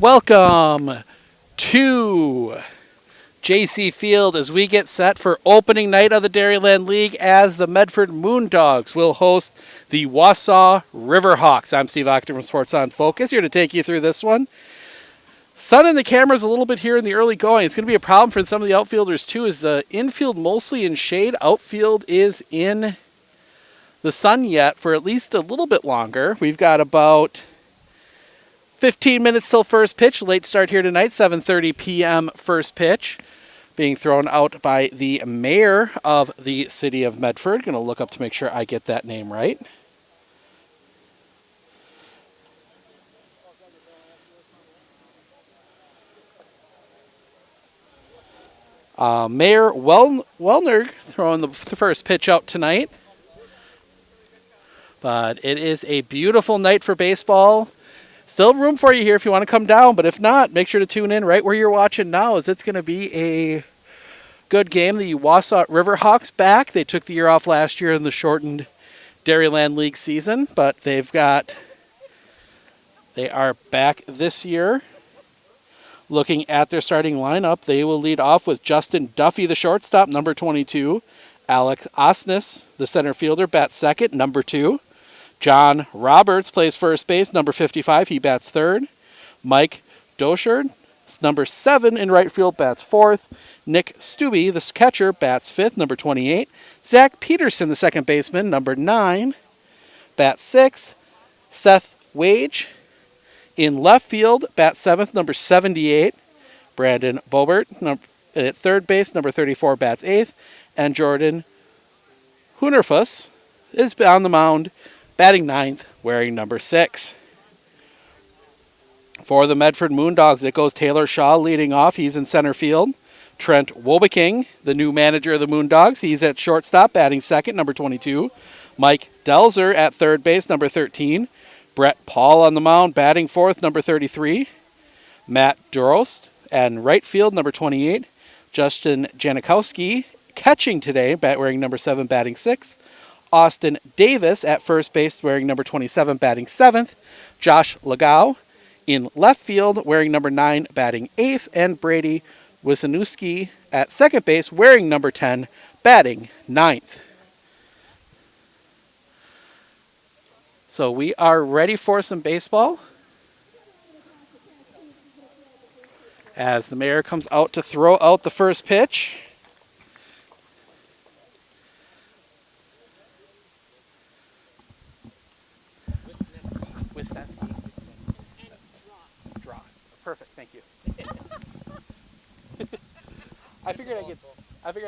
Welcome to JC Field as we get set for opening night of the Dairyland League as the Medford Moondogs will host the Wausau Riverhawks. I'm Steve Octor from Sports on Focus, here to take you through this one. Sun in the cameras a little bit here in the early going. It's going to be a problem for some of the outfielders too, as the infield mostly in shade. Outfield is in the sun yet for at least a little bit longer. We've got about 15 minutes till first pitch. Late start here tonight, 7:30 p.m. first pitch. Being thrown out by the mayor of the city of Medford. Going to look up to make sure I get that name right. Mayor Wellner throwing the first pitch out tonight. But it is a beautiful night for baseball. Still room for you here if you want to come down, but if not, make sure to tune in right where you're watching now, as it's going to be a good game. The Wausau Riverhawks back. They took the year off last year in the shortened Dairyland League season, but they are back this year. Looking at their starting lineup, they will lead off with Justin Duffy, the shortstop, number 22. Alex Osnes, the center fielder, bats second, number 2. John Roberts plays first base, number 55. He bats third. Mike Doshard, number 7 in right field, bats fourth. Nick Stubbe, the catcher, bats fifth, number 28. Zach Peterson, the second baseman, number 9, bats sixth. Seth Wage in left field, bats seventh, number 78. Brandon Bobert at third base, number 34, bats eighth. And Jordan Hoonerfuss is on the mound, batting ninth, wearing number 6. For the Medford Moondogs, it goes Taylor Shaw leading off. He's in center field. Trent Wobeking, the new manager of the Moondogs, he's at shortstop, batting second, number 22. Mike Delzer at third base, number 13. Brett Paul on the mound, batting fourth, number 33. Matt Durost and right field, number 28. Justin Janikowski catching today, wearing number 7, batting sixth. Austin Davis at first base, wearing number 27, batting 7th. Josh Legau in left field, wearing number 9, batting 8th. And Brady Wisniewski at second base, wearing number 10, batting 9th. So we are ready for some baseball, as the mayor comes out to throw out the first pitch. Perfect, thank you. I figured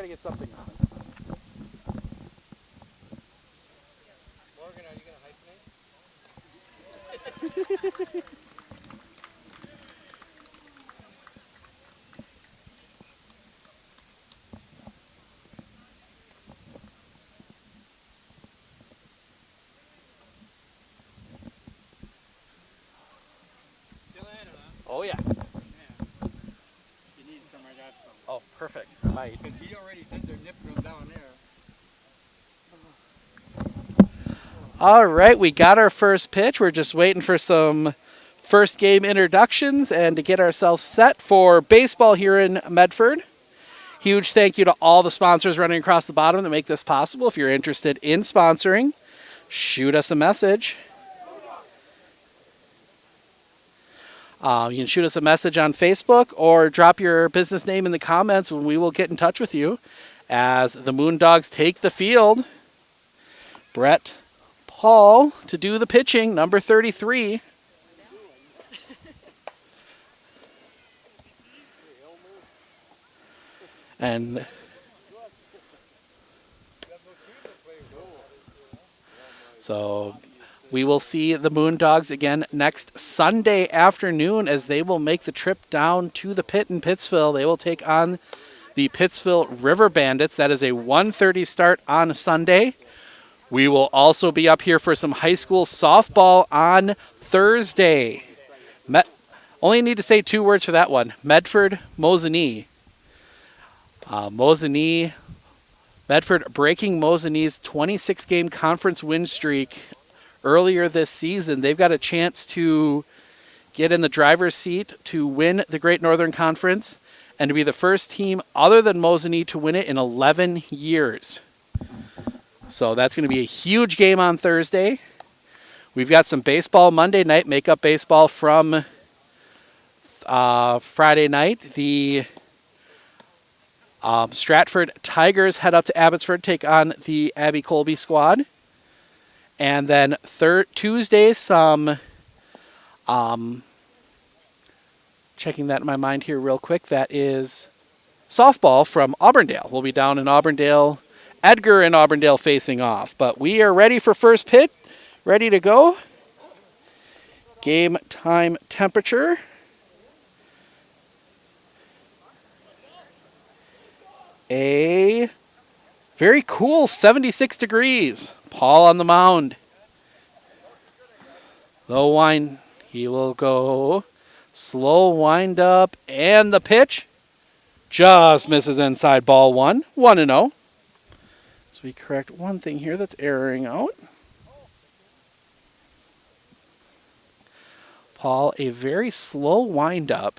I'd get something on it. Morgan, are you gonna hyphenate? Oh yeah. You need some I got some. Oh, perfect. Might. Because he already said they're nipping them down there. All right, we got our first pitch. We're just waiting for some first game introductions and to get ourselves set for baseball here in Medford. Huge thank you to all the sponsors running across the bottom that make this possible. If you're interested in sponsoring, shoot us a message. You can shoot us a message on Facebook or drop your business name in the comments and we will get in touch with you as the Moondogs take the field. Brett Paul to do the pitching, number 33. And so we will see the Moondogs again next Sunday afternoon as they will make the trip down to the pit in Pittsville. They will take on the Pittsville River Bandits. That is a 1:30 start on Sunday. We will also be up here for some high school softball on Thursday. Only need to say 2 words for that one. Medford, Mosinee. Medford breaking Mosinee's 26-game conference win streak earlier this season. They've got a chance to get in the driver's seat to win the Great Northern Conference and to be the first team other than Mosinee to win it in 11 years. So that's going to be a huge game on Thursday. We've got some baseball Monday night, make-up baseball from Friday night. The Stratford Tigers head up to Abbotsford, take on the Abby Colby squad. And then Tuesday, some... checking that in my mind here real quick, that is softball from Auburndale. We'll be down in Auburndale. Edgar and Auburndale facing off. But we are ready for first pitch. Ready to go. Game time temperature. A very cool 76 degrees. Paul on the mound. Low wind. He will go. Slow wind up. And the pitch. Just misses inside, ball one. 1-0. So we correct one thing here that's erroring out. Paul, a very slow wind up.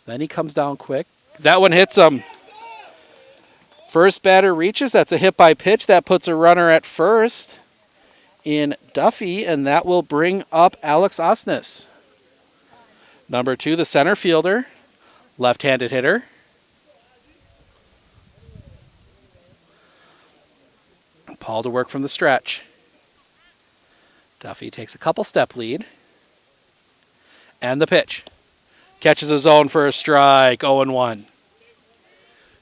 Then he comes down quick. That one hits him. First batter reaches. That's a hit by pitch. That puts a runner at first in Duffy, and that will bring up Alex Osnes. Number 2, the center fielder, left-handed hitter. Paul to work from the stretch. Duffy takes a couple step lead. And the pitch. Catches his zone for a strike, 0-1.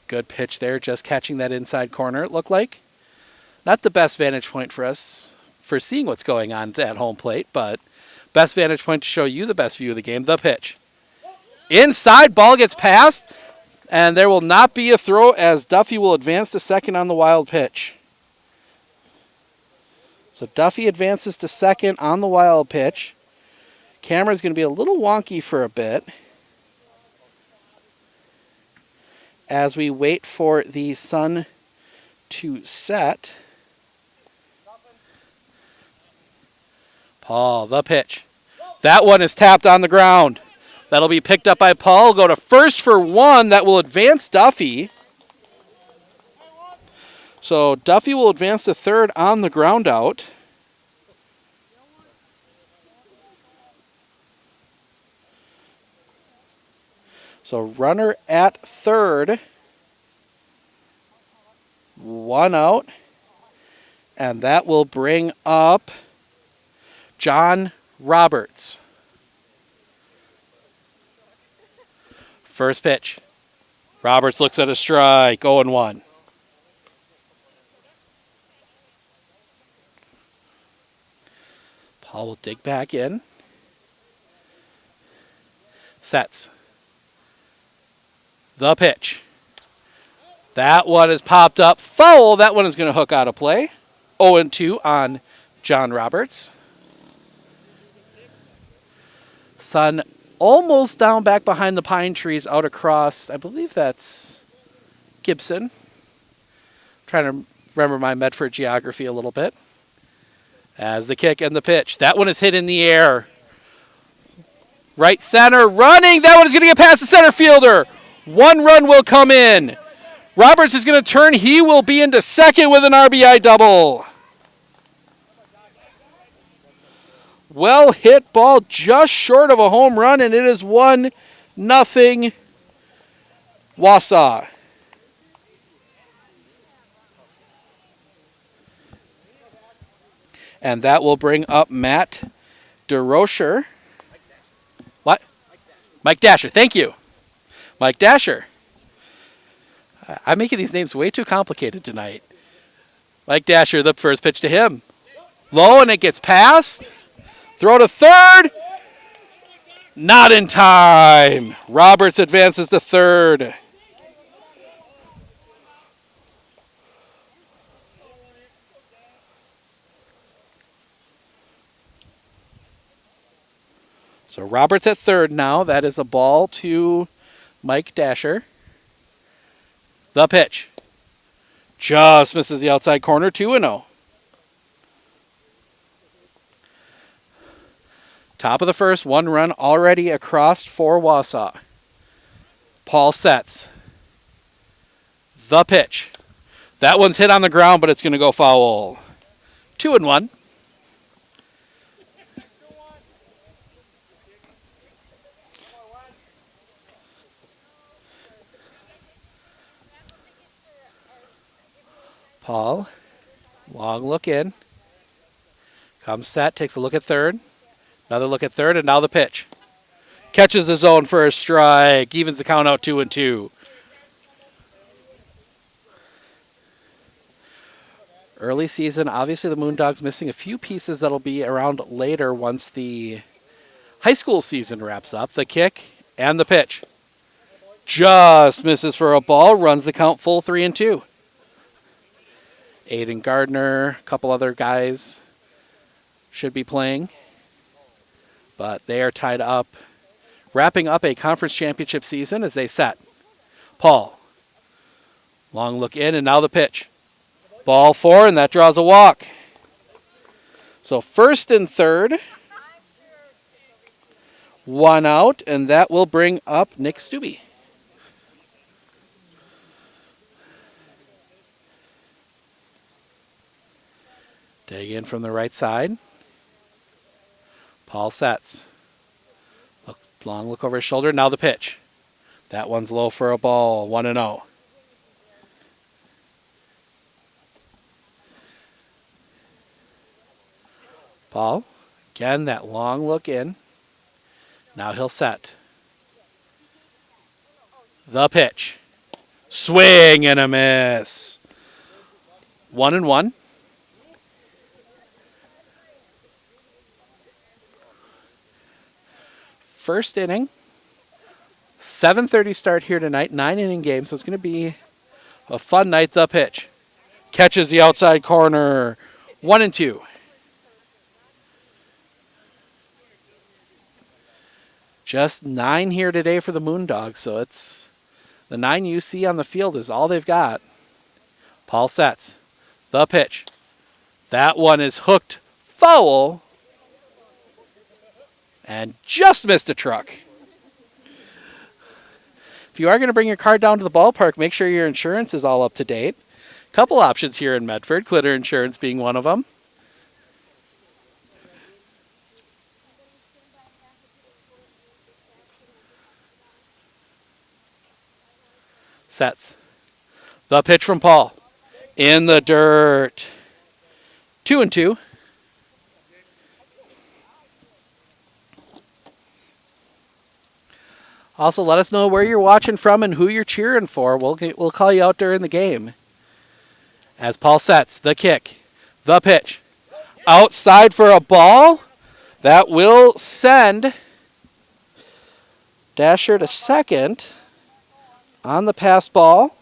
Good pitch there, just catching that inside corner, it looked like. Not the best vantage point for us for seeing what's going on at home plate, but best vantage point to show you the best view of the game, the pitch. Inside, ball gets passed, and there will not be a throw as Duffy will advance to second on the wild pitch. So Duffy advances to second on the wild pitch. Camera's going to be a little wonky for a bit as we wait for the sun to set. Paul, the pitch. That one is tapped on the ground. That'll be picked up by Paul. Go to first for one. That will advance Duffy. So Duffy will advance to third on the ground out. So runner at third. 1 out. And that will bring up John Roberts. First pitch. Roberts looks at a strike. 0-1. Paul will dig back in. Sets. The pitch. That one is popped up. Foul. That one is going to hook out of play. 0-2 on John Roberts. Sun almost down back behind the pine trees out across, I believe that's Gibson. Trying to remember my Medford geography a little bit. As the kick and the pitch. That one is hit in the air. Right center running. That one is going to get past the center fielder. 1 run will come in. Roberts is going to turn. He will be into second with an RBI double. Well hit ball just short of a home run, and it is 1-0 Wausau. And that will bring up Matt DeRocher. What? Mike Dasher. Thank you. Mike Dasher. I'm making these names way too complicated tonight. Mike Dasher, the first pitch to him. Low, and it gets past. Throw to third. Not in time. Roberts advances to third. So Roberts at third now. That is a ball to Mike Dasher. The pitch. Just misses the outside corner. 2-0. Top of the first, 1 run already across for Wausau. Paul sets. The pitch. That one's hit on the ground, but it's going to go foul. 2-1. Paul, long look in. Comes set, takes a look at third. Another look at third, and now the pitch. Catches the zone for a strike. Evens the count out 2-2. Early season, obviously the Moondogs missing a few pieces that'll be around later once the high school season wraps up. The kick and the pitch. Just misses for a ball, runs the count full 3-2. Aiden Gardner, a couple other guys should be playing, but they are tied up, wrapping up a conference championship season as they set. Paul, long look in, and now the pitch. Ball 4, and that draws a walk. So first and third, 1 out, and that will bring up Nick Stubbe. Dig in from the right side. Paul sets. Long look over his shoulder. Now the pitch. That one's low for a ball. 1-0. Paul, again, that long look in. Now he'll set. The pitch. Swing and a miss. 1-1. First inning. 7:30 start here tonight. 9-inning game, so it's going to be a fun night. The pitch. Catches the outside corner. 1-2. Just 9 here today for the Moondogs, so it's the 9 you see on the field is all they've got. Paul sets. The pitch. That one is hooked foul and just missed a truck. If you are going to bring your car down to the ballpark, make sure your insurance is all up to date. Couple options here in Medford, Clitter Insurance being one of them. Sets. The pitch from Paul. In the dirt. 2-2. Also, let us know where you're watching from and who you're cheering for. We'll call you out during the game. As Paul sets. The kick. The pitch. Outside for a ball. That will send Dasher to second. On the pass ball.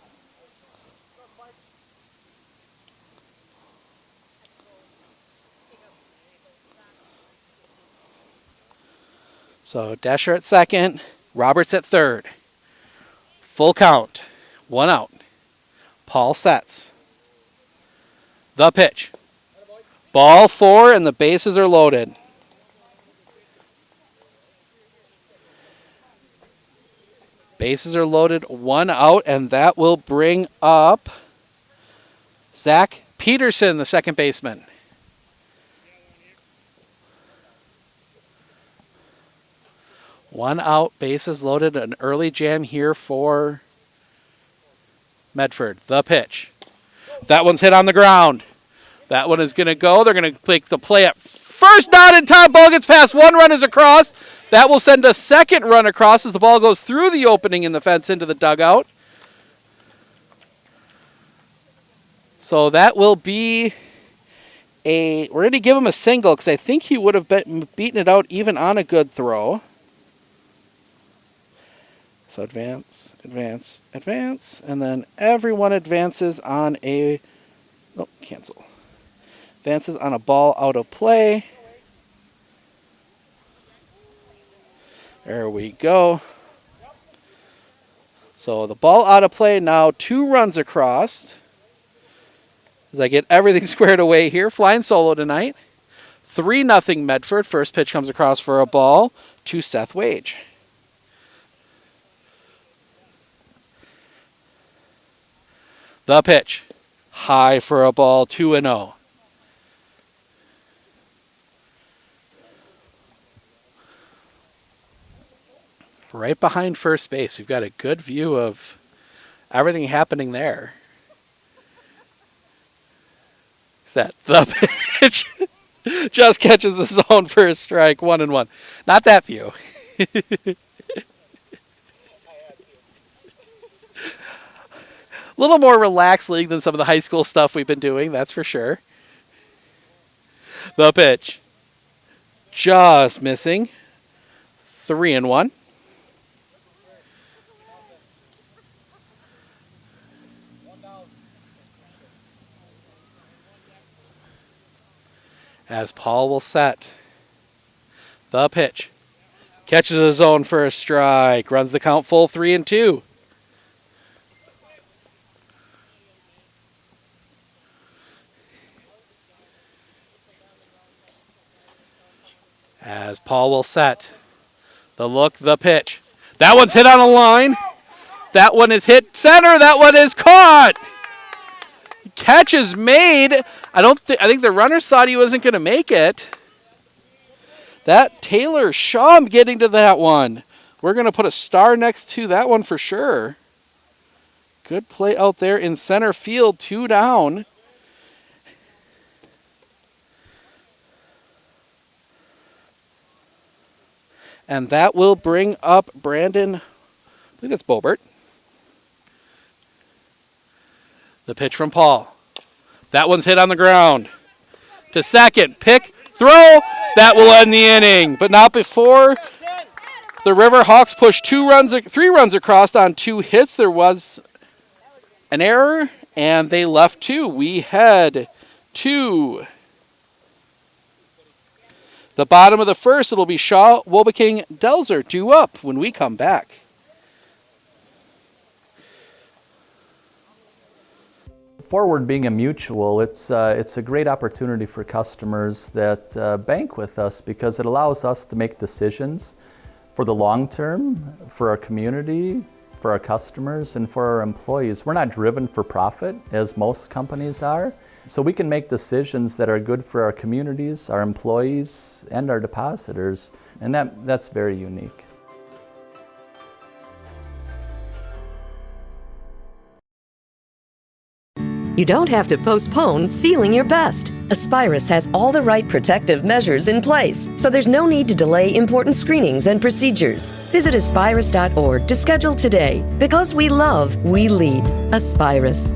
So Dasher at second, Roberts at third. Full count, 1 out. Paul sets. The pitch. Ball 4 and the bases are loaded. Bases are loaded, 1 out, and that will bring up Zach Peterson, the second baseman. One out, bases loaded, an early jam here for Medford. The pitch. That one's hit on the ground. That one is going to go. They're going to make the play at first, not in time. Ball gets past. 1 run is across. That will send a second run across as the ball goes through the opening in the fence into the dugout. So that will be we're going to give him a single because I think he would have beaten it out even on a good throw. So advance, advance, advance, and then everyone advances on cancel. Advances on a ball out of play. There we go. So the ball out of play now, 2 runs across. As I get everything squared away here, flying solo tonight. 3-0 Medford. First pitch comes across for a ball to Seth Wage. The pitch. High for a ball, 2-0. Right behind first base. We've got a good view of everything happening there. Set. The pitch. Just catches the zone for a strike, 1-1. Not that view. A little more relaxed league than some of the high school stuff we've been doing, that's for sure. The pitch. Just missing. 3-1. As Paul will set. The pitch. Catches a zone for a strike. Runs the count full, 3-2. As Paul will set. The look, the pitch. That one's hit on a line. That one is hit center. That one is caught. Catch is made. I think the runners thought he wasn't going to make it. That Taylor Shaw getting to that one. We're going to put a star next to that one for sure. Good play out there in center field, 2 down. And that will bring up Brandon, I believe it's Bobert. The pitch from Paul. That one's hit on the ground. To second. Pick. Throw. That will end the inning. But not before the Riverhawks pushed 3 runs across on 2 hits. There was an error, and they left 2. We head to the bottom of the first. It'll be Shaw, Wobeking, Delzer due up when we come back. Forward being a mutual, it's a great opportunity for customers that bank with us because it allows us to make decisions for the long term, for our community, for our customers, and for our employees. We're not driven for profit as most companies are, so we can make decisions that are good for our communities, our employees, and our depositors, and that's very unique. You don't have to postpone feeling your best. Aspirus has all the right protective measures in place, so there's no need to delay important screenings and procedures. Visit aspirus.org to schedule today. Because we love, we lead. Aspirus.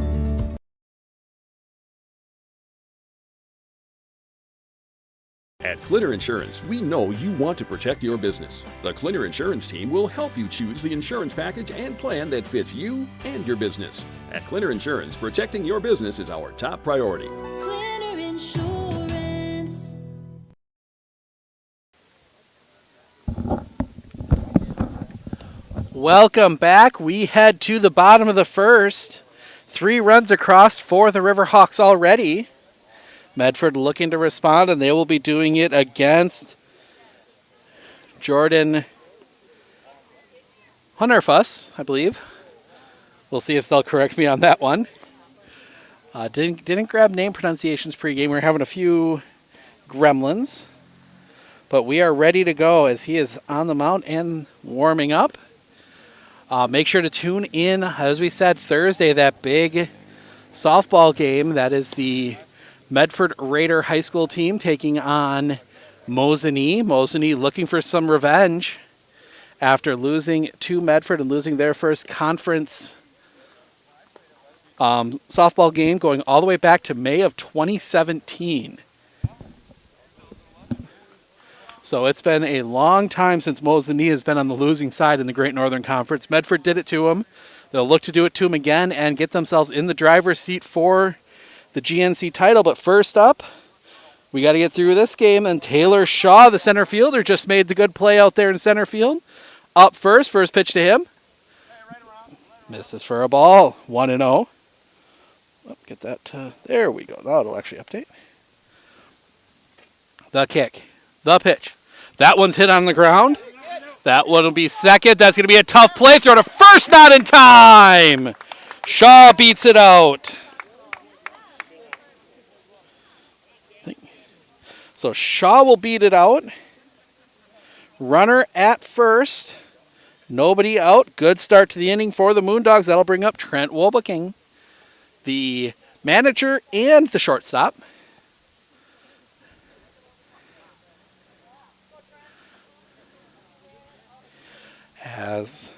At Clinner Insurance, we know you want to protect your business. The Clinner Insurance team will help you choose the insurance package and plan that fits you and your business. At Clinner Insurance, protecting your business is our top priority. Clinner Insurance. Welcome back. We head to the bottom of the first. 3 runs across for the Riverhawks already. Medford looking to respond, and they will be doing it against Jordan Hunterfuss, I believe. We'll see if they'll correct me on that one. Didn't grab name pronunciations pregame. We're having a few gremlins. But we are ready to go as he is on the mound and warming up. Make sure to tune in, as we said, Thursday, that big softball game. That is the Medford Raider High School team taking on Mosinee. Mosinee looking for some revenge after losing to Medford and losing their first conference softball game going all the way back to May of 2017. So it's been a long time since Mosinee has been on the losing side in the Great Northern Conference. Medford did it to them. They'll look to do it to them again and get themselves in the driver's seat for the GNC title. But first up, we got to get through this game. And Taylor Shaw, the center fielder, just made the good play out there in center field. Up first pitch to him. Misses for a ball, 1-0. Oh, get that, there we go. Now it'll actually update. The kick. The pitch. That one's hit on the ground. That one will be second. That's going to be a tough play. Throw to first, not in time. Shaw beats it out. So Shaw will beat it out. Runner at first. Nobody out. Good start to the inning for the Moondogs. That'll bring up Trent Wolbeking, the manager and the shortstop. As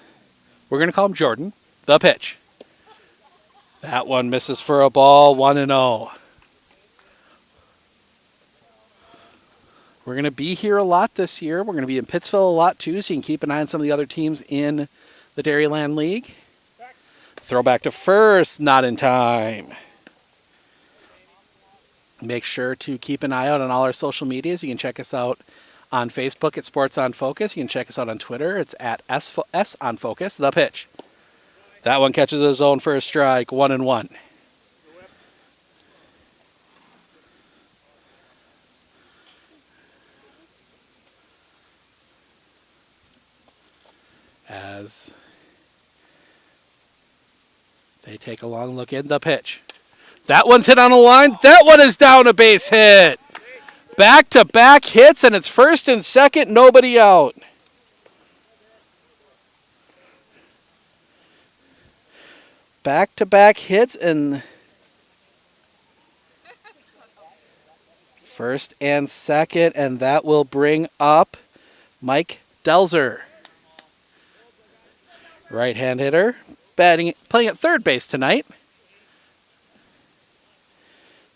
we're going to call him Jordan. The pitch. That one misses for a ball, 1-0. We're going to be here a lot this year. We're going to be in Pittsville a lot too, so you can keep an eye on some of the other teams in the Dairyland League. Throw back to first, not in time. Make sure to keep an eye out on all our social medias. You can check us out on Facebook at Sports on Focus. You can check us out on Twitter. It's at S on Focus. The pitch. That one catches a zone for a strike, 1-1. As they take a long look in the pitch. That one's hit on the line. That one is down, a base hit. Back-to-back hits, and it's first and second, nobody out. Back-to-back hits, and first and second, and that will bring up Mike Delzer. Right-hand hitter, playing at third base tonight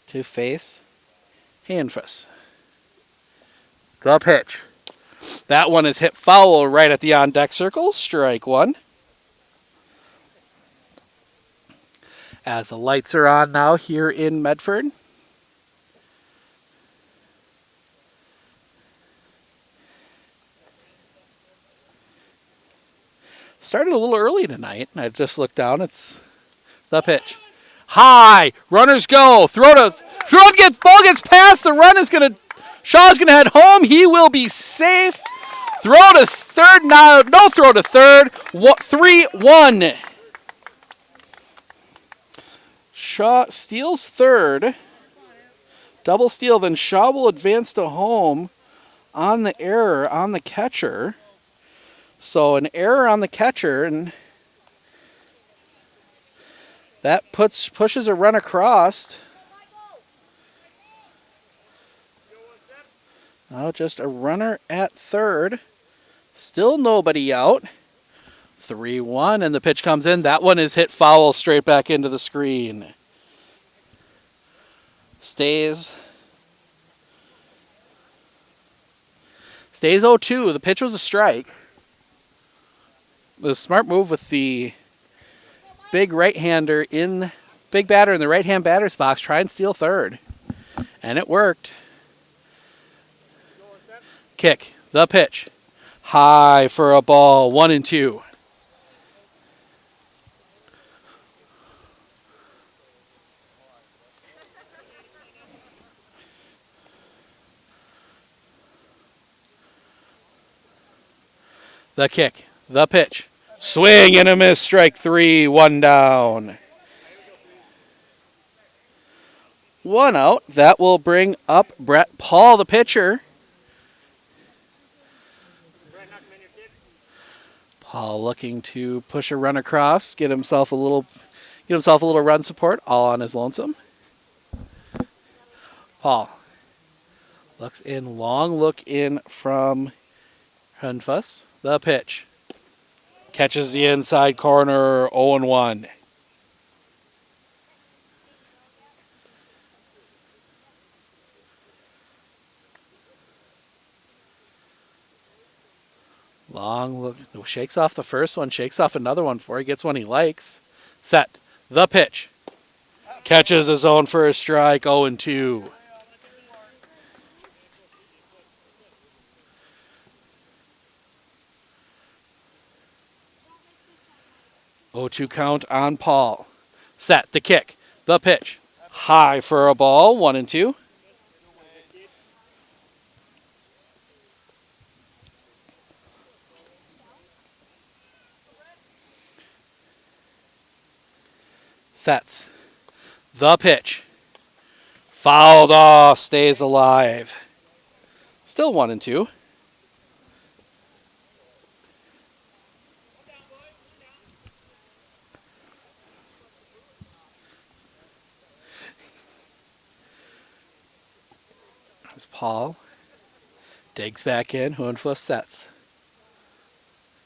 to face Hanfus. The pitch. That one is hit foul right at the on-deck circle. Strike one. As the lights are on now here in Medford. Started a little early tonight. I just looked down. It's the pitch. High. Runners go. Ball gets past. The run is going to... Shaw's going to head home. He will be safe. Throw to third. No throw to third. 3-1. Shaw steals third. Double steal. Then Shaw will advance to home on the error on the catcher. So an error on the catcher, and that pushes a run across. Now just a runner at third. Still nobody out. 3-1, and the pitch comes in. That one is hit foul straight back into the screen. Stays 0-2. The pitch was a strike. It was a smart move with the big batter in the right-hand batter's box. Try and steal third. And it worked. Kick. The pitch. High for a ball. 1-2. The kick. The pitch. Swing and a miss. Strike three. 1 down. 1 out. That will bring up Brett Paul, the pitcher. Paul looking to push a run across, get himself a little run support, all on his lonesome. Paul looks in, long look in from Hanfus. The pitch. Catches the inside corner, 0-1. Long look, shakes off the first one, shakes off another one before he gets one he likes. Set. The pitch. Catches a zone for a strike, 0-2. 0-2 count on Paul. Set. The kick. The pitch. High for a ball, 1-2. Sets. The pitch. Fouled off. Stays alive. Still 1-2. As Paul digs back in. Hohenfuss sets.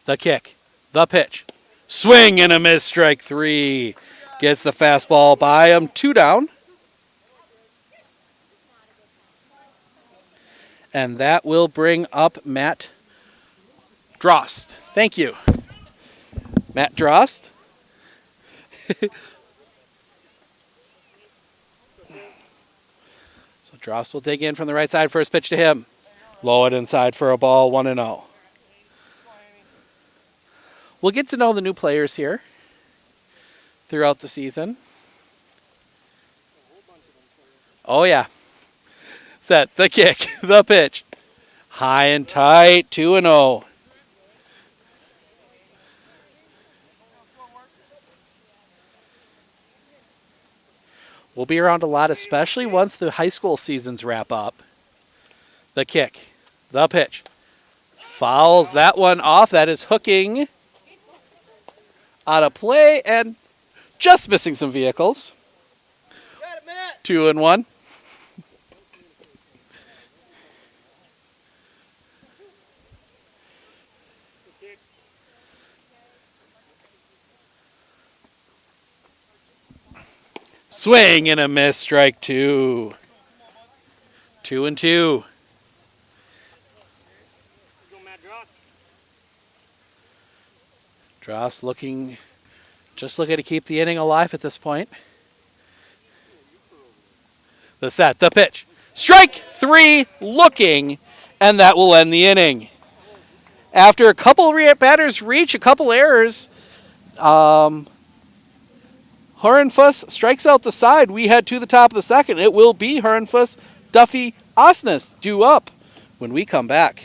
The kick. The pitch. Swing and a miss. Strike 3. Gets the fastball by him. 2 down. And that will bring up Matt Drost. Thank you. Matt Drost. So Drost will dig in from the right side. First pitch to him. Low it inside for a ball. 1-0. We'll get to know the new players here throughout the season. Oh, yeah. Set, the kick, the pitch. High and tight, 2-0. We'll be around a lot, especially once the high school seasons wrap up. The kick, the pitch. Fouls that one off. That is hooking out of play and just missing some vehicles. 2-1. Swing and a miss, strike 2. 2-2. Drost looking to keep the inning alive at this point. The set, the pitch. Strike 3 looking, and that will end the inning. After a couple batters reach, a couple errors, Hohenfuss strikes out the side. We head to the top of the second. It will be Hohenfuss, Duffy, Osnes due up when we come back.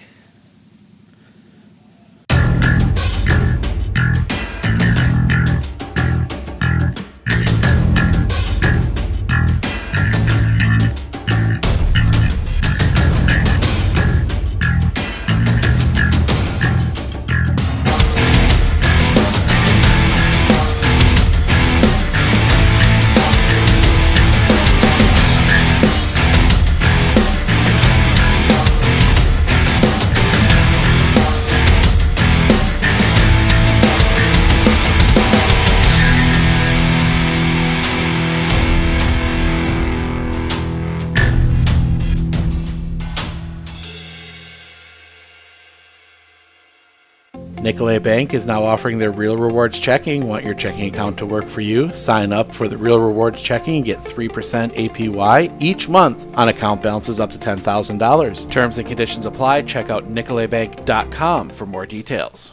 Nicolay Bank is now offering their Real Rewards checking. Want your checking account to work for you? Sign up for the Real Rewards checking and get 3% APY each month on account balances up to $10,000. Terms and conditions apply. Check out nicolaybank.com for more details.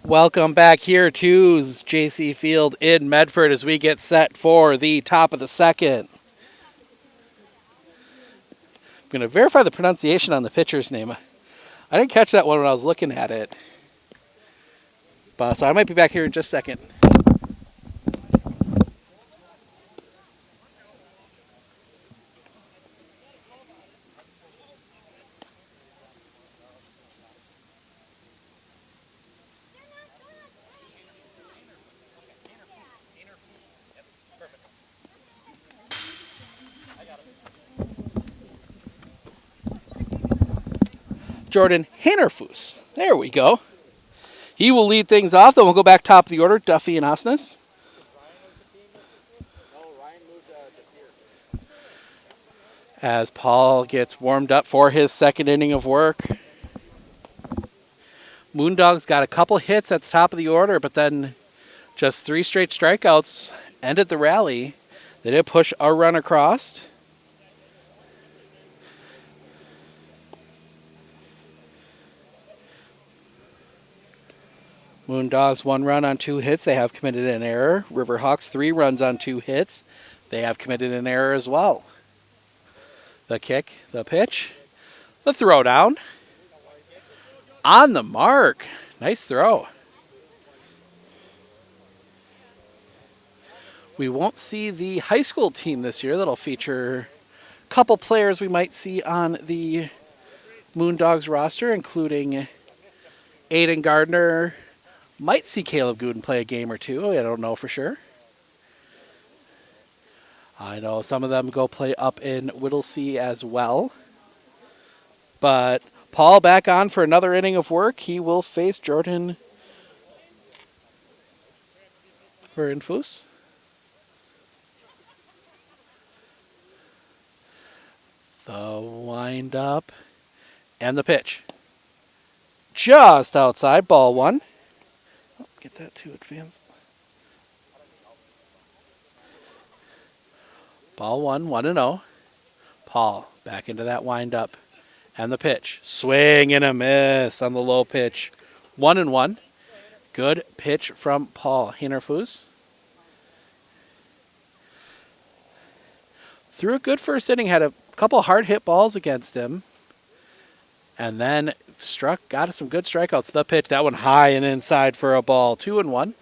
Welcome back here to JC Field in Medford as we get set for the top of the second. I'm going to verify the pronunciation on the pitcher's name. I didn't catch that one when I was looking at it. So I might be back here in just a second. Jordan Hinnerfuss. There we go. He will lead things off. Then we'll go back top of the order. Duffy and Osnes. As Paul gets warmed up for his second inning of work. Moondogs got a couple hits at the top of the order, but then just 3 straight strikeouts ended the rally. They did push a run across. Moondogs 1 run on 2 hits. They have committed an error. Riverhawks 3 runs on 2 hits. They have committed an error as well. The kick, the pitch, the throw down. On the mark. Nice throw. We won't see the high school team this year. That'll feature a couple players we might see on the Moondogs roster, including Aiden Gardner. Might see Caleb Gooden play a game or two. I don't know for sure. I know some of them go play up in Whittlesea as well. But Paul back on for another inning of work. He will face Jordan Verinfus. The wind-up and the pitch. Just outside, ball one. Oh, get that to advance. Ball one, 1-0. Paul back into that wind-up and the pitch. Swing and a miss on the low pitch. 1-1. Good pitch from Paul Hinerfus. Threw a good first inning, had a couple hard hit balls against him. And then got some good strikeouts. The pitch, that one high and inside for a ball. 2-1.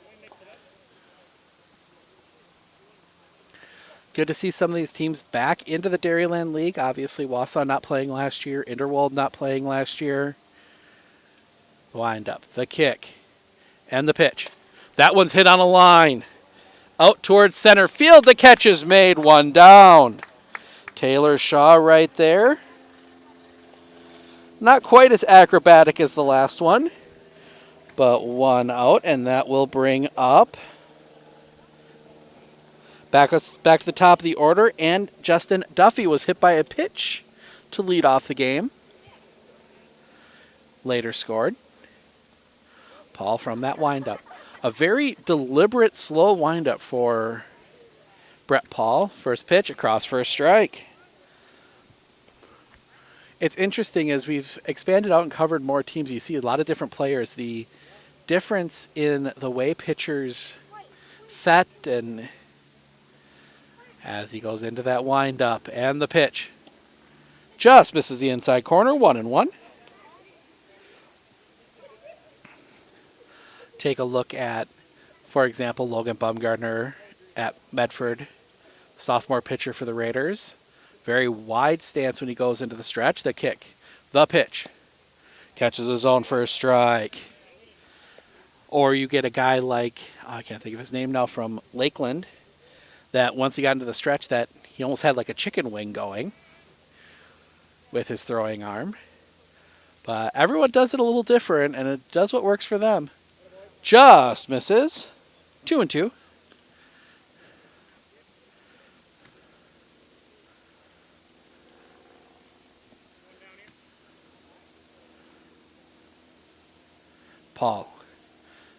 Good to see some of these teams back into the Dairyland League. Obviously, Wausau not playing last year. Interwald not playing last year. Wind up, the kick, and the pitch. That one's hit on a line. Out towards center field. The catch is made. One down. Taylor Shaw right there. Not quite as acrobatic as the last one, but one out, and that will bring up back to the top of the order, and Justin Duffy was hit by a pitch to lead off the game. Later scored. Paul from that windup. A very deliberate, slow windup for Brett Paul. First pitch across for a strike. It's interesting as we've expanded out and covered more teams, you see a lot of different players. The difference in the way pitchers set, and as he goes into that wind-up and the pitch. Just misses the inside corner, 1-1. Take a look at, for example, Logan Bumgardner at Medford, sophomore pitcher for the Raiders. Very wide stance when he goes into the stretch. The kick, the pitch, catches his own first strike. Or you get a guy like, I can't think of his name now, from Lakeland, that once he got into the stretch that he almost had like a chicken wing going with his throwing arm. But everyone does it a little different, and it does what works for them. Just misses. 2-2. Paul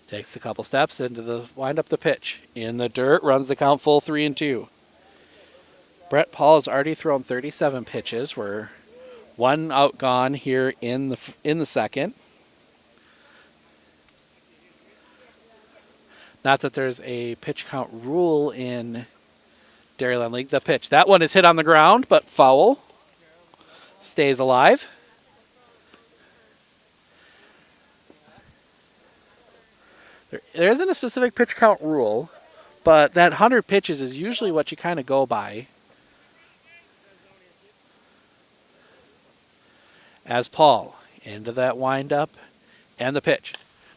takes the couple steps into the wind up the pitch. In the dirt, runs the count full 3-2. Brett Paul has already thrown 37 pitches. We're one out gone here in the second. Not that there's a pitch count rule in Dairyland League. The pitch. That one is hit on the ground, but foul. Stays alive. There isn't a specific pitch count rule, but that 100 pitches is usually what you kind of go by. As Paul into that windup and the pitch.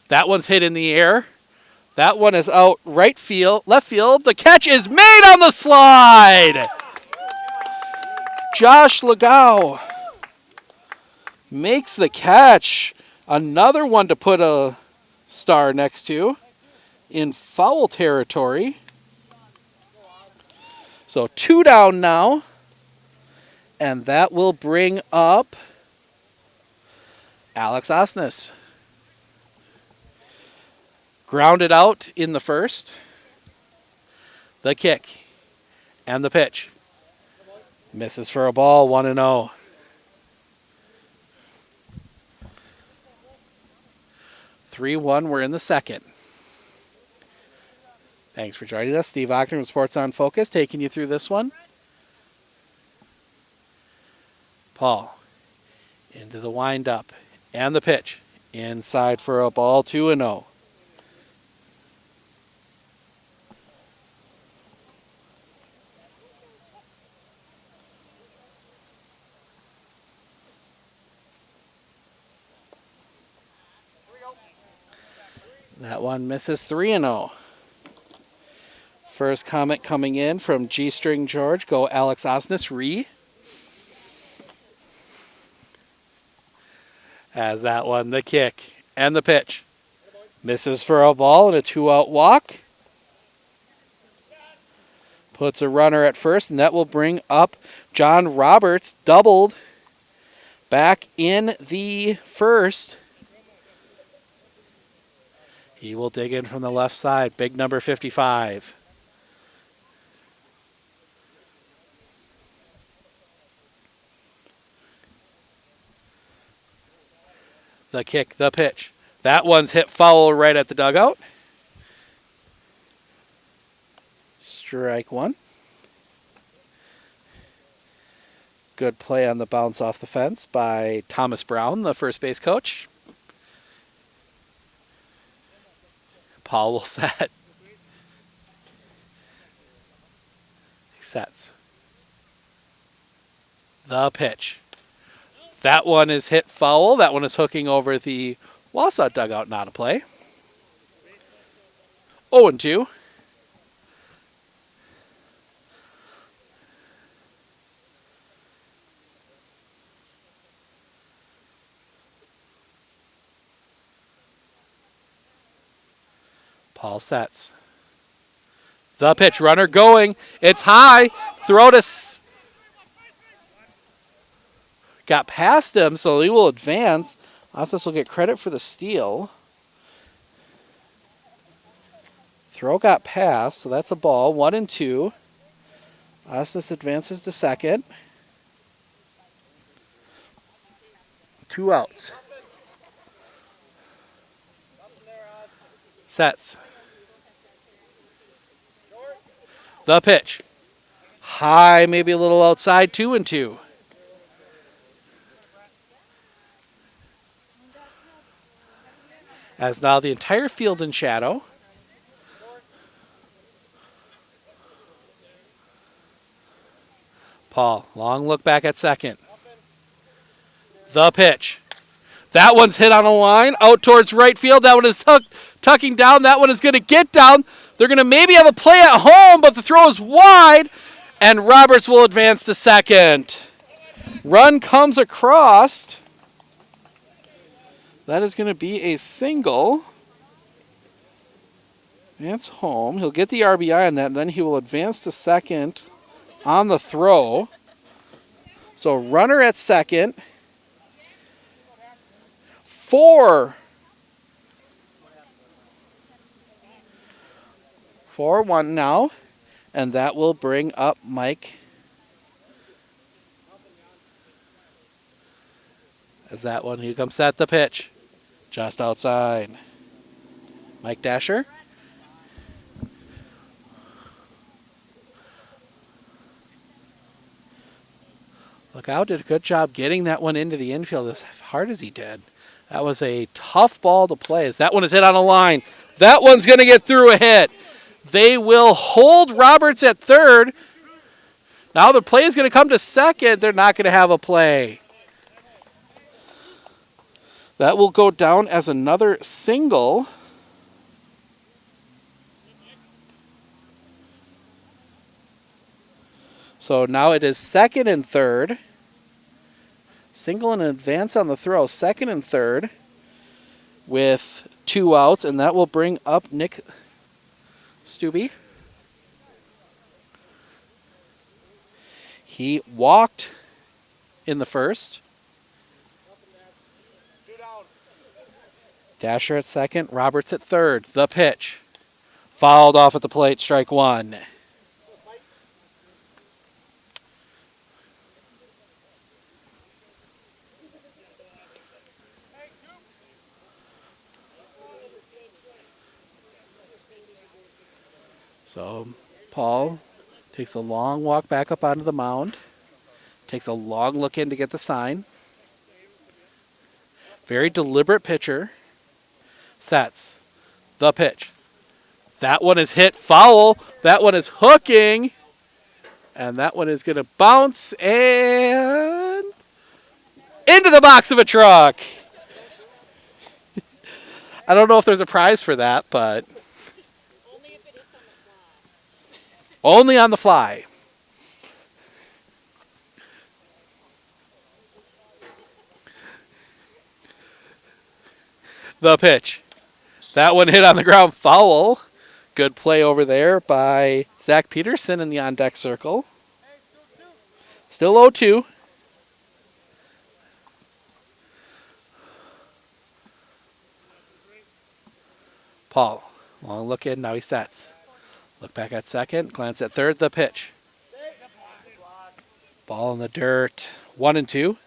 That one's hit in the air. That one is out left field. The catch is made on the slide. Josh Legau makes the catch. Another one to put a star next to in foul territory. So 2 down now. And that will bring up Alex Osnes. Grounded out in the first. The kick and the pitch. Misses for a ball, 1-0. We're in the second. Thanks for joining us. Steve Ochner from Sports on Focus taking you through this one. Paul into the windup and the pitch. Inside for a ball, 2-0. That one misses 3-0. First comment coming in from G String George. Go Alex Osnes. As that one, the kick and the pitch. Misses for a ball and a 2-out walk. Puts a runner at first, and that will bring up John Roberts, doubled back in the first. He will dig in from the left side. Big number 55. The kick, the pitch. That one's hit foul right at the dugout. Strike one. Good play on the bounce off the fence by Thomas Brown, the first base coach. Paul will set. He sets. The pitch. That one is hit foul. That one is hooking over the Wausau dugout, not a play. 0-2. Paul sets. The pitch, runner going. It's high. Throw to... Got past him, so he will advance. Osnes will get credit for the steal. Throw got past, so that's a ball. 1-2. Osnes advances to second. 2 outs. Sets. The pitch. High, maybe a little outside. 2-2. As now the entire field in shadow. Paul, long look back at second. The pitch. That one's hit on a line, out towards right field. That one is tucking down. That one is going to get down. They're going to maybe have a play at home, but the throw is wide, and Roberts will advance to second. Run comes across. That is going to be a single. That's home. He'll get the RBI on that, and then he will advance to second on the throw. So runner at second. 4-1 now, and that will bring up Mike. As that one, here comes at the pitch. Just outside. Mike Dasher. Look out, did a good job getting that one into the infield as hard as he did. That was a tough ball to play as that one is hit on a line. That one's going to get through a hit. They will hold Roberts at third. Now the play is going to come to second. They're not going to have a play. That will go down as another single. So now it is second and third. Single and advance on the throw. Second and third with 2 outs, and that will bring up Nick Stubbe. He walked in the first. Dasher at second, Roberts at third. The pitch. Fouled off at the plate, strike one. So Paul takes a long walk back up onto the mound. Takes a long look in to get the sign. Very deliberate pitcher. Sets. The pitch. That one is hit foul. That one is hooking. And that one is going to bounce and into the box of a truck. I don't know if there's a prize for that, but Only if it hits on the fly. only on the fly. The pitch. That one hit on the ground, foul. Good play over there by Zach Peterson in the on-deck circle. Still 0-2. Paul, long look in, now he sets. Look back at second, glance at third, the pitch. Ball in the dirt, 1-2.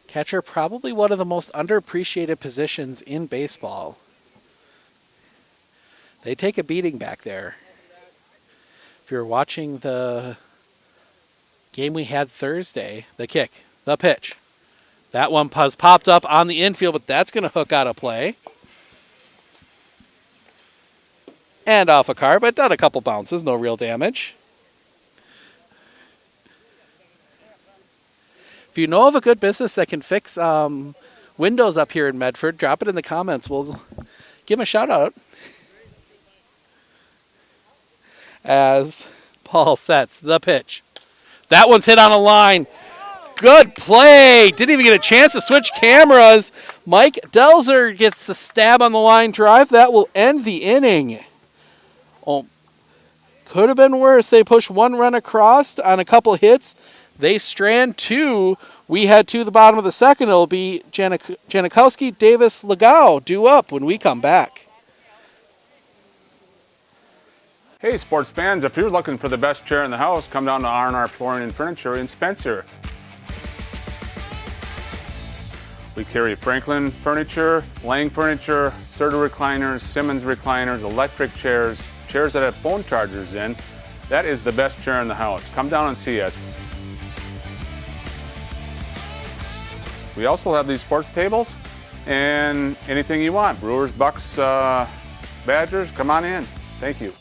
Catcher, probably one of the most underappreciated positions in baseball. They take a beating back there. If you're watching the game we had Thursday, the kick, the pitch. That one has popped up on the infield, but that's going to hook out of play. And off a car, but done a couple bounces, no real damage. If you know of a good business that can fix windows up here in Medford, drop it in the comments. We'll give them a shout out. As Paul sets the pitch. That one's hit on a line. Good play. Didn't even get a chance to switch cameras. Mike Delzer gets the stab on the line drive. That will end the inning. Oh, could have been worse. They push one run across on a couple hits. They strand two. We head to the bottom of the second. It'll be Janikowski, Davis, Legao due up when we come back. Hey sports fans, if you're looking for the best chair in the house, come down to R&R Flooring and Furniture in Spencer. We carry Franklin Furniture, Lang Furniture, Serta recliners, Simmons recliners, electric chairs, chairs that have phone chargers in. That is the best chair in the house. Come down and see us. We also have these sports tables and anything you want. Brewers, Bucks, Badgers, come on in. Thank you.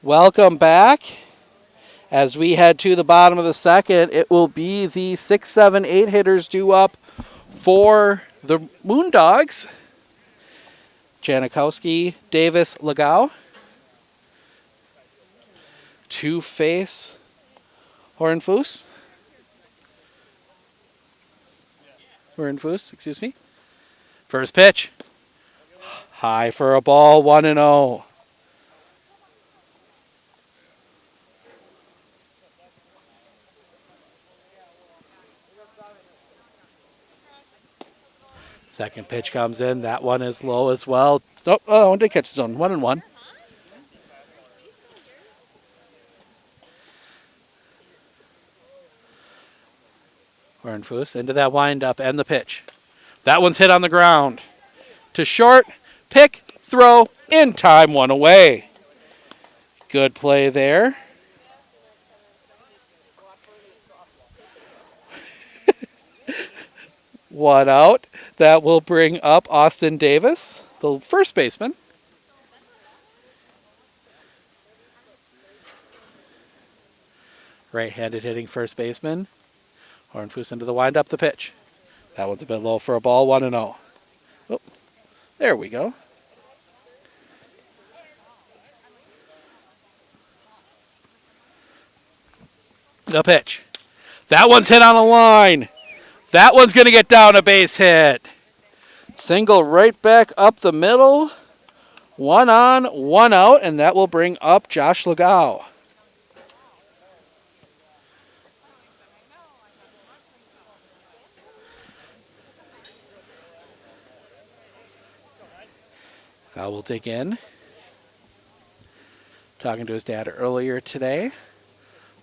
Welcome back. As we head to the bottom of the second, it will be the 6, 7, 8 hitters due up for the Moondogs. Janikowski, Davis, Legao. Two-face Hornfuss. Hornfuss, excuse me. First pitch. High for a ball, 1-0. Second pitch comes in. That one is low as well. Oh, one did catch his own. 1-1. Hornfuss into that windup and the pitch. That one's hit on the ground. To short. Pick, throw, in time, one away. Good play there. One out. That will bring up Austin Davis, the first baseman. Right-handed hitting first baseman. Hornfuss into the windup, the pitch. That one's a bit low for a ball, 1-0. Oh, there we go. The pitch. That one's hit on a line. That one's going to get down a base hit. Single right back up the middle. 1 on, 1 out, and that will bring up Josh Legow. Legow will dig in. Talking to his dad earlier today.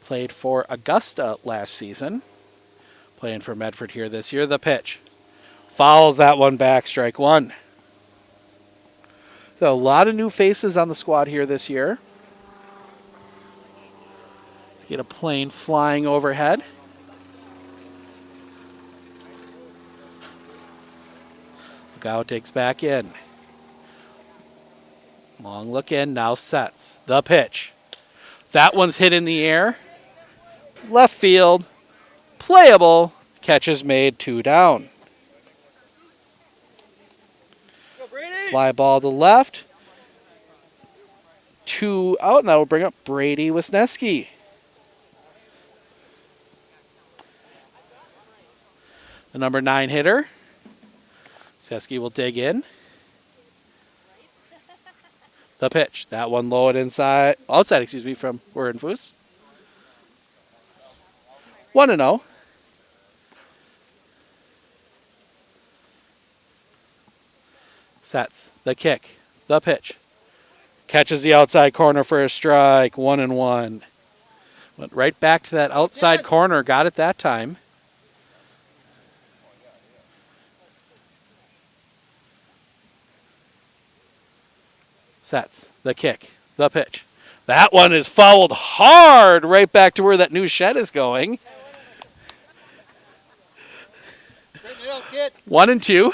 Played for Augusta last season. Playing for Medford here this year. The pitch. Fouls that one back, strike one. So a lot of new faces on the squad here this year. Let's get a plane flying overhead. Legow takes back in. Long look in, now sets. The pitch. That one's hit in the air. Left field. Playable. Catch is made, 2 down. Fly ball to left. 2 out, and that will bring up Brady Wisniewski. The number 9 hitter. Wisniewski will dig in. The pitch. That one low and outside, from Hornfuss. 1-0. Sets. The kick. The pitch. Catches the outside corner for a strike. 1-1. Went right back to that outside corner. Got it that time. Sets. The kick. The pitch. That one is fouled hard right back to where that new shed is going. 1-2.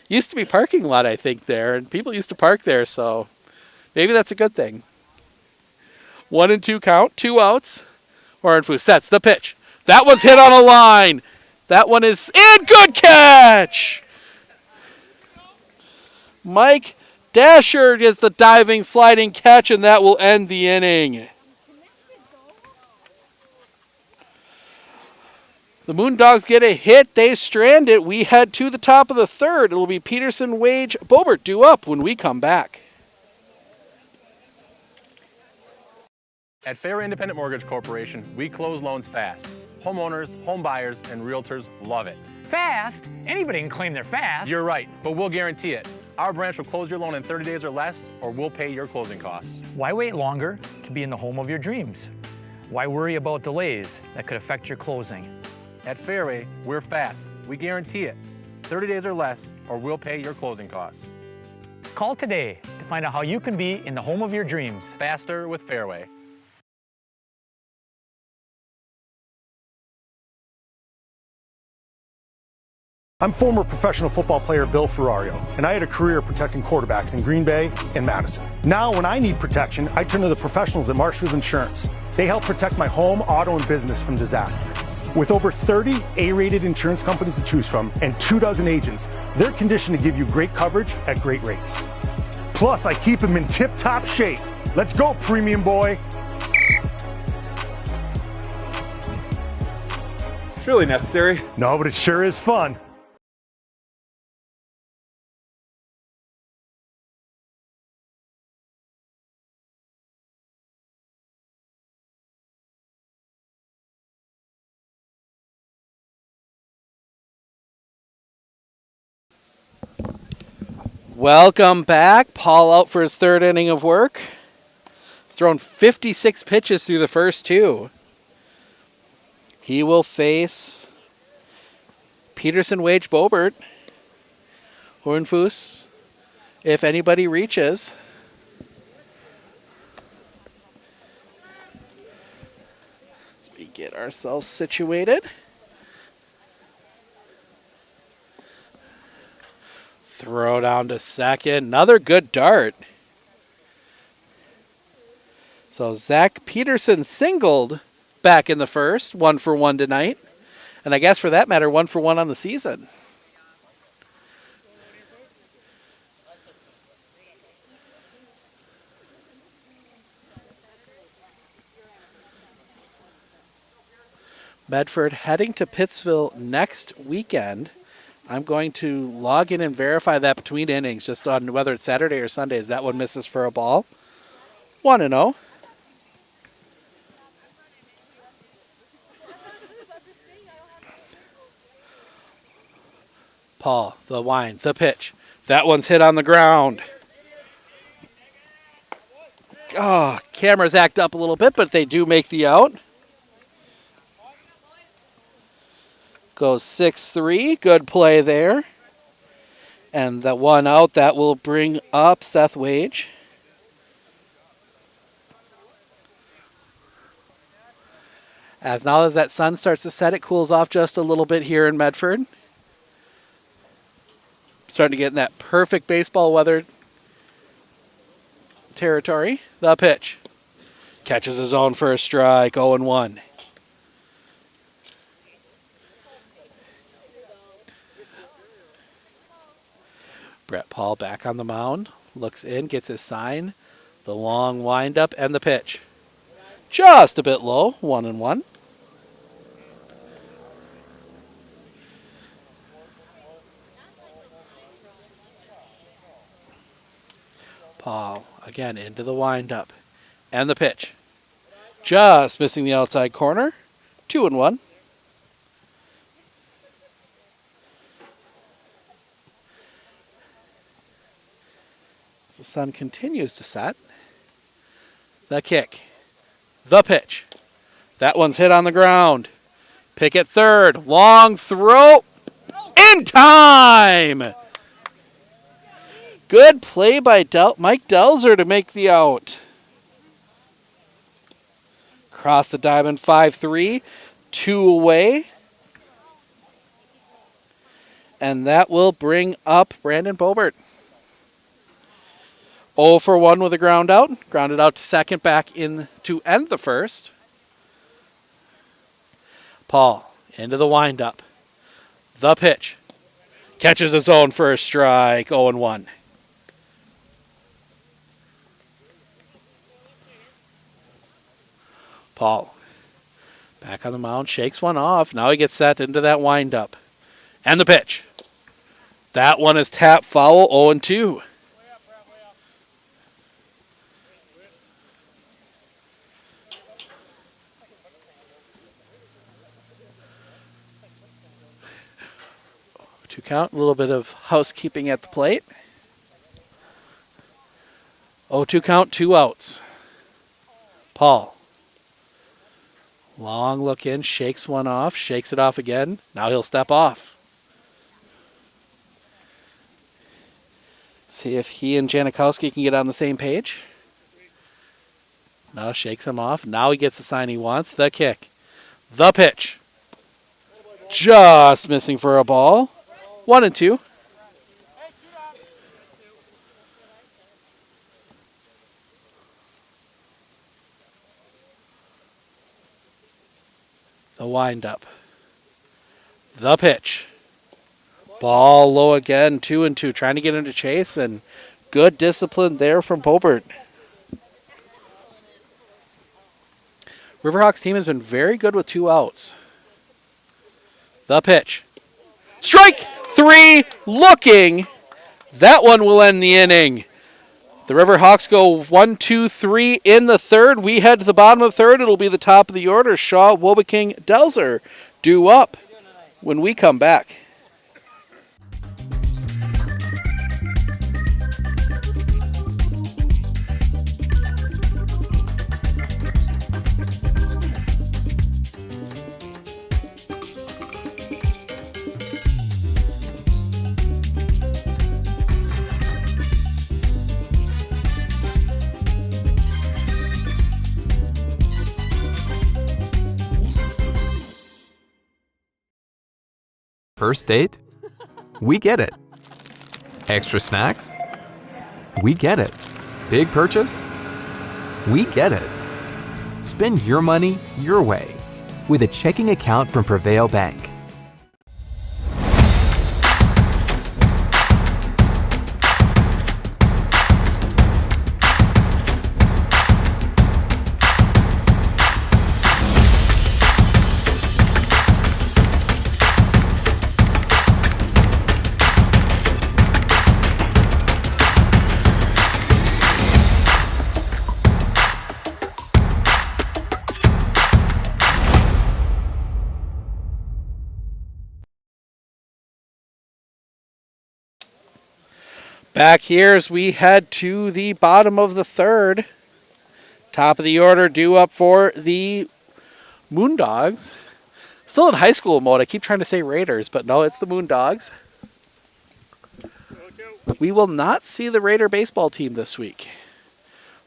Used to be parking lot, I think, there, and people used to park there, so maybe that's a good thing. 1-2 count, 2 outs. Hornfuss sets the pitch. That one's hit on a line. That one is in. Good catch. Mike Dasher gets the diving, sliding catch, and that will end the inning. The Moondogs get a hit. They strand it. We head to the top of the third. It'll be Peterson, Wage, Bobert due up when we come back. At Fairway Independent Mortgage Corporation, we close loans fast. Homeowners, home buyers, and realtors love it. Fast? Anybody can claim they're fast. You're right, but we'll guarantee it. Our branch will close your loan in 30 days or less, or we'll pay your closing costs. Why wait longer to be in the home of your dreams? Why worry about delays that could affect your closing? At Fairway, we're fast. We guarantee it. 30 days or less, or we'll pay your closing costs. Call today to find out how you can be in the home of your dreams. Faster with Fairway. I'm former professional football player Bill Ferrario, and I had a career protecting quarterbacks in Green Bay and Madison. Now, when I need protection, I turn to the professionals at Marshfield Insurance. They help protect my home, auto, and business from disaster. With over 30 A-rated insurance companies to choose from and 24 agents, they're conditioned to give you great coverage at great rates. Plus, I keep them in tip-top shape. Let's go, premium boy. It's really necessary. No, but it sure is fun. Welcome back. Paul out for his third inning of work. He's thrown 56 pitches through the first 2. He will face Peterson, Wage, Bobert. Hornfuss, if anybody reaches. We get ourselves situated. Throw down to second. Another good dart. So Zach Peterson singled back in the first, 1 for 1 tonight. And I guess for that matter, 1 for 1 on the season. Medford heading to Pittsville next weekend. I'm going to log in and verify that between innings, just on whether it's Saturday or Sunday. Is that one misses for a ball? 1-0. Paul, the wind, the pitch. That one's hit on the ground. Oh, cameras act up a little bit, but they do make the out. Goes 6-3. Good play there. And that one out, that will bring up Seth Wage. As now as that sun starts to set, it cools off just a little bit here in Medford. Starting to get in that perfect baseball weather territory. The pitch. Catches his own for a strike, 0-1. Brett Paul back on the mound. Looks in, gets his sign. The long windup and the pitch. Just a bit low, 1-1. Paul again into the windup and the pitch. Just missing the outside corner, 2-1. So the sun continues to set. The kick. The pitch. That one's hit on the ground. Pick at third. Long throw. In time! Good play by Mike Delzer to make the out. Cross the diamond, 5-3. 2 away. And that will bring up Brandon Bobert. 0 for 1 with a ground out. Grounded out to second, back in to end the first. Paul into the windup. The pitch. Catches his own for a strike. 0-1. Paul back on the mound, shakes one off. Now he gets set into that windup. And the pitch. That one is tapped foul, 0-2. Two count, a little bit of housekeeping at the plate. 0-2 count, 2 outs. Paul. Long look in, shakes one off, shakes it off again. Now he'll step off. See if he and Janikowski can get on the same page. No, shakes him off. Now he gets the sign he wants. The kick. The pitch. Just missing for a ball. 1-2. The windup. The pitch. Ball low again, 2-2. Trying to get him to chase, and good discipline there from Bobert. Riverhawks team has been very good with 2 outs. The pitch. Strike 3, looking. That one will end the inning. The Riverhawks go 1-2-3 in the third. We head to the bottom of the third. It'll be the top of the order. Shaw, Wobeking, Delzer due up when we come back. First date? We get it. Extra snacks? We get it. Big purchase? We get it. Spend your money your way with a checking account from Prevail Bank. Back here as we head to the bottom of the third. Top of the order due up for the Moondogs. Still in high school mode. I keep trying to say Raiders, but no, it's the Moondogs. We will not see the Raider baseball team this week.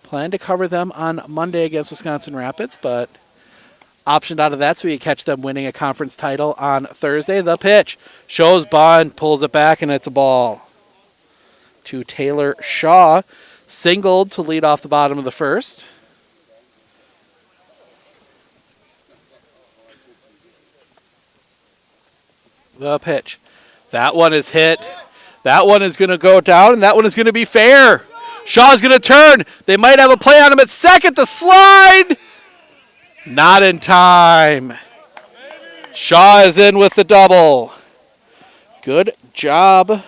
Plan to cover them on Monday against Wisconsin Rapids, but optioned out of that so we catch them winning a conference title on Thursday. The pitch shows bunt, pulls it back, and it's a ball. To Taylor Shaw, singled to lead off the bottom of the first. The pitch. That one is hit. That one is going to go down, and that one is going to be fair. Shaw's going to turn. They might have a play on him at second. The slide. Not in time. Shaw is in with the double. Good job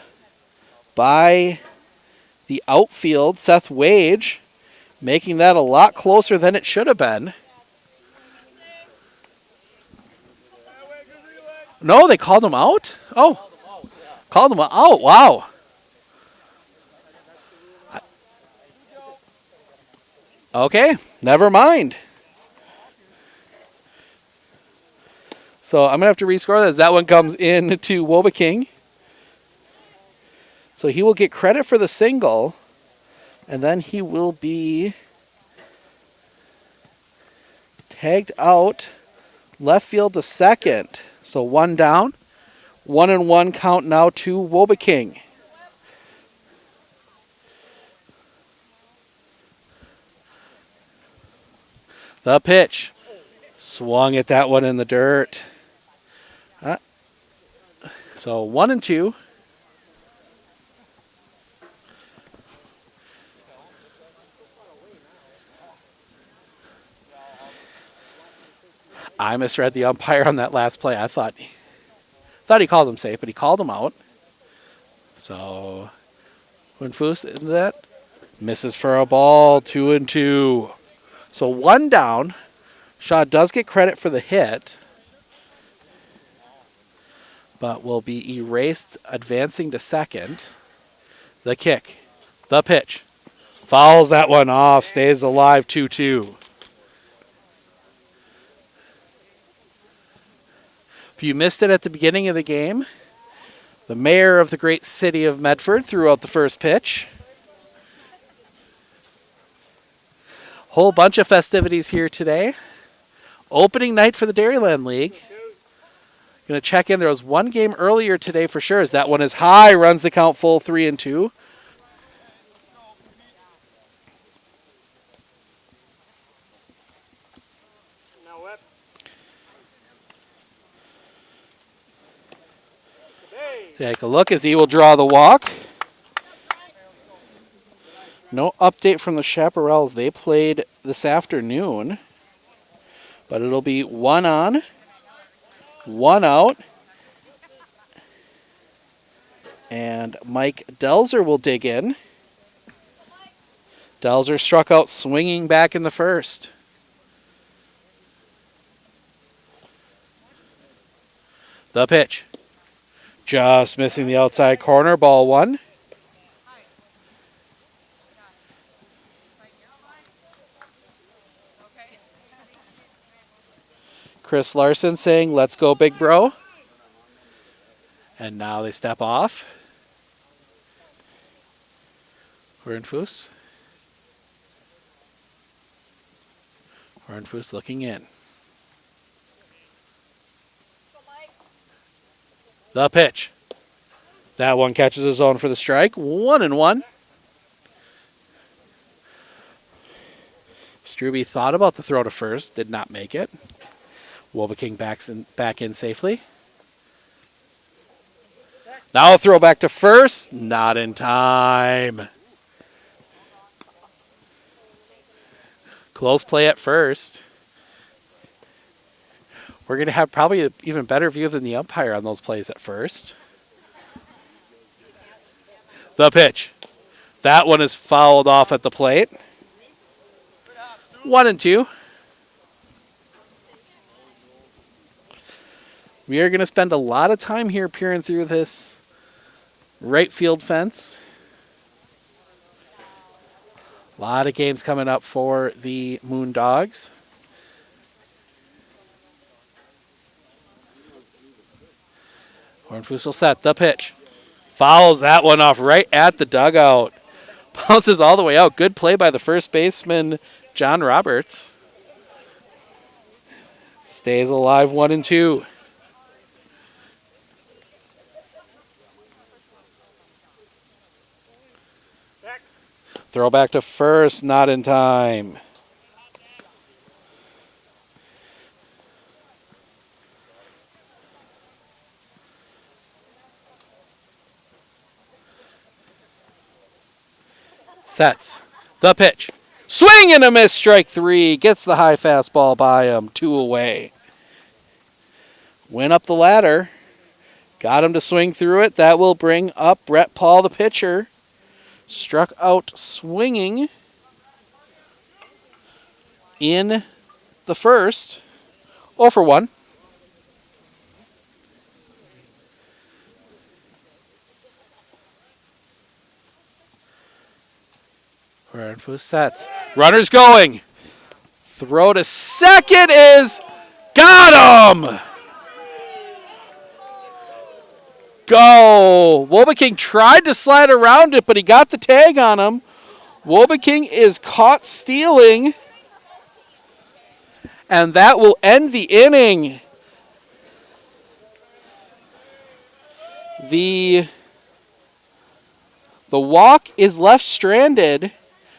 by the outfield, Seth Wage, making that a lot closer than it should have been. No, they called him out? Oh, called him out. Wow. Okay, never mind. So I'm going to have to rescore this. That one comes in to Wobeking. So he will get credit for the single, and then he will be tagged out left field to second. So one down, 1-1 count now to Wobeking. The pitch. Swung at that one in the dirt. So 1-2. I misread the umpire on that last play. I thought he called him safe, but he called him out. So Winfus into that. Misses for a ball, 2-2. So one down. Shaw does get credit for the hit, but will be erased advancing to second. The kick. The pitch. Fouls that one off. Stays alive, 2-2. If you missed it at the beginning of the game, the mayor of the great city of Medford threw out the first pitch. Whole bunch of festivities here today. Opening night for the Dairyland League. Going to check in. There was one game earlier today for sure. As that one is high, runs the count full, 3-2. Take a look as he will draw the walk. No update from the Chaparrals. They played this afternoon. But it'll be 1 on, 1 out. And Mike Delzer will dig in. Delzer struck out swinging back in the first. The pitch. Just missing the outside corner. Ball 1. Chris Larson saying, "Let's go, big bro." And now they step off. Hornfuss. Hornfuss looking in. The pitch. That one catches his own for the strike. 1-1. Struby thought about the throw to first, did not make it. Wolbeking back in safely. Now a throw back to first, not in time. Close play at first. We're going to have probably an even better view than the umpire on those plays at first. The pitch. That one is fouled off at the plate. 1-2. We are going to spend a lot of time here peering through this right field fence. A lot of games coming up for the Moondogs. Hornfuss will set the pitch. Fouls that one off right at the dugout. Bounces all the way out. Good play by the first baseman, John Roberts. Stays alive, 1-2. Throw back to first, not in time. Sets the pitch. Swing and a miss, strike 3. Gets the high fastball by him. 2 away. Went up the ladder. Got him to swing through it. That will bring up Brett Paul, the pitcher. Struck out swinging in the first. 0 for 1. Hornfuss sets. Runner's going. Throw to second is got him. Go. Wolbeking tried to slide around it, but he got the tag on him. Wolbeking is caught stealing. And that will end the inning. The walk is left stranded.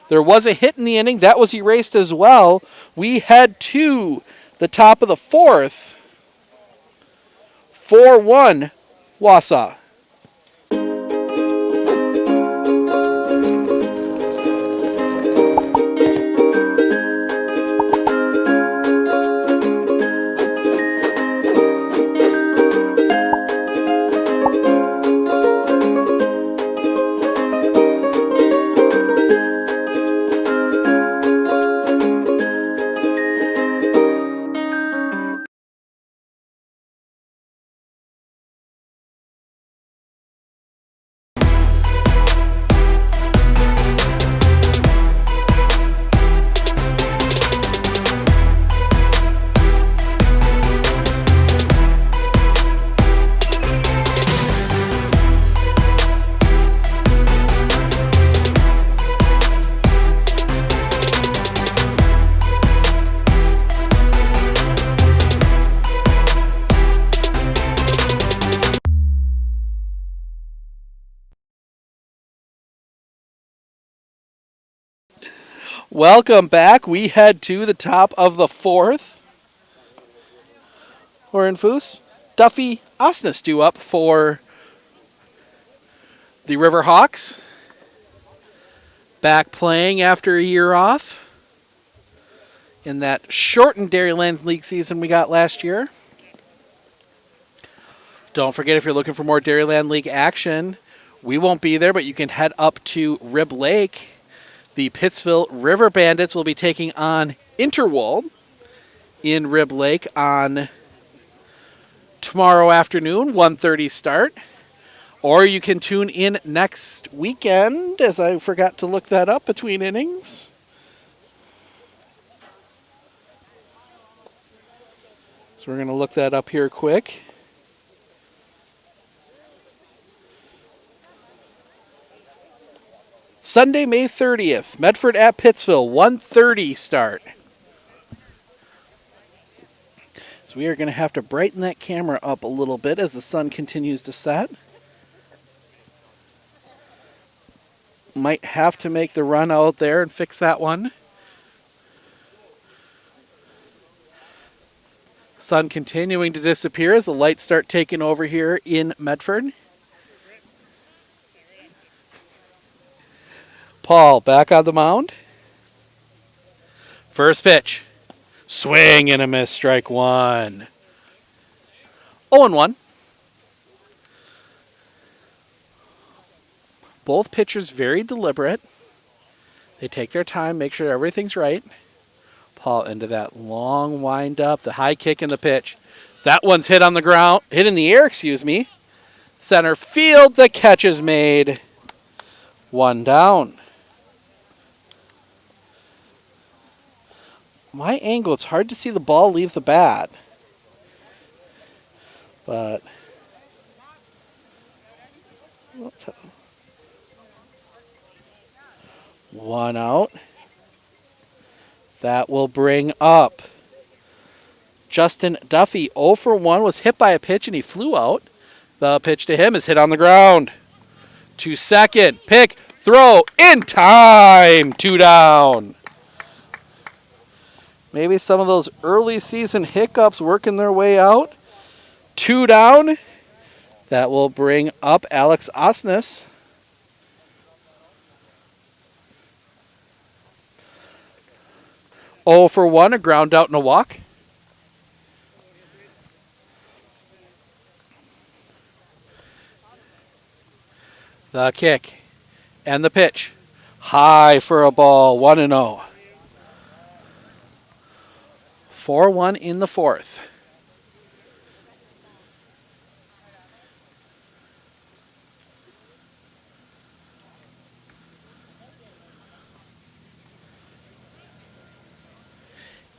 There was a hit in the inning. That was erased as well. We head to the top of the 4th. 4-1, Wausau. Welcome back. We head to the top of the 4th. Hornfuss, Duffy, Osnes due up for the Riverhawks. Back playing after a year off in that shortened Dairyland League season we got last year. Don't forget, if you're looking for more Dairyland League action, we won't be there, but you can head up to Rib Lake. The Pittsville River Bandits will be taking on Interwold in Rib Lake on tomorrow afternoon, 1:30 start. Or you can tune in next weekend, as I forgot to look that up between innings. So we're going to look that up here quick. Sunday, May 30th, Medford at Pittsville, 1:30 start. So we are going to have to brighten that camera up a little bit as the sun continues to set. Might have to make the run out there and fix that one. Sun continuing to disappear as the lights start taking over here in Medford. Paul back on the mound. First pitch. Swing and a miss, strike one. 0-1. Both pitchers very deliberate. They take their time, make sure everything's right. Paul into that long wind up, the high kick and the pitch. That one's hit on the ground, hit in the air, excuse me. Center field, the catch is made. One down. My angle, it's hard to see the ball leave the bat. But one out. That will bring up Justin Duffy. 0 for 1, was hit by a pitch and he flew out. The pitch to him is hit on the ground. To second, pick, throw, in time. 2 down. Maybe some of those early season hiccups working their way out. 2 down. That will bring up Alex Osnes. Oh for 1, a ground out and a walk. The kick and the pitch. High for a ball, 1-0. 4-1 in the fourth.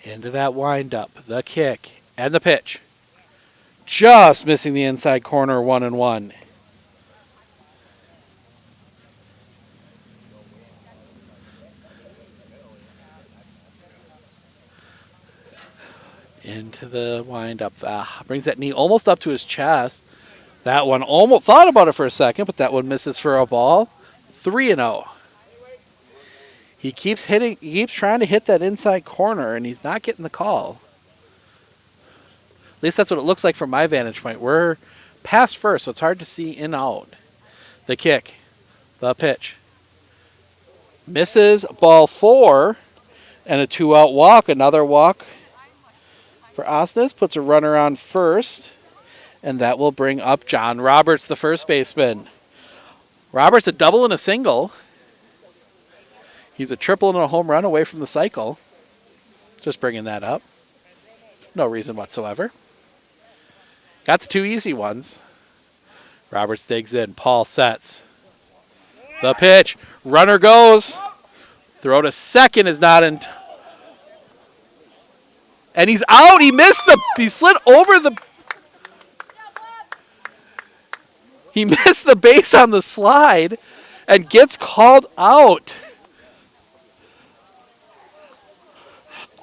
Into that windup, the kick and the pitch. Just missing the inside corner, 1-1. Into the windup. Brings that knee almost up to his chest. That one almost thought about it for a second, but that one misses for a ball. 3-0. He keeps trying to hit that inside corner, and he's not getting the call. At least that's what it looks like from my vantage point. We're past first, so it's hard to see in out. The kick. The pitch. Misses, ball 4, and a 2-out walk. Another walk for Osnes. Puts a runner on first, and that will bring up John Roberts, the first baseman. Roberts a double and a single. He's a triple and a home run away from the cycle. Just bringing that up. No reason whatsoever. Got the 2 easy ones. Roberts digs in. Paul sets. The pitch. Runner goes. Throw to second is not in. And he's out. He missed he slid over the. He missed the base on the slide and gets called out.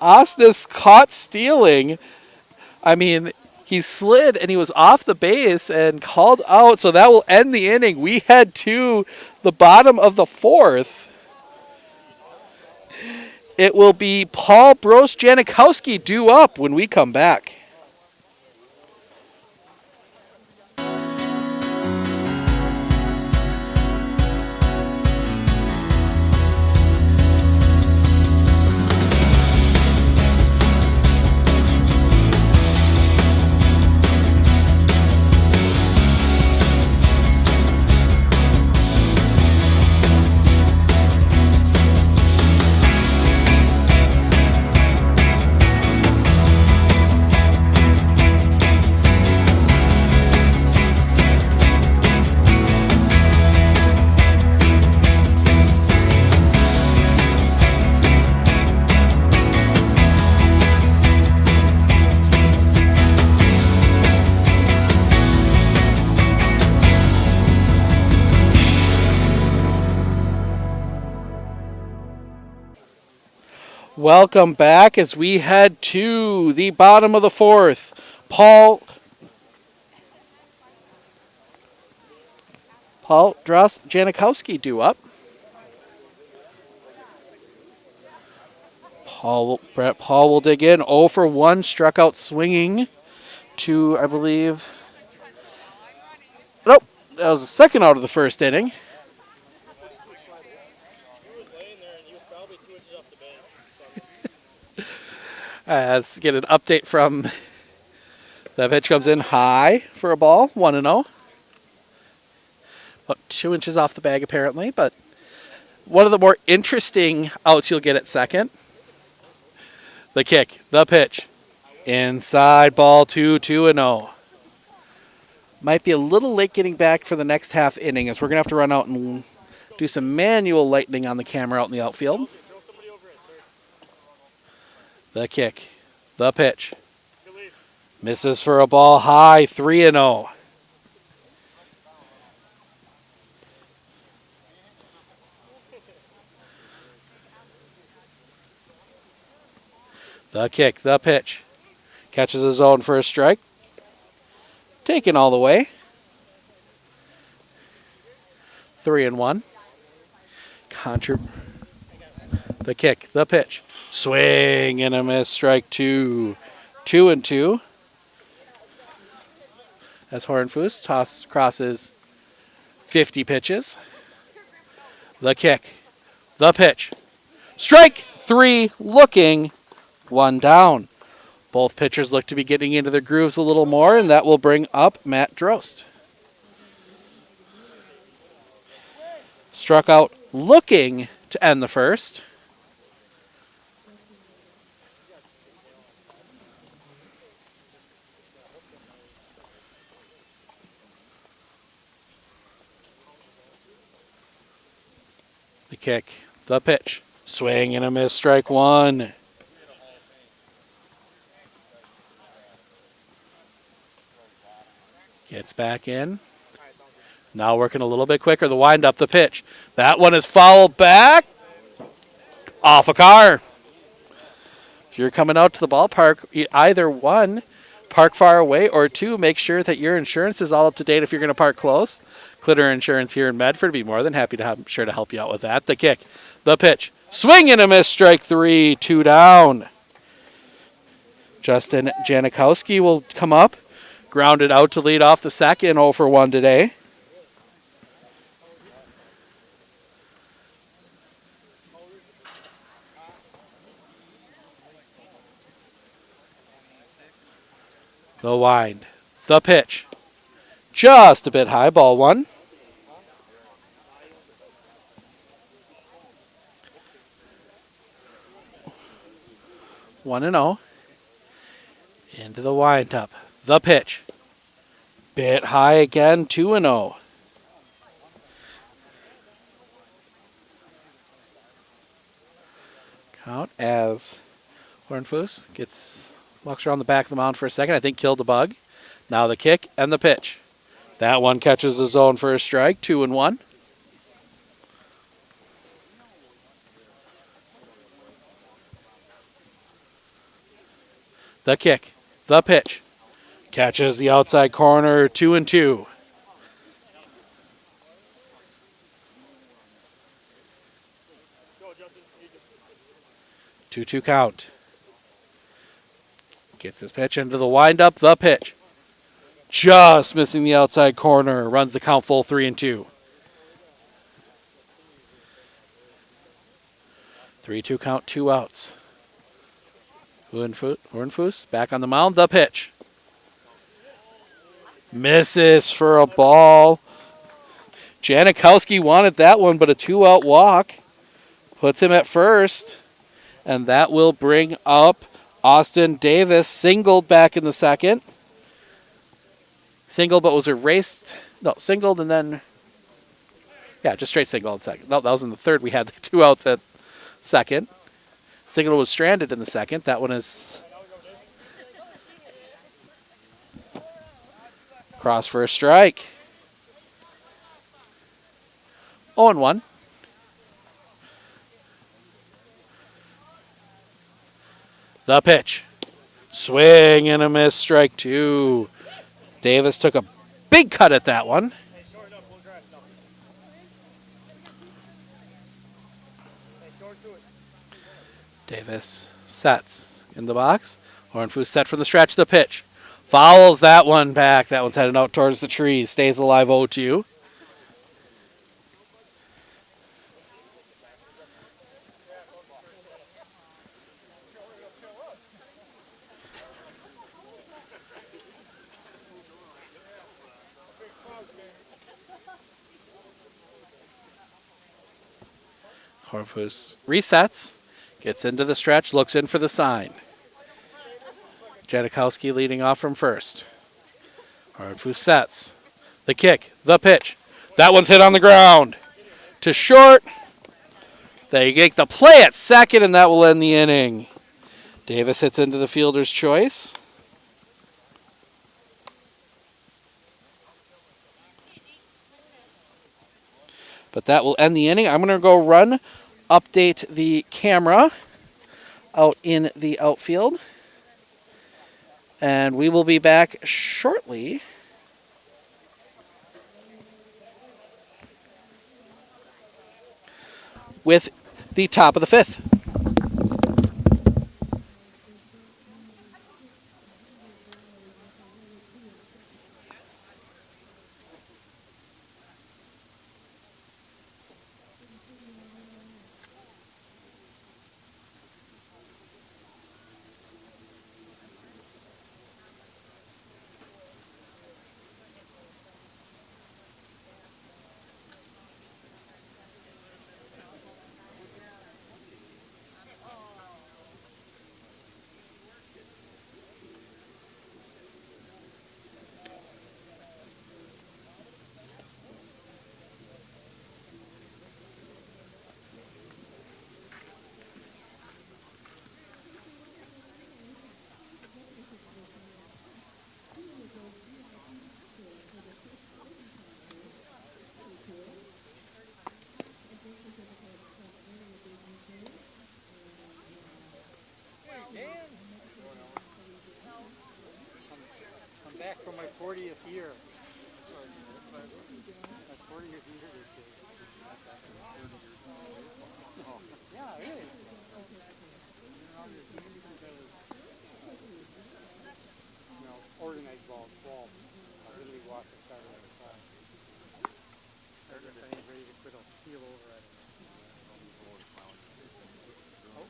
Osnes caught stealing. I mean, he slid and he was off the base and called out, so that will end the inning. We head to the bottom of the fourth. It will be Paul Bros-Janikowski due up when we come back. Welcome back as we head to the bottom of the fourth. Paul Bros-Janikowski due up. Brett Paul will dig in. 0 for 1, struck out swinging to, I believe. Nope, that was the second out of the first inning. Let's get an update from that pitch. Comes in high for a ball, 1-0. About 2 inches off the bag apparently, but one of the more interesting outs you'll get at second. The kick, the pitch, inside, ball 2, 2-0. Might be a little late getting back for the next half inning as we're going to have to run out and do some manual lighting on the camera out in the outfield. The kick, the pitch, misses for a ball high, 3-0. The kick, the pitch, catches his own for a strike. Taken all the way. 3-1. The kick, the pitch, swing and a miss, strike 2. 2-2. As Hornfuss crosses 50 pitches. The kick, the pitch, strike 3, looking 1 down. Both pitchers look to be getting into their grooves a little more, and that will bring up Matt Drost. Struck out looking to end the first. The kick, the pitch, swing and a miss, strike 1. Gets back in. Now working a little bit quicker. The windup, the pitch. That one is fouled back. Off a car. If you're coming out to the ballpark, either 1, park far away, or 2, make sure that your insurance is all up to date if you're going to park close. Clitter Insurance here in Medford would be more than happy to help you out with that. The kick, the pitch. Swing and a miss, strike 3, 2 down. Justin Janikowski will come up. Grounded out to lead off the second, 0 for 1 today. The wind, the pitch, just a bit high, ball 1. One and 0. Into the wind up. The pitch. Bit high again, 2-0. Count as Hornfuss walks around the back of the mound for a second. I think killed the bug. Now the kick and the pitch. That one catches the zone for a strike, 2-1. The kick, the pitch. Catches the outside corner, 2-2. Two count. Gets his pitch into the windup, the pitch. Just missing the outside corner. Runs the count full, 3-2. 3-2 count, 2 outs. Hornfuss back on the mound, the pitch. Misses for a ball. Janikowski wanted that one, but a 2-out walk puts him at first. And that will bring up Austin Davis, singled back in the second. Singled, but was erased. No, singled and then, yeah, just straight single in second. No, that was in the third. We had the 2 outs at second. Single was stranded in the second. That one is cross for a strike. 0-1. The pitch. Swing and a miss, strike 2. Davis took a big cut at that one. Davis sets in the box. Hornfus set from the stretch of the pitch. Fouls that one back. That one's headed out towards the trees. Stays alive 0-2. Hornfus resets. Gets into the stretch. Looks in for the sign. Janikowski leading off from first. Hornfus sets. The kick. The pitch. That one's hit on the ground. To short. They make the play at second, and that will end the inning. Davis hits into the fielder's choice. But that will end the inning. I'm going to go run, update the camera out in the outfield. And we will be back shortly with the top of the fifth. I'm back from my 40th year. My 40th year this year. Yeah, really. Organized ball, 12. I literally walked and started at the class. They're ready to quit, I'll keel over at it. How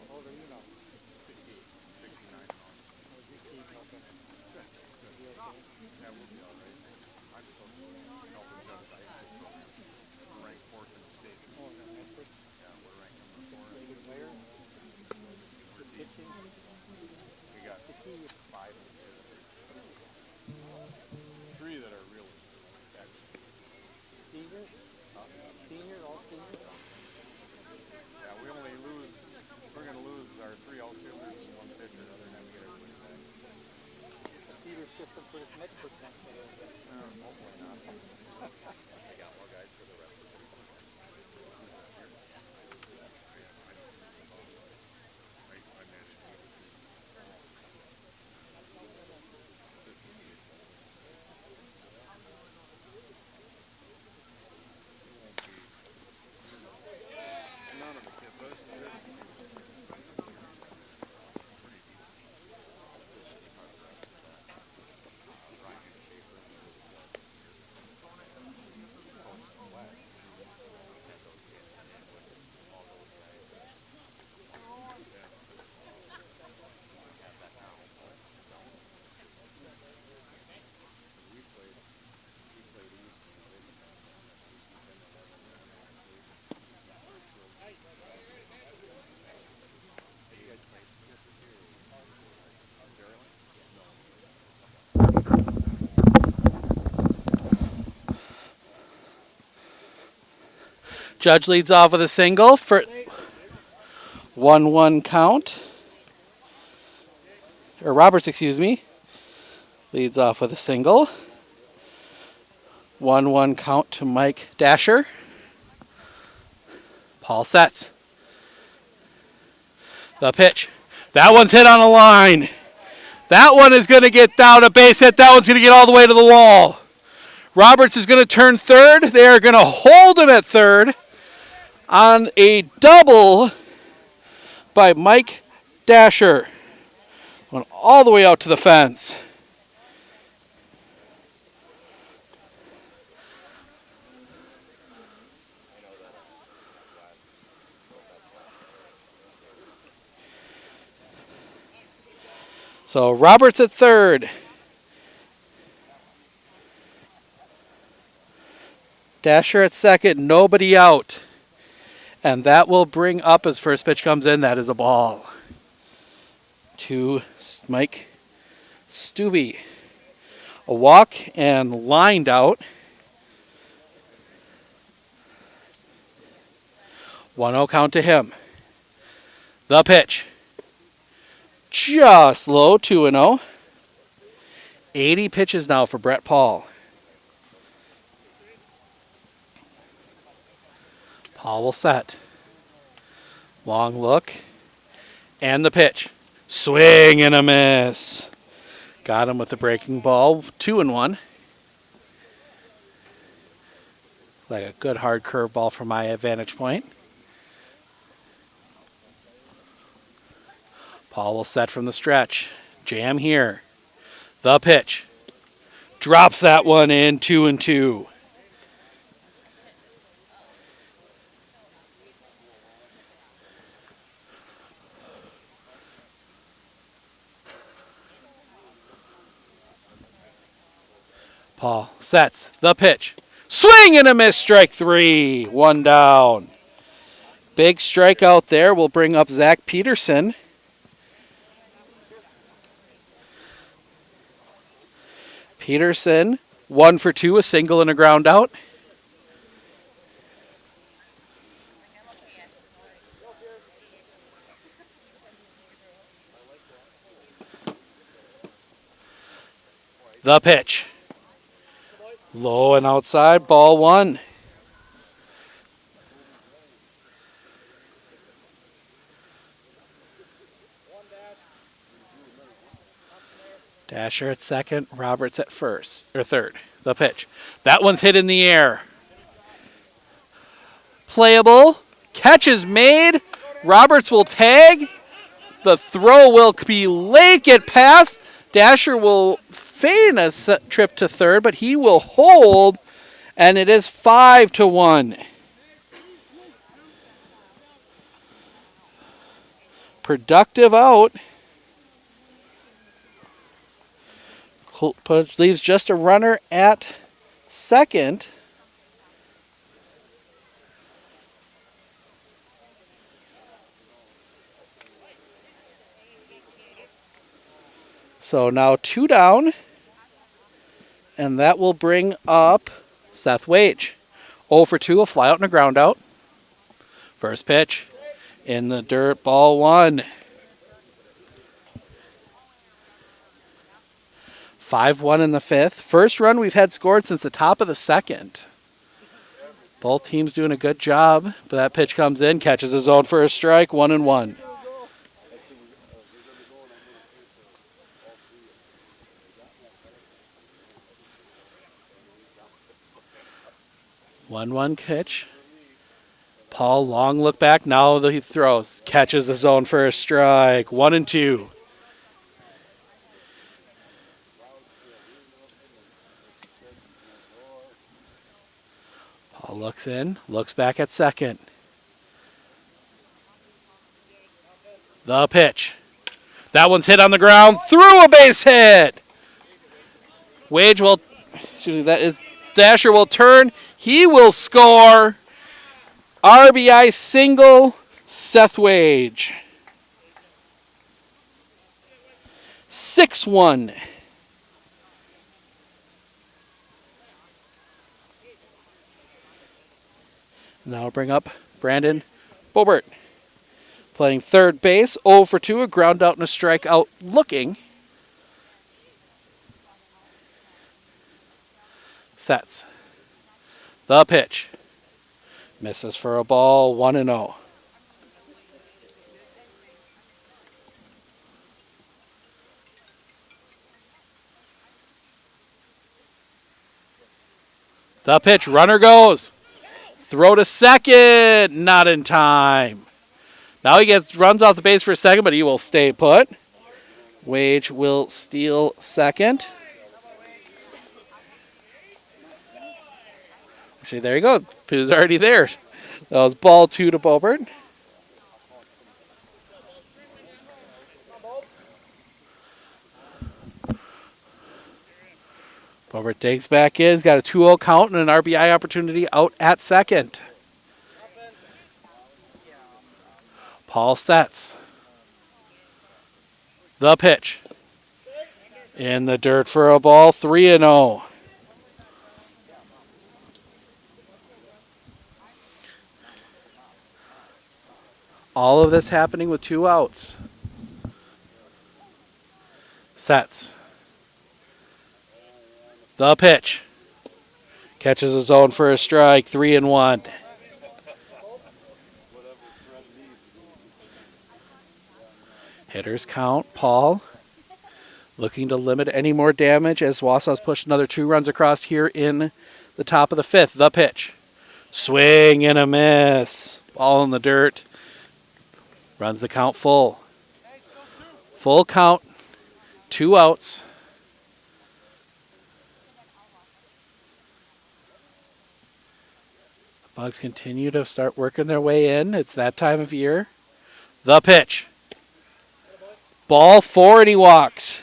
old are you now? 69. Oh, you keep okay. Yeah, we'll be all right. I'm supposed to help the judge. We're ranked fourth in the state. Oh, no, Medford? Yeah, we're ranked number 4. Pretty good player. Good pitching. We got 5 of the 3 that are really excellent. Seniors? Seniors, all seniors? Yeah, we're going to lose our 3 outfielders and 1 pitcher. Other than that, we get everybody back. The feeder system for this Medford next day. Hopefully not. I got more guys for the rest of the season. None of the kids, but there's some pretty decent. Ryan Schaefer. Judge leads off with a single for 1-1 count. Or Roberts, excuse me, leads off with a single. 1-1 count to Mike Dasher. Paul sets. The pitch. That one's hit on a line. That one is going to get down a base hit. That one's going to get all the way to the wall. Roberts is going to turn third. They are going to hold him at third on a double by Mike Dasher. Went all the way out to the fence. So Roberts at third. Dasher at second, nobody out. And that will bring up, as first pitch comes in, that is a ball. To Mike Stubbe. A walk and lined out. 1-0 count to him. The pitch. Just low, 2-0. 80 pitches now for Brett Paul. Paul will set. Long look. And the pitch. Swing and a miss. Got him with the breaking ball. 2-1. Like a good hard curveball from my vantage point. Paul will set from the stretch. Jam here. The pitch. Drops that one in, 2-2. Paul sets the pitch. Swing and a miss, strike 3. 1 down. Big strikeout there will bring up Zach Peterson. Peterson, 1 for 2, a single and a ground out. The pitch. Low and outside, ball 1. Dasher at second, Roberts at first, or third. The pitch. That one's hit in the air. Playable. Catch is made. Roberts will tag. The throw will be late, get past. Dasher will feign a trip to third, but he will hold, and it is 5-1. Productive out. Leaves just a runner at second. So now 2 down. And that will bring up Seth Wage. 0 for 2, a fly out and a ground out. First pitch in the dirt, ball 1. 5-1 in the 5th. First run we've had scored since the top of the 2nd. Both teams doing a good job. But that pitch comes in, catches his own for a strike, 1-1. One pitch. Paul, long look back. Now he throws. Catches the zone for a strike. 1-2. Paul looks in. Looks back at second. The pitch. That one's hit on the ground. Through a base hit. Wage will. Dasher will turn. He will score. RBI single, Seth Wage. 6-1. Now I'll bring up Brandon Bobert. Playing third base, 0 for 2, a ground out and a strikeout looking. Sets. The pitch. Misses for a ball, 1-0. The pitch, runner goes. Throw to second, not in time. Now he runs off the base for a second, but he will stay put. Wage will steal second. Actually, there you go. He was already there. That was ball 2 to Bobert. Bobert digs back in. He's got a 2-0 count and an RBI opportunity out at second. Paul sets. The pitch. In the dirt for a ball, 3-0. All of this happening with 2 outs. Sets. The pitch. Catches his own for a strike, 3-1. Hitters count, Paul. Looking to limit any more damage as Wausau's pushed another 2 runs across here in the top of the 5th. The pitch. Swing and a miss. Ball in the dirt. Runs the count full. Full count. 2 outs. The Bugs continue to start working their way in. It's that time of year. The pitch. Ball 4 and he walks.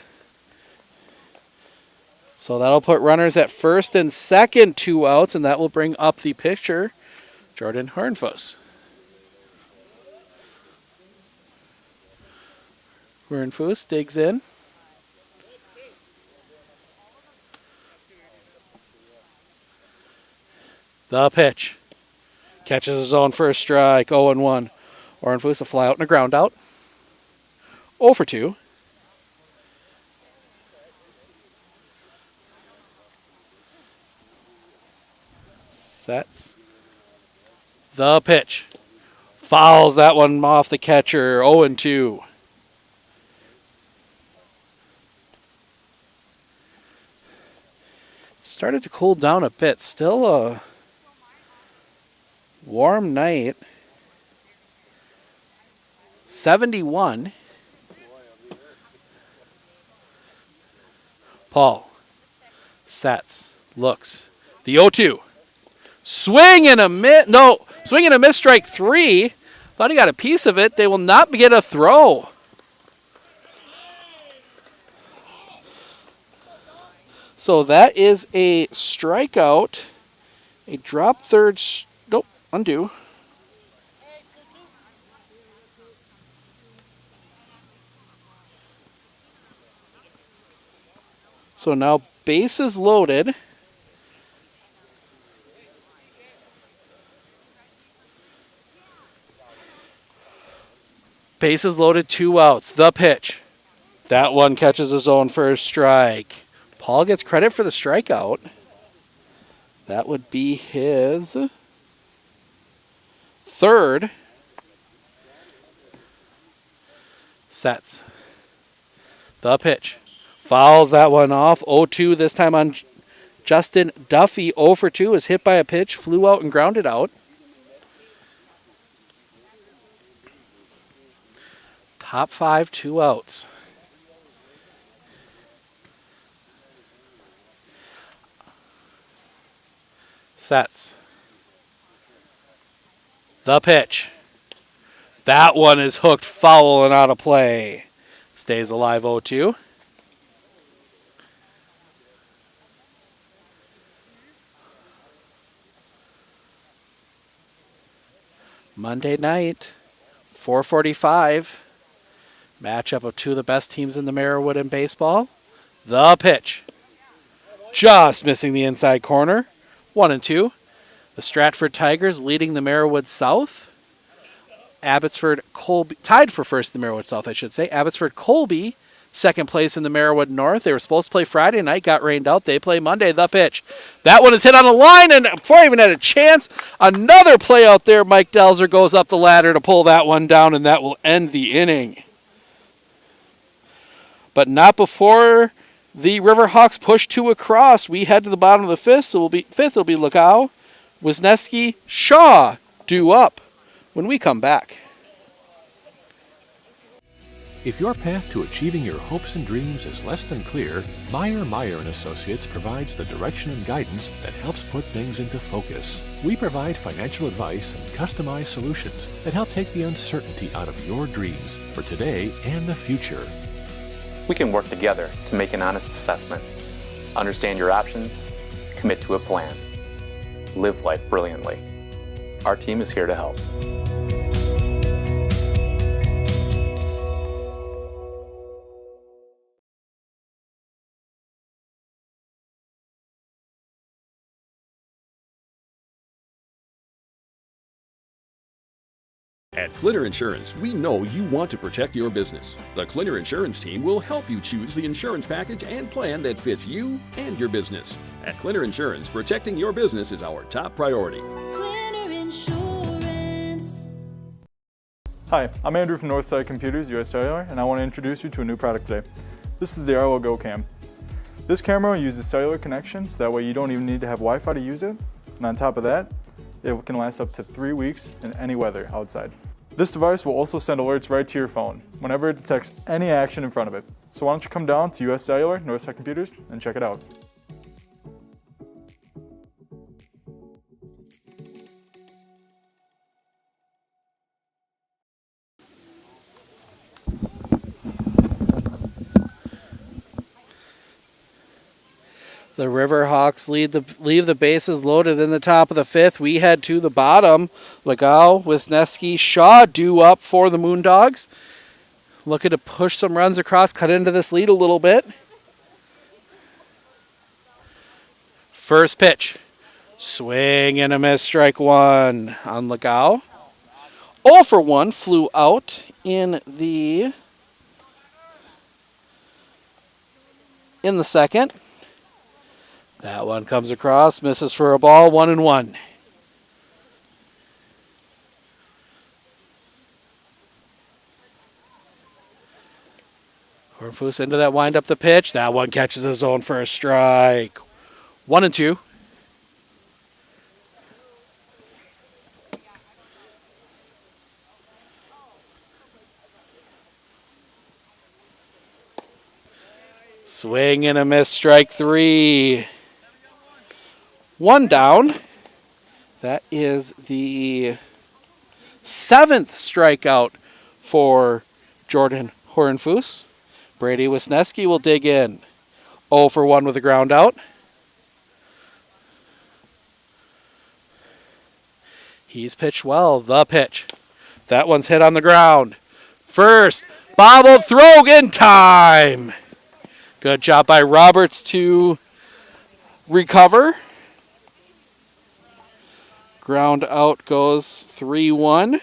So that'll put runners at first and second, 2 outs, and that will bring up the pitcher, Jordan Hornfuss. Hornfuss digs in. The pitch. Catches his own first strike, 0-1. Hornfuss a fly out and a ground out. 0 for 2. Sets. The pitch. Fouls that one off the catcher. 0-2. Started to cool down a bit. Still a warm night. 71. Paul sets, looks. The 0-2. Swing and a miss. No, swing and a miss, strike 3. Thought he got a piece of it. They will not get a throw. So that is a strikeout. A drop third. Nope, undo. So now bases loaded. Bases loaded, 2 outs. The pitch. That one catches his own first strike. Paul gets credit for the strikeout. That would be his 3rd. Sets. The pitch. Fouls that one off. 0-2 this time on Justin Duffy. 0 for 2 is hit by a pitch, flew out and grounded out. Top 5, 2 outs. Sets. The pitch. That one is hooked foul and out of play. Stays alive, 0-2. Monday night, 4:45. Matchup of 2 of the best teams in the Merriwood in baseball. The pitch. Just missing the inside corner. 1-2. The Stratford Tigers leading the Merriwood South. Abbotsford Colby, tied for first in the Merriwood South, I should say. Abbotsford Colby, second place in the Merriwood North. They were supposed to play Friday night, got rained out. They play Monday. The pitch. That one is hit on the line, and before I even had a chance, another play out there. Mike Delzer goes up the ladder to pull that one down, and that will end the inning. But not before the Riverhawks push 2 across. We head to the bottom of the 5th, so it'll be Lukau, Wisniewski, Shaw due up when we come back. If your path to achieving your hopes and dreams is less than clear, Meyer & Associates provides the direction and guidance that helps put things into focus. We provide financial advice and customized solutions that help take the uncertainty out of your dreams for today and the future. We can work together to make an honest assessment, understand your options, commit to a plan, live life brilliantly. Our team is here to help. At Clitter Insurance, we know you want to protect your business. The Clitter Insurance team will help you choose the insurance package and plan that fits you and your business. At Clitter Insurance, protecting your business is our top priority. Clitter Insurance. Hi, I'm Andrew from Northside Computers, US Cellular, and I want to introduce you to a new product today. This is the Arlo Go Cam. This camera uses cellular connections, that way you don't even need to have Wi-Fi to use it. And on top of that, it can last up to 3 weeks in any weather outside. This device will also send alerts right to your phone whenever it detects any action in front of it. So why don't you come down to US Cellular, Northside Computers, and check it out. The Riverhawks leave the bases loaded in the top of the fifth. We head to the bottom. Legao, Wisniewski, Shaw due up for the Moondogs. Looking to push some runs across, cut into this lead a little bit. First pitch. Swing and a miss, strike one on Legao. 0 for 1 flew out in the second. That one comes across, misses for a ball, 1-1. Hornfuss into that wind up the pitch. That one catches his own for a strike. 1-2. Swing and a miss, strike 3. 1 down. That is the 7th strikeout for Jordan Hornfuss. Brady Wisniewski will dig in. 0 for 1 with a ground out. He's pitched well. The pitch. That one's hit on the ground. First, bobbled, throw in time. Good job by Roberts to recover. Ground out goes 3-1.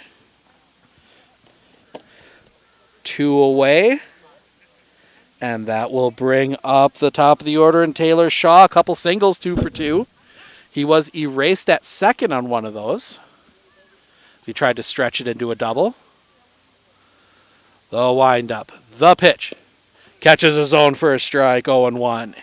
2 away. And that will bring up the top of the order in Taylor Shaw. A couple singles, 2 for 2. He was erased at second on one of those. He tried to stretch it into a double. The windup. The pitch. Catches his own for a strike, 0-1.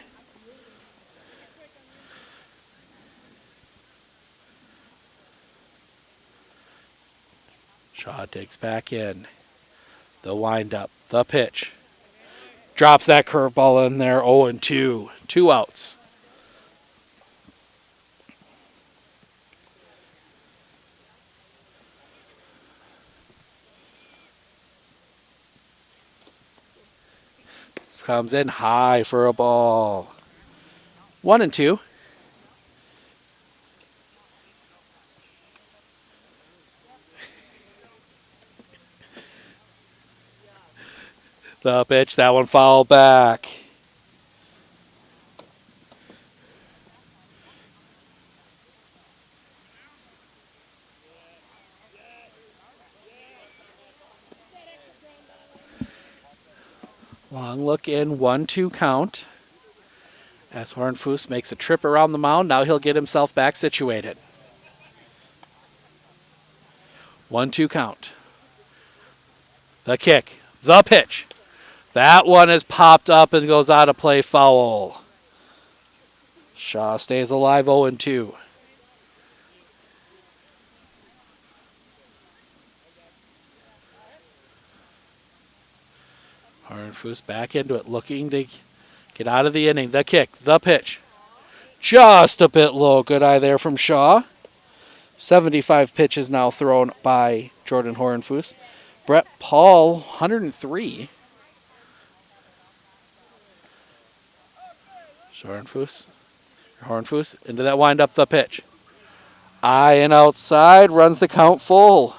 Shaw digs back in. The windup. The pitch. Drops that curveball in there, 0-2. 2 outs. Comes in high for a ball. 1-2. The pitch, that one fouled back. Long look in, 1-2 count. As Hornfuss makes a trip around the mound, now he'll get himself back situated. 1-2 count. The kick, the pitch. That one is popped up and goes out of play, foul. Shaw stays alive, 0-2. Hornfuss back into it, looking to get out of the inning. The kick, the pitch. Just a bit low. Good eye there from Shaw. 75 pitches now thrown by Jordan Hornfuss. Brett Paul, 103. Hornfuss into that windup, the pitch. Eye and outside, runs the count full.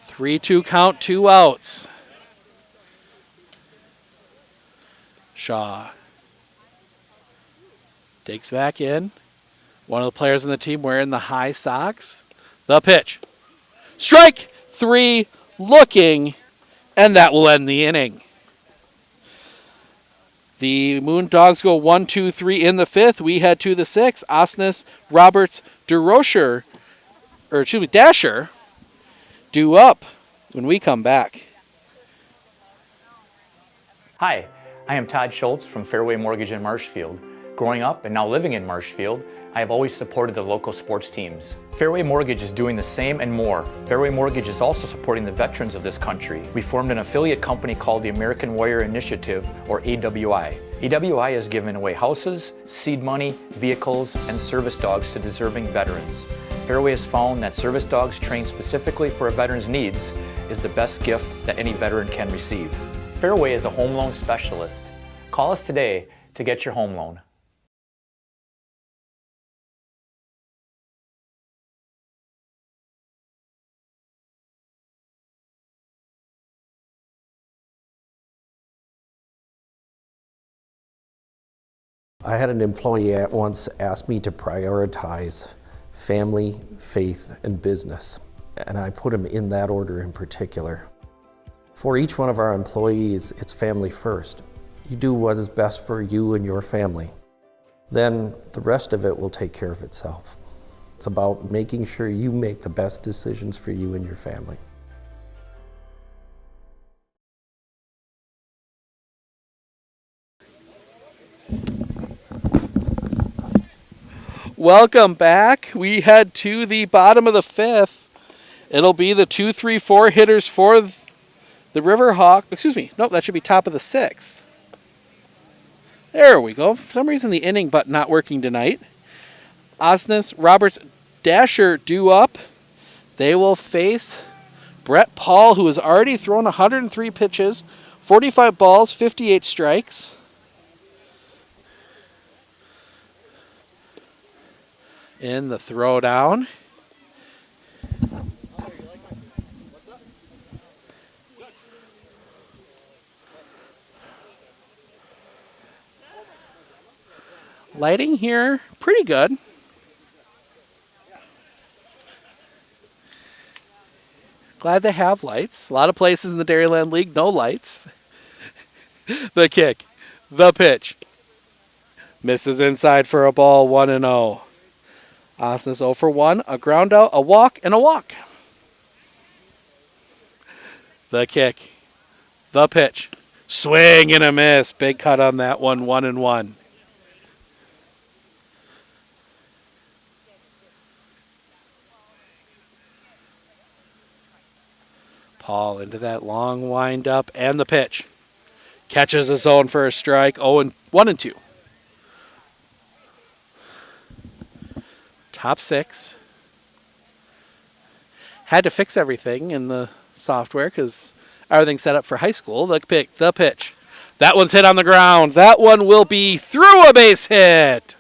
3-2 count, 2 outs. Shaw digs back in. One of the players on the team wearing the high socks. The pitch. Strike 3, looking, and that will end the inning. The Moondogs go 1-2-3 in the 5th. We head to the 6th. Osnes, Roberts, Dasher due up when we come back. Hi, I am Todd Schultz from Fairway Mortgage in Marshfield. Growing up and now living in Marshfield, I have always supported the local sports teams. Fairway Mortgage is doing the same and more. Fairway Mortgage is also supporting the veterans of this country. We formed an affiliate company called the American Warrior Initiative, or AWI. AWI has given away houses, seed money, vehicles, and service dogs to deserving veterans. Fairway has found that service dogs trained specifically for a veteran's needs is the best gift that any veteran can receive. Fairway is a home loan specialist. Call us today to get your home loan. I had an employee once ask me to prioritize family, faith, and business, and I put them in that order in particular. For each one of our employees, it's family first. You do what is best for you and your family. Then the rest of it will take care of itself. It's about making sure you make the best decisions for you and your family. Welcome back. We head to the bottom of the 5th. It'll be the 2-3-4 hitters for the Riverhawks. Excuse me. Nope, that should be top of the 6th. There we go. For some reason, the inning button not working tonight. Osnes, Roberts, Dasher due up. They will face Brett Paul, who has already thrown 103 pitches, 45 balls, 58 strikes. In the throwdown. Lighting here, pretty good. Glad they have lights. A lot of places in the Dairyland League, no lights. The kick, the pitch. Misses inside for a ball, 1-0. Osnes 0 for 1, a ground out, a walk, and a walk. The kick, the pitch, swing and a miss. Big cut on that one, 1-1. Paul into that long wind up and the pitch. Catches his own for a strike, 1-2. Top 6. Had to fix everything in the software because everything's set up for high school. The pitch. That one's hit on the ground. That one will be through a base hit.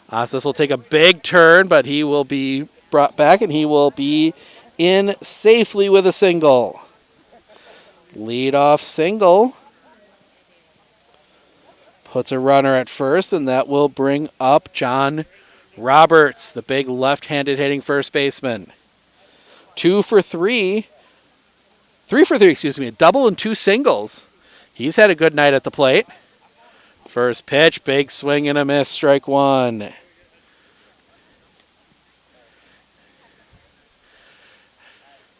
Osnes will take a big turn, but he will be brought back and he will be in safely with a single. Leadoff single. Puts a runner at first, and that will bring up John Roberts, the big left-handed hitting first baseman. 2 for 3. 3 for 3, excuse me. A double and 2 singles. He's had a good night at the plate. First pitch, big swing and a miss, strike 1.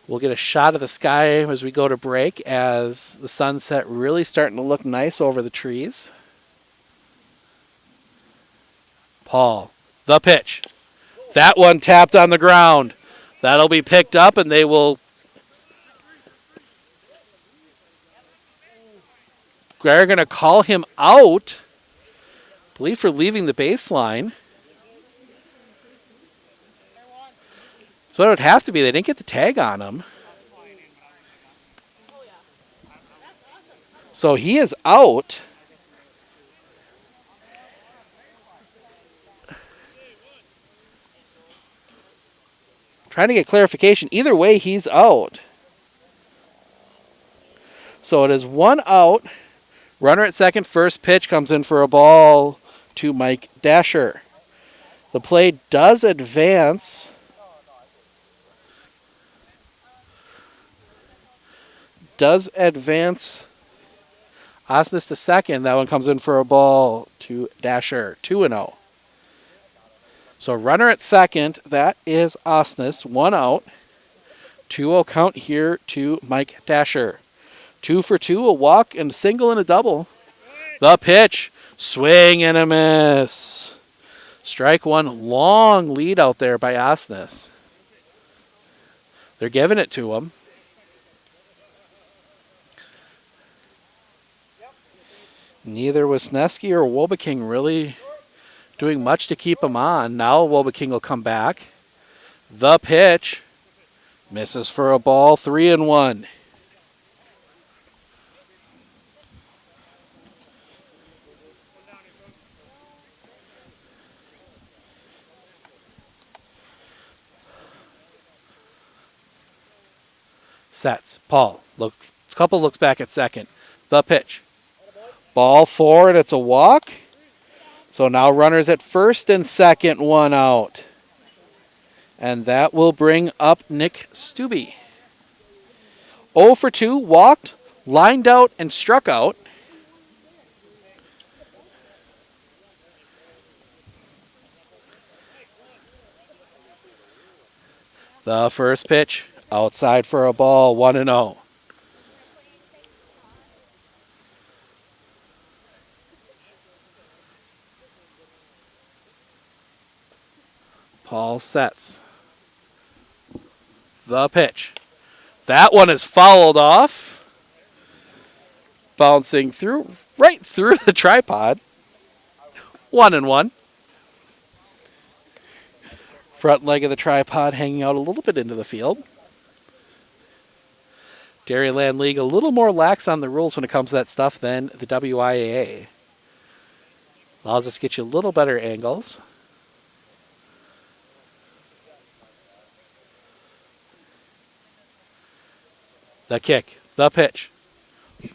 We'll get a shot of the sky as we go to break as the sunset really starting to look nice over the trees. Paul. The pitch. That one tapped on the ground. That'll be picked up and they will They're going to call him out, I believe, for leaving the baseline. So it would have to be. They didn't get the tag on him. So he is out. Trying to get clarification. Either way, he's out. So it is 1 out. Runner at second. First pitch comes in for a ball to Mike Dasher. The play does advance. Osnes to second. That one comes in for a ball to Dasher. 2-0. So runner at second. That is Osnes. 1 out. 2-0 count here to Mike Dasher. 2 for 2. A walk and a single and a double. The pitch. Swing and a miss. Strike one. Long lead out there by Osnes. They're giving it to him. Neither Wisniewski or Wolbeking really doing much to keep him on. Now Wolbeking will come back. The pitch. Misses for a ball. 3-1. Sets. Paul. Couple looks back at second. The pitch. Ball 4, and it's a walk. So now runners at first and second, 1 out. And that will bring up Nick Stubbe. 0 for 2, walked, lined out, and struck out. The first pitch, outside for a ball, 1-0. Paul sets. The pitch. That one is fouled off. Bouncing through, right through the tripod. 1-1. Front leg of the tripod hanging out a little bit into the field. Dairyland League a little more lax on the rules when it comes to that stuff than the WIAA. Allows us to get you a little better angles. The kick, the pitch.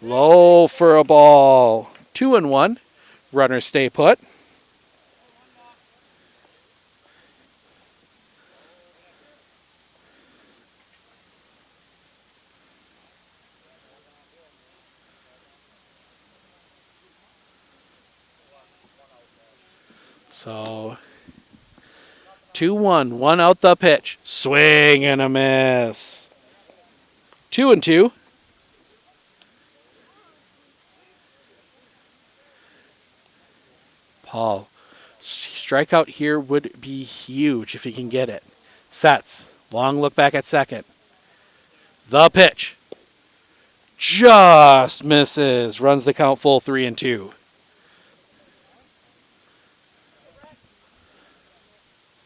Low for a ball. 2-1. Runners stay put. So 2-1. 1 out the pitch. Swing and a miss. 2-2. Paul. Strikeout here would be huge if he can get it. Sets. Long look back at second. The pitch. Just misses. Runs the count full 3-2.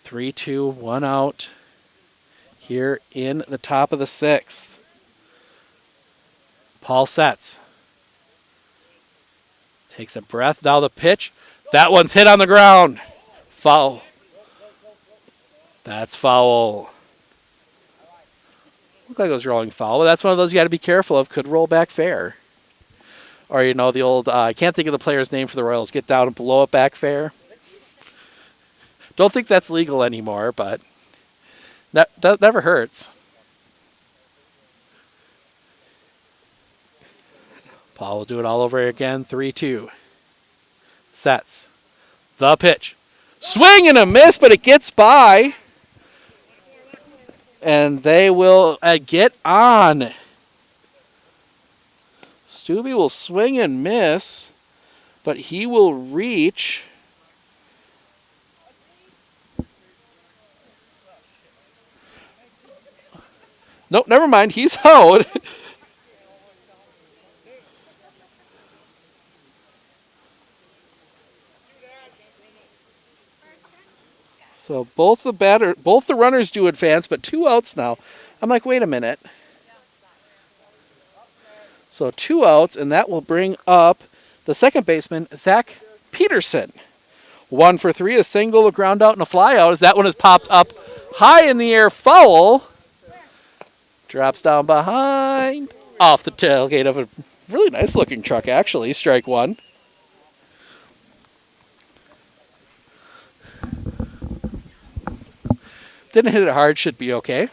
3-2, 1 out. Here in the top of the 6th. Paul sets. Takes a breath. Now the pitch. That one's hit on the ground. Foul. That's foul. Looked like it was rolling foul, but that's one of those you got to be careful of. Could roll back fair. Or, you know, the old, I can't think of the player's name for the Royals. Get down and blow it back fair. Don't think that's legal anymore, but that never hurts. Paul will do it all over again. 3-2. Sets. The pitch. Swing and a miss, but it gets by. And they will get on. Stubbe will swing and miss, but he will reach. Nope, never mind. He's out. both the runners do advance, but 2 outs now. I'm like, wait a minute. So 2 outs, and that will bring up the second baseman, Zach Peterson. 1 for 3, a single, a ground out, and a fly out as that one is popped up high in the air, foul. Drops down behind, off the tailgate of a really nice looking truck, actually. Strike 1. Didn't hit it hard, should be okay.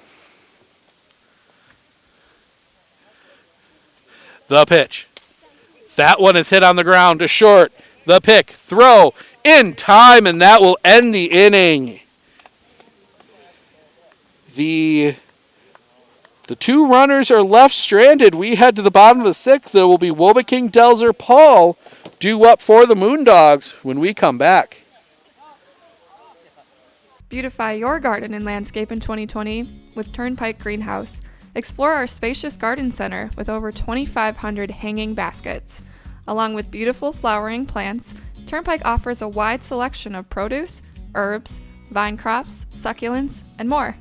The pitch. That one is hit on the ground to short. The pick, throw, in time, and that will end the inning. The 2 runners are left stranded. We head to the bottom of the 6th. There will be Wobeking, Delzer, Paul due up for the Moondogs when we come back. Beautify your garden and landscape in 2020 with Turnpike Greenhouse. Explore our spacious garden center with over 2,500 hanging baskets. Along with beautiful flowering plants, Turnpike offers a wide selection of produce, herbs, vine crops, succulents, and more.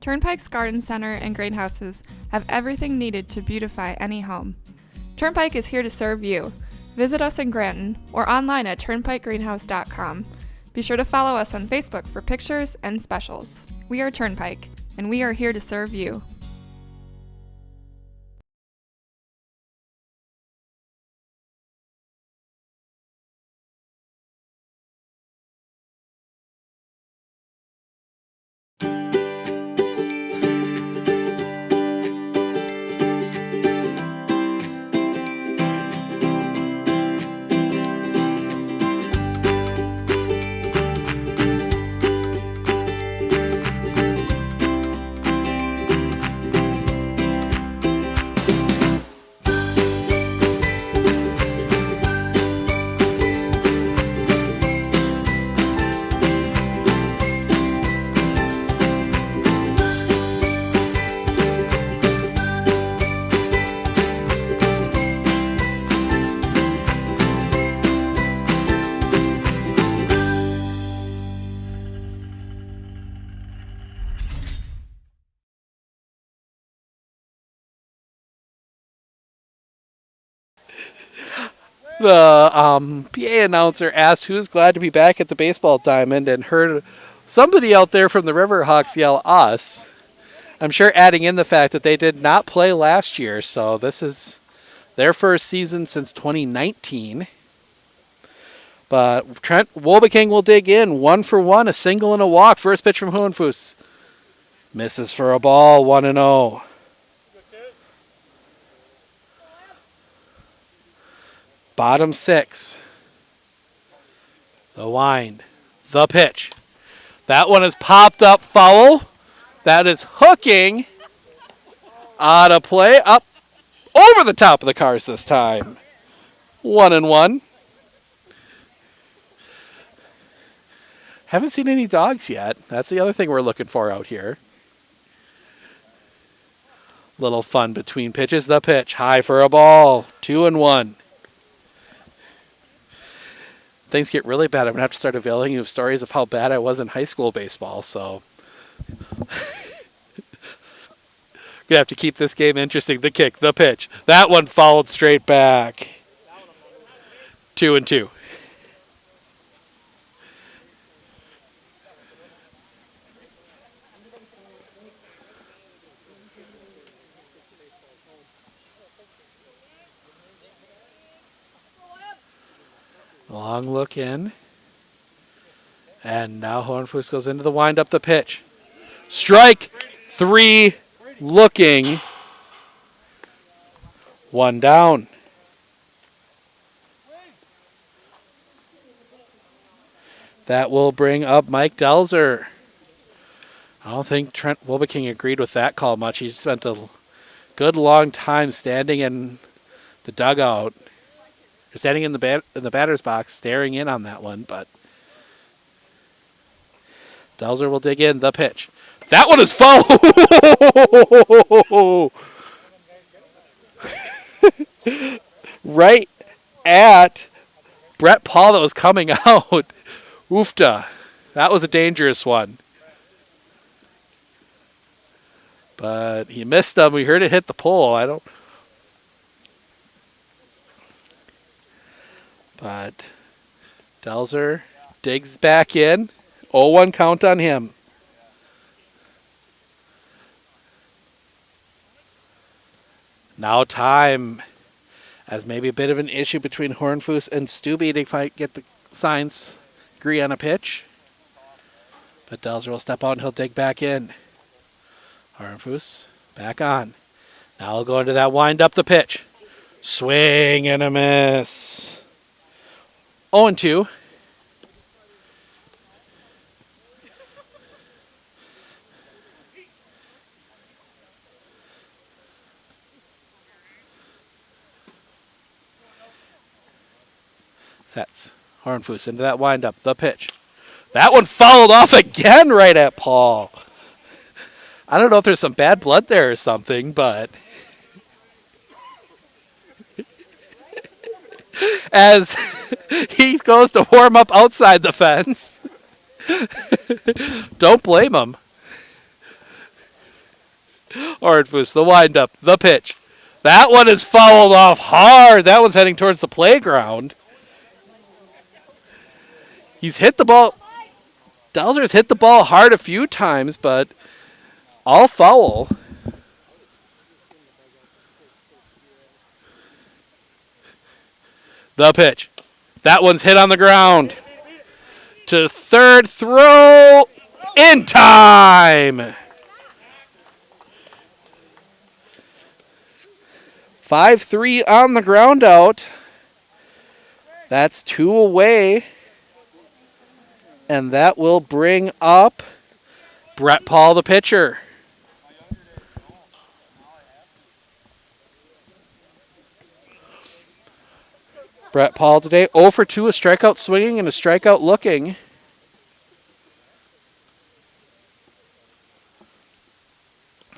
Turnpike's garden center and greenhouses have everything needed to beautify any home. Turnpike is here to serve you. Visit us in Granton or online at turnpikegreenhouse.com. Be sure to follow us on Facebook for pictures and specials. We are Turnpike, and we are here to serve you. The PA announcer asked who's glad to be back at the baseball diamond and heard somebody out there from the Riverhawks yell us. I'm sure adding in the fact that they did not play last year, so this is their first season since 2019. But Trent Wobeking will dig in. 1 for 1, a single and a walk. First pitch from Hohenfuss. Misses for a ball, 1-0. Bottom 6. The wind. The pitch. That one is popped up foul. That is hooking. Out of play. Up over the top of the cars this time. 1-1. Haven't seen any dogs yet. That's the other thing we're looking for out here. Little fun between pitches. The pitch. High for a ball. 2-1. Things get really bad. I'm going to have to start availing you of stories of how bad I was in high school baseball. So going to have to keep this game interesting. The kick, the pitch. That one followed straight back. 2-2. Long look in. And now Hohenfuss goes into the wind-up, the pitch. Strike 3 looking. 1 down. That will bring up Mike Delzer. I don't think Trent Wobeking agreed with that call much. He spent a good long time standing in the dugout. Standing in the batter's box, staring in on that one, but Delzer will dig in. The pitch. That one is foul. Right at Brett Paul that was coming out. Oofta. That was a dangerous one. But he missed them. We heard it hit the pole. But Delzer digs back in. 0-1 count on him. Now time, as maybe a bit of an issue between Hornfoos and Stubbe to get the signs agree on a pitch. But Delzer will step out and he'll dig back in. Hornfoos back on. Now he'll go into that wind up the pitch. Swing and a miss. 0-2. Sets. Hornfoos into that windup. The pitch. That one fouled off again right at Paul. I don't know if there's some bad blood there or something, but as he goes to warm up outside the fence, don't blame him. Hornfoos, the windup, the pitch. That one is fouled off hard. That one's heading towards the playground. He's hit the ball. Delzer's hit the ball hard a few times, but all foul. The pitch. That one's hit on the ground. To third, throw in time. 5-3 on the ground out. That's 2 away. And that will bring up Brett Paul, the pitcher. Brett Paul today 0 for 2, a strikeout swinging and a strikeout looking.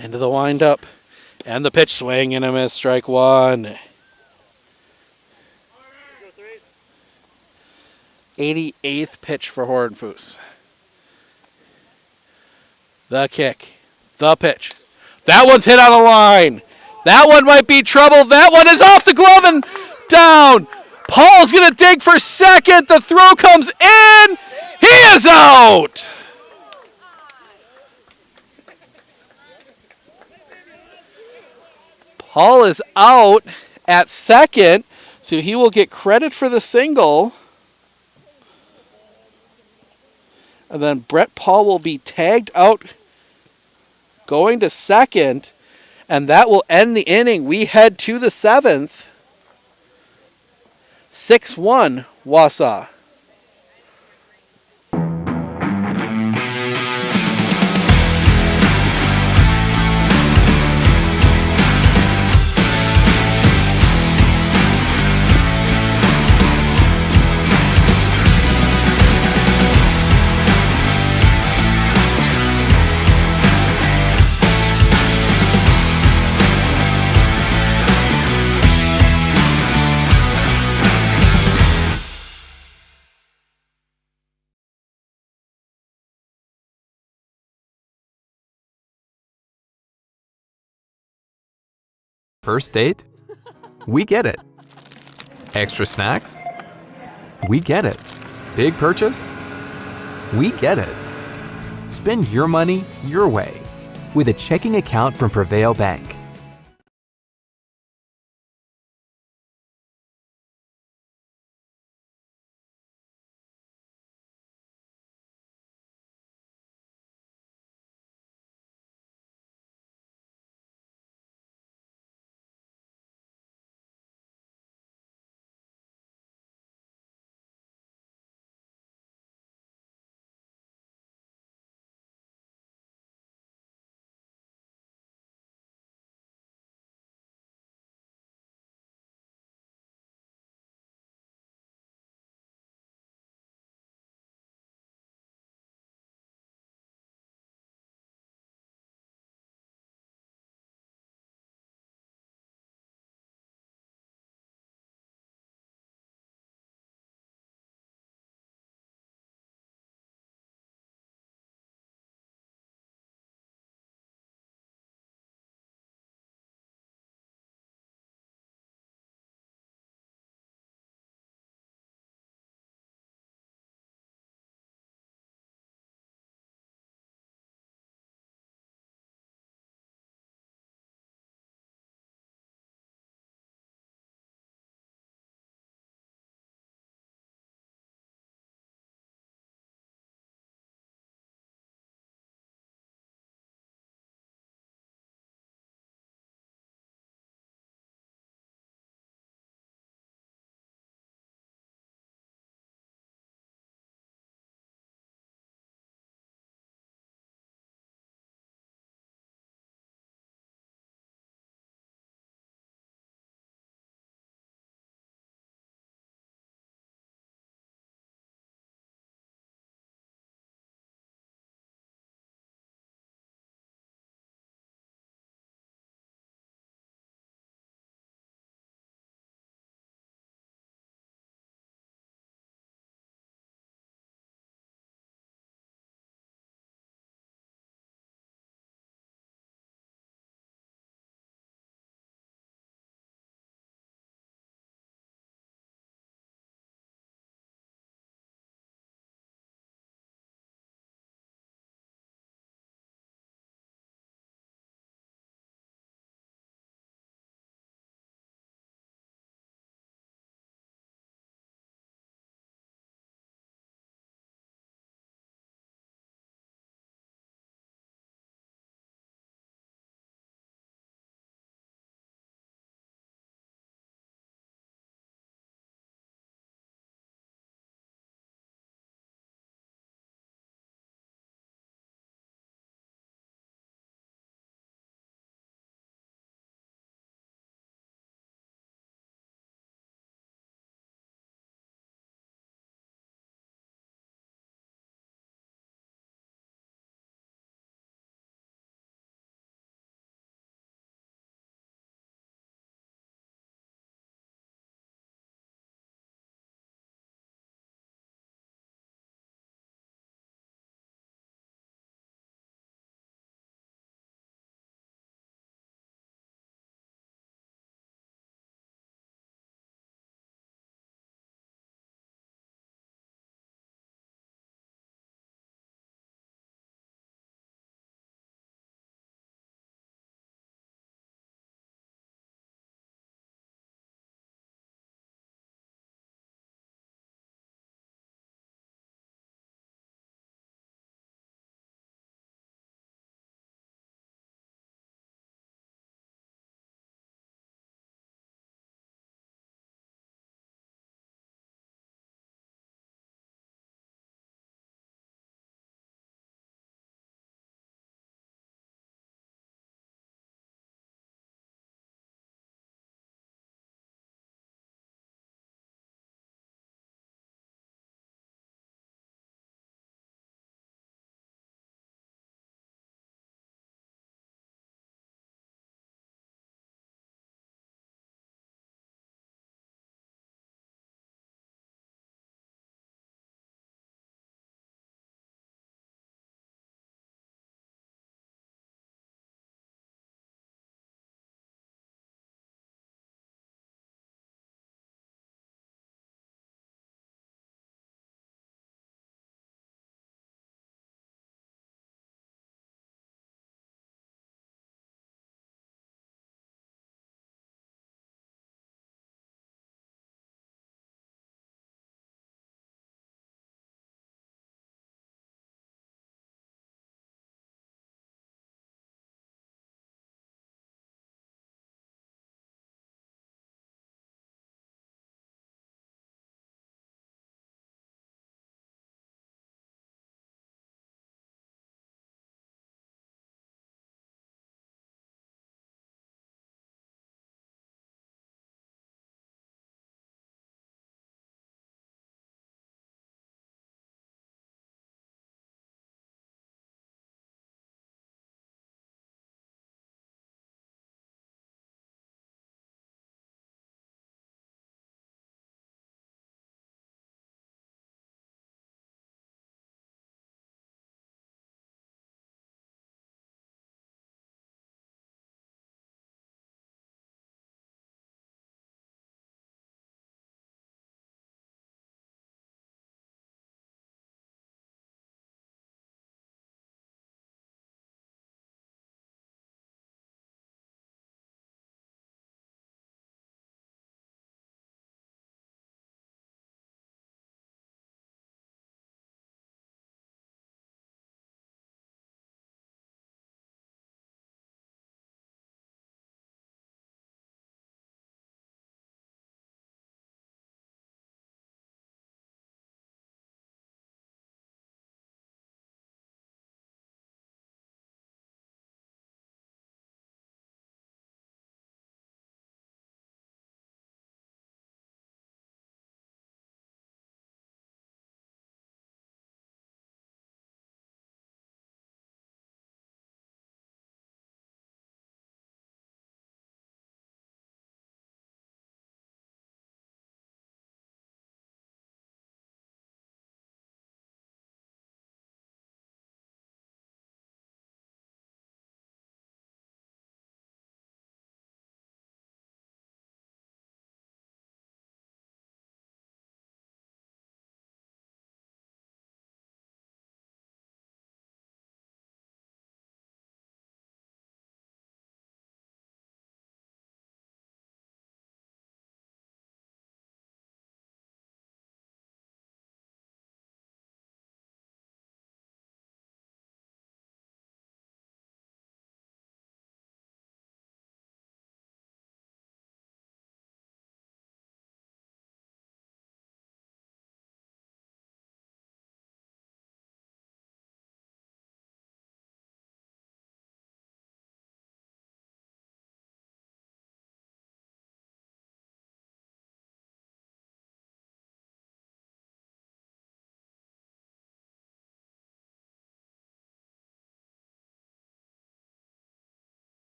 Into the windup. And the pitch, swing and a miss, strike one. 88th pitch for Hornfoos. The kick. The pitch. That one's hit on the line. That one might be trouble. That one is off the glove and down. Paul's going to dig for second. The throw comes in. He is out. Paul is out at second, so he will get credit for the single. And then Brett Paul will be tagged out going to second, and that will end the inning. We head to the 7th. 6-1 Wausau. First date? We get it. Extra snacks? We get it. Big purchase? We get it. Spend your money your way with a checking account from Prevail Bank.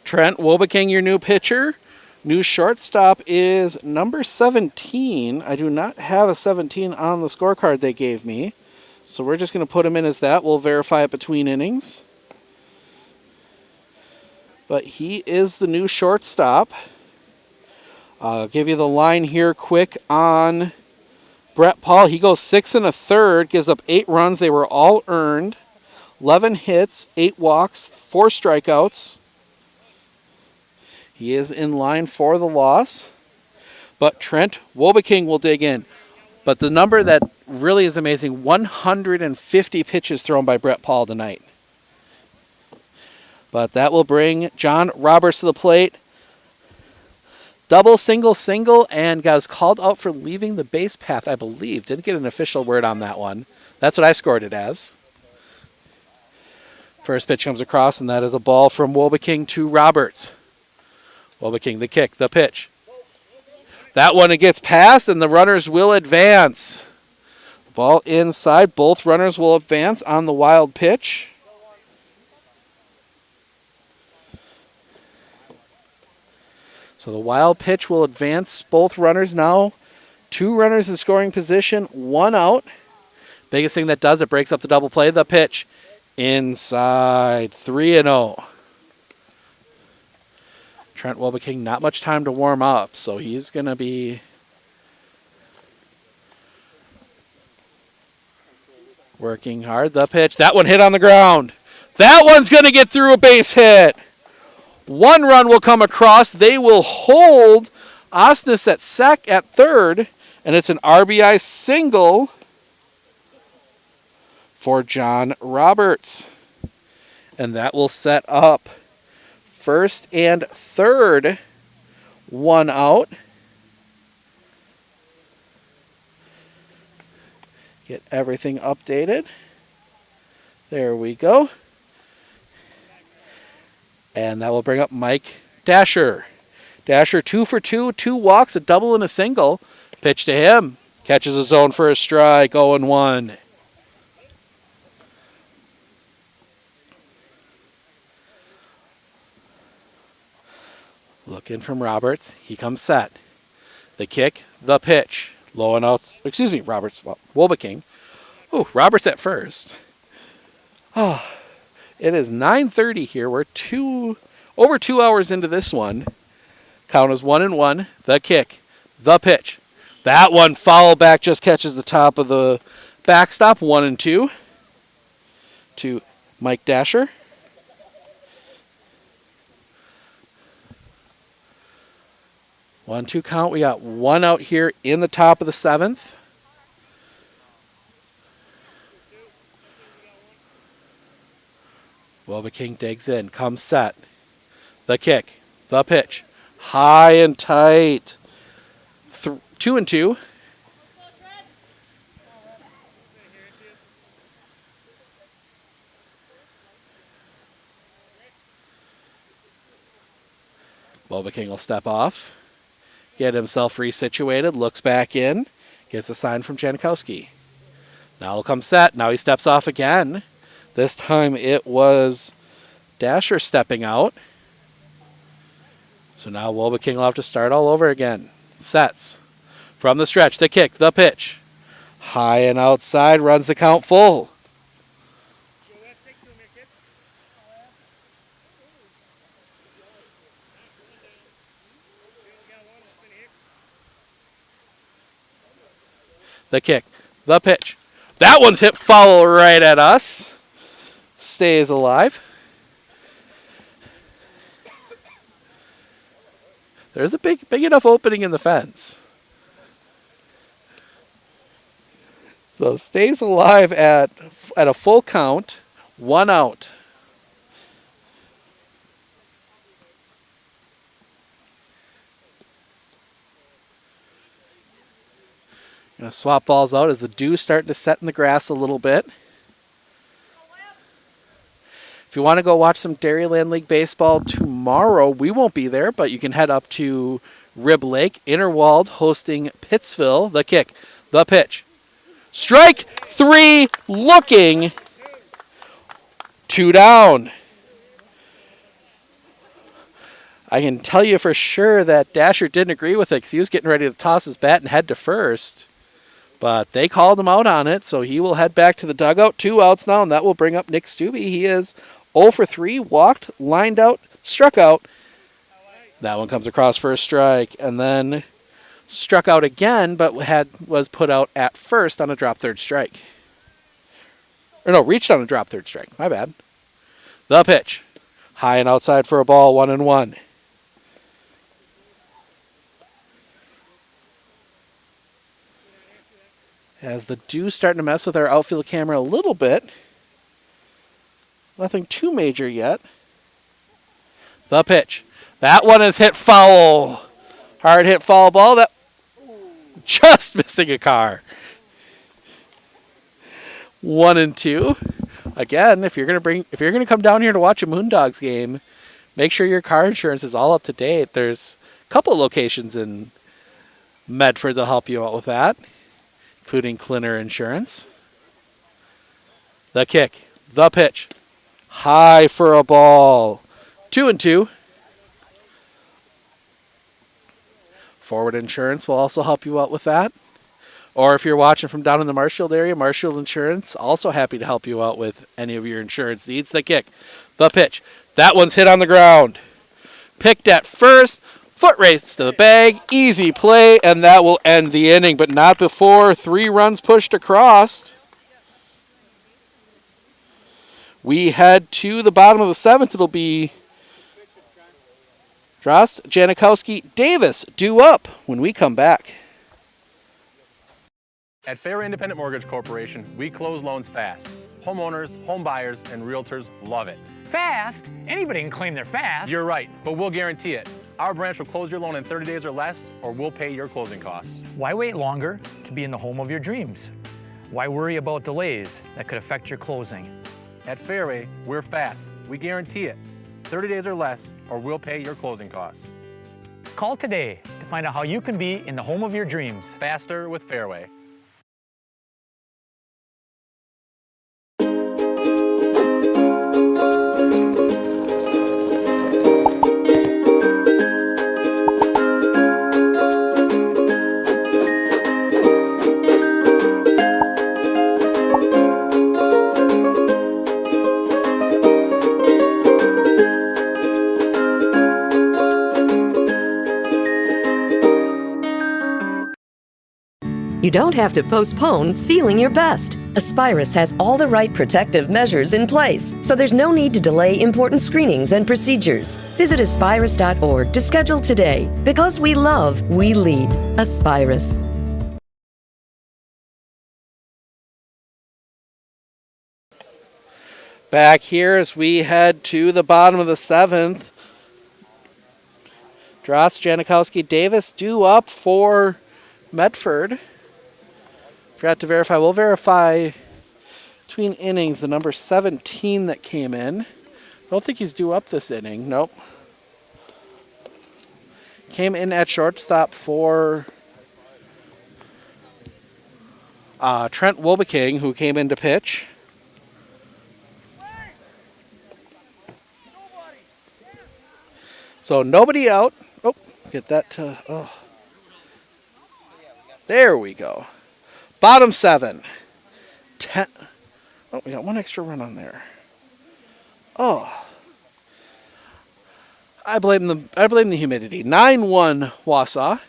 Trent Wobeking, your new pitcher. New shortstop is number 17. I do not have a 17 on the scorecard they gave me. So we're just going to put him in as that. We'll verify it between innings. But he is the new shortstop. I'll give you the line here quick on Brett Paul. He goes 6 1/3, gives up 8 runs. They were all earned. 11 hits, 8 walks, 4 strikeouts. He is in line for the loss. But Trent Wobeking will dig in. But the number that really is amazing, 150 pitches thrown by Brett Paul tonight. But that will bring John Roberts to the plate. Double, single, and was called out for leaving the base path, I believe. Didn't get an official word on that one. That's what I scored it as. First pitch comes across, and that is a ball from Wobeking to Roberts. Wobeking, the kick, the pitch. That one, it gets past, and the runners will advance. Ball inside. Both runners will advance on the wild pitch. So the wild pitch will advance both runners now. 2 runners in scoring position, 1 out. Biggest thing that does, it breaks up the double play. The pitch inside, 3-0. Trent Wobeking, not much time to warm up, so he's going to be working hard. The pitch, that one hit on the ground. That one's going to get through a base hit. 1 run will come across. They will hold Osnes at third, and it's an RBI single for John Roberts. And that will set up first and third, 1 out. Get everything updated. There we go. And that will bring up Mike Dasher. Dasher 2 for 2, 2 walks, a double and a single. Pitch to him. Catches his zone for a strike, 0-1. Looking from Roberts. He comes set. The kick, the pitch. Low and out. Excuse me, Wobeking. Oh, Roberts at first. Oh, it is 9:30 here. We're over 2 hours into this one. Count is 1-1. The kick, the pitch. That one foul back just catches the top of the backstop. 1-2 to Mike Dasher. 1-2 count. We got 1 out here in the top of the 7th. Wobeking digs in, comes set. The kick, the pitch, high and tight. 2-2. Wobeking will step off, get himself resituated, looks back in, gets a sign from Janikowski. Now he'll come set. Now he steps off again. This time it was Dasher stepping out. So now Wobeking will have to start all over again. Sets. From the stretch, the kick, the pitch. High and outside, runs the count full. The kick, the pitch. That one's hit foul right at us. Stays alive. There's a big enough opening in the fence. So stays alive at a full count, 1 out. Gonna swap balls out as the dew's starting to set in the grass a little bit. If you want to go watch some Dairyland League baseball tomorrow, we won't be there, but you can head up to Rib Lake, Innerwald hosting Pittsville. The kick, the pitch. Strike 3, looking. 2 down. I can tell you for sure that Dasher didn't agree with it because he was getting ready to toss his bat and head to first. But they called him out on it, so he will head back to the dugout. 2 outs now, and that will bring up Nick Stubbe. He is 0 for 3, walked, lined out, struck out. That one comes across for a strike, and then struck out again, but was put out at first on a drop third strike. Or no, reached on a drop third strike. My bad. The pitch. High and outside for a ball, 1-1. As the dew's starting to mess with our outfield camera a little bit. Nothing too major yet. The pitch. That one is hit foul. Hard hit foul ball. That just missing a car. 1-2. Again, if you're gonna come down here to watch a Moondogs game, make sure your car insurance is all up to date. There's a couple of locations in Medford that'll help you out with that, including Clinner Insurance. The kick. The pitch. High for a ball. 2-2. Forward Insurance will also help you out with that. Or if you're watching from down in the Marshfield area, Marshfield Insurance, also happy to help you out with any of your insurance needs. The kick. The pitch. That one's hit on the ground. Picked at first. Foot race to the bag. Easy play, and that will end the inning, but not before 3 runs pushed across. We head to the bottom of the 7th. It'll be Drost, Janikowski, Davis due up when we come back. At Fairway Independent Mortgage Corporation, we close loans fast. Homeowners, home buyers, and realtors love it. Fast? Anybody can claim they're fast. You're right, but we'll guarantee it. Our branch will close your loan in 30 days or less, or we'll pay your closing costs. Why wait longer to be in the home of your dreams? Why worry about delays that could affect your closing? At Fairway, we're fast. We guarantee it. 30 days or less, or we'll pay your closing costs. Call today to find out how you can be in the home of your dreams. Faster with Fairway. You don't have to postpone feeling your best. Aspirus has all the right protective measures in place, so there's no need to delay important screenings and procedures. Visit aspirus.org to schedule today. Because we love, we lead. Aspirus. Back here as we head to the bottom of the 7th. Drost, Janikowski, Davis due up for Medford. Forgot to verify. We'll verify between innings the number 17 that came in. I don't think he's due up this inning. Nope. Came in at shortstop for Trent Wilbeking, who came in to pitch. So nobody out. Oh, get that to... Oh. There we go. Bottom 7. 10. Oh, we got one extra run on there. Oh. I blame the humidity. 9-1 Wausau.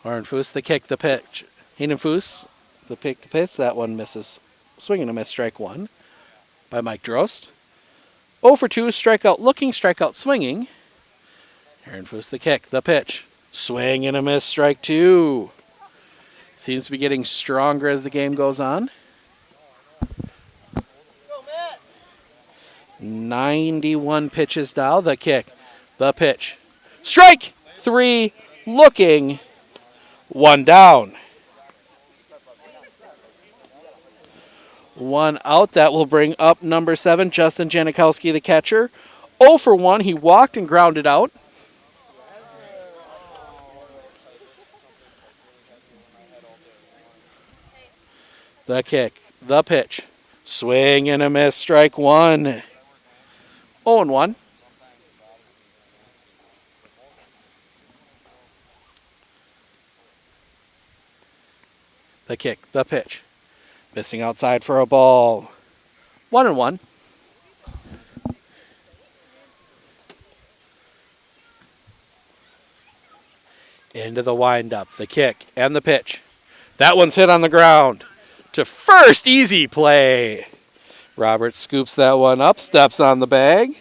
Oren Foos, the kick, the pitch. Hayden Foos, the pick, the pitch. That one misses. Swing and a miss, strike 1 by Mike Drost. 0 for 2, strikeout looking, strikeout swinging. Aaron Foos, the kick, the pitch. Swing and a miss, strike 2. Seems to be getting stronger as the game goes on. 91 pitches now. The kick, the pitch. Strike 3, looking. 1 down. 1 out. That will bring up number 7, Justin Janikowski, the catcher. 0 for 1. He walked and grounded out. The kick, the pitch, swing and a miss, strike 1. 0-1. The kick, the pitch. Missing outside for a ball. 1-1. Into the windup, the kick, and the pitch. That one's hit on the ground. To first, easy play. Roberts scoops that one up, steps on the bag.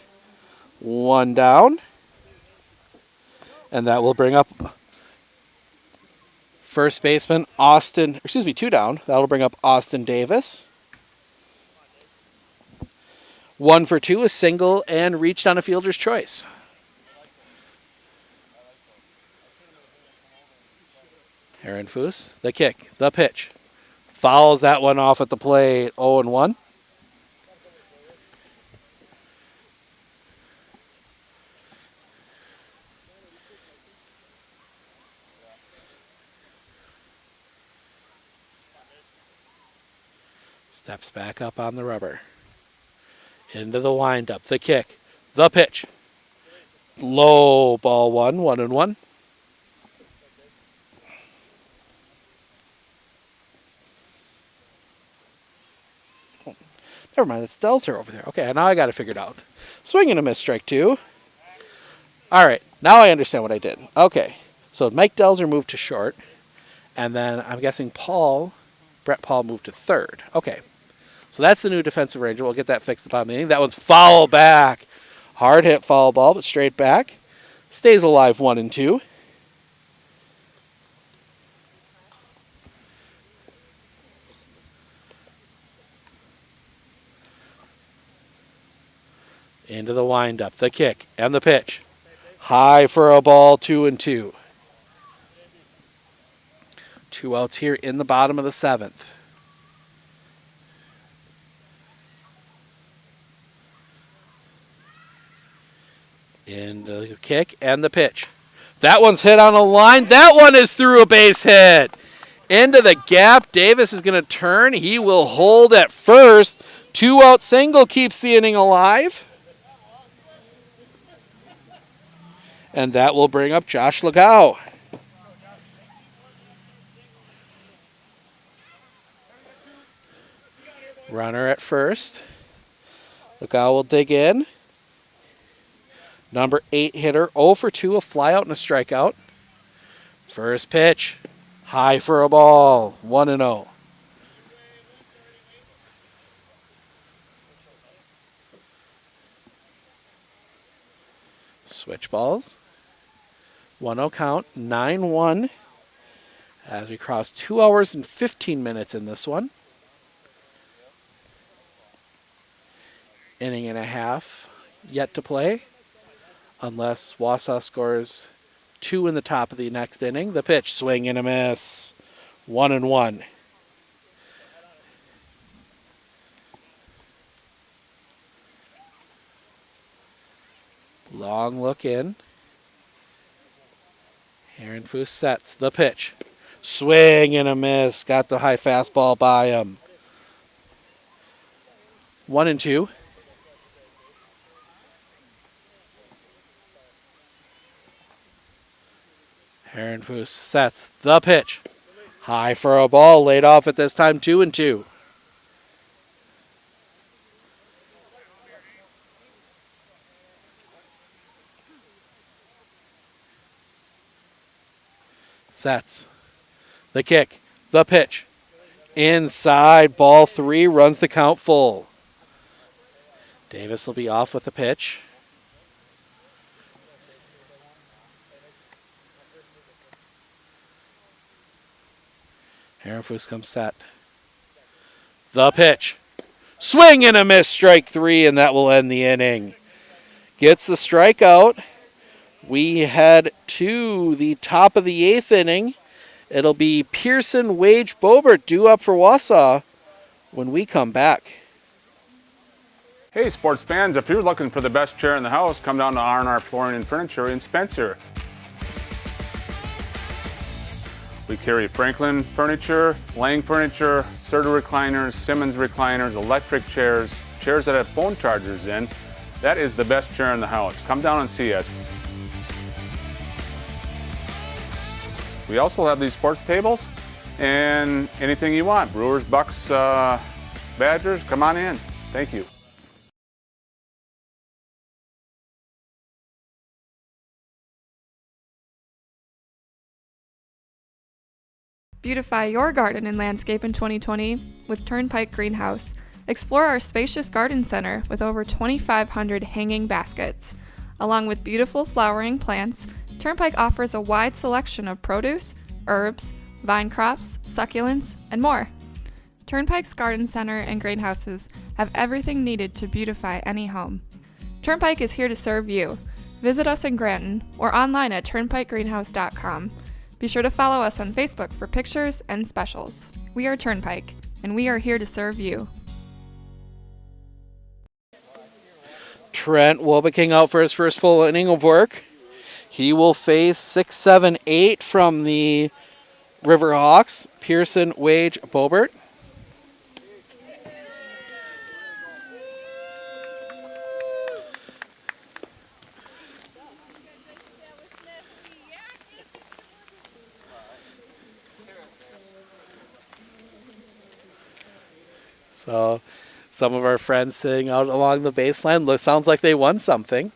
1 down. And that will bring up first baseman 2 down. That'll bring up Austin Davis. 1 for 2, a single, and reached on a fielder's choice. Aaron Foose, the kick, the pitch. Fouls that one off at the plate, 0-1. Steps back up on the rubber. Into the windup, the kick, the pitch. Low ball 1-1. Never mind, that's Delzer over there. Okay, now I got it figured out. Swing and a miss, strike 2. All right, now I understand what I did. Okay, so Mike Delzer moved to short, and then I'm guessing Brett Paul moved to third. Okay, so that's the new defensive ranger. We'll get that fixed at the bottom of the inning. That one's foul back. Hard hit foul ball, but straight back. Stays alive 1-2. Into the windup, the kick, and the pitch. High for a ball, 2-2. 2 outs here in the bottom of the 7th. In the kick and the pitch. That one's hit on a line. That one is through a base hit. Into the gap. Davis is going to turn. He will hold at first. 2-out single keeps the inning alive. And that will bring up Josh Legau. Runner at first. Legau will dig in. Number 8 hitter, 0 for 2, a flyout and a strikeout. First pitch, high for a ball, 1-0. Switch balls. 1-0 count, 9-1 as we cross 2 hours and 15 minutes in this one. Inning and a half yet to play unless Wausau scores 2 in the top of the next inning. The pitch, swing and a miss, 1-1. Long look in. Aaron Foose sets the pitch. Swing and a miss. Got the high fastball by him. 1-2. Aaron Foose sets the pitch. High for a ball. Laid off at this time. 2-2. Sets. The kick. The pitch. Inside. Ball 3. Runs the count full. Davis will be off with the pitch. Aaron Foose comes set. The pitch. Swing and a miss. Strike 3, and that will end the inning. Gets the strikeout. We head to the top of the 8th inning. It'll be Pearson, Wage, Bobert due up for Wausau when we come back. Hey sports fans, if you're looking for the best chair in the house, come down to R&R Flooring and Furniture in Spencer. We carry Franklin furniture, Lang furniture, Serta recliners, Simmons recliners, electric chairs, chairs that have phone chargers in. That is the best chair in the house. Come down and see us. We also have these sports tables. and anything you want. Brewers, Bucks, Badgers, come on in. Thank you. Beautify your garden and landscape in 2020 with Turnpike Greenhouse. Explore our spacious garden center with over 2,500 hanging baskets. Along with beautiful flowering plants, Turnpike offers a wide selection of produce, herbs, vine crops, succulents, and more. Turnpike's garden center and greenhouses have everything needed to beautify any home. Turnpike is here to serve you. Visit us in Granton or online at turnpikegreenhouse.com. Be sure to follow us on Facebook for pictures and specials. We are Turnpike, and we are here to serve you. Trent Wobeking out for his first full inning of work. He will face 6, 7, 8 from the Riverhawks, Pearson, Wage, Bobert. So some of our friends sitting out along the baseline sounds like they won something.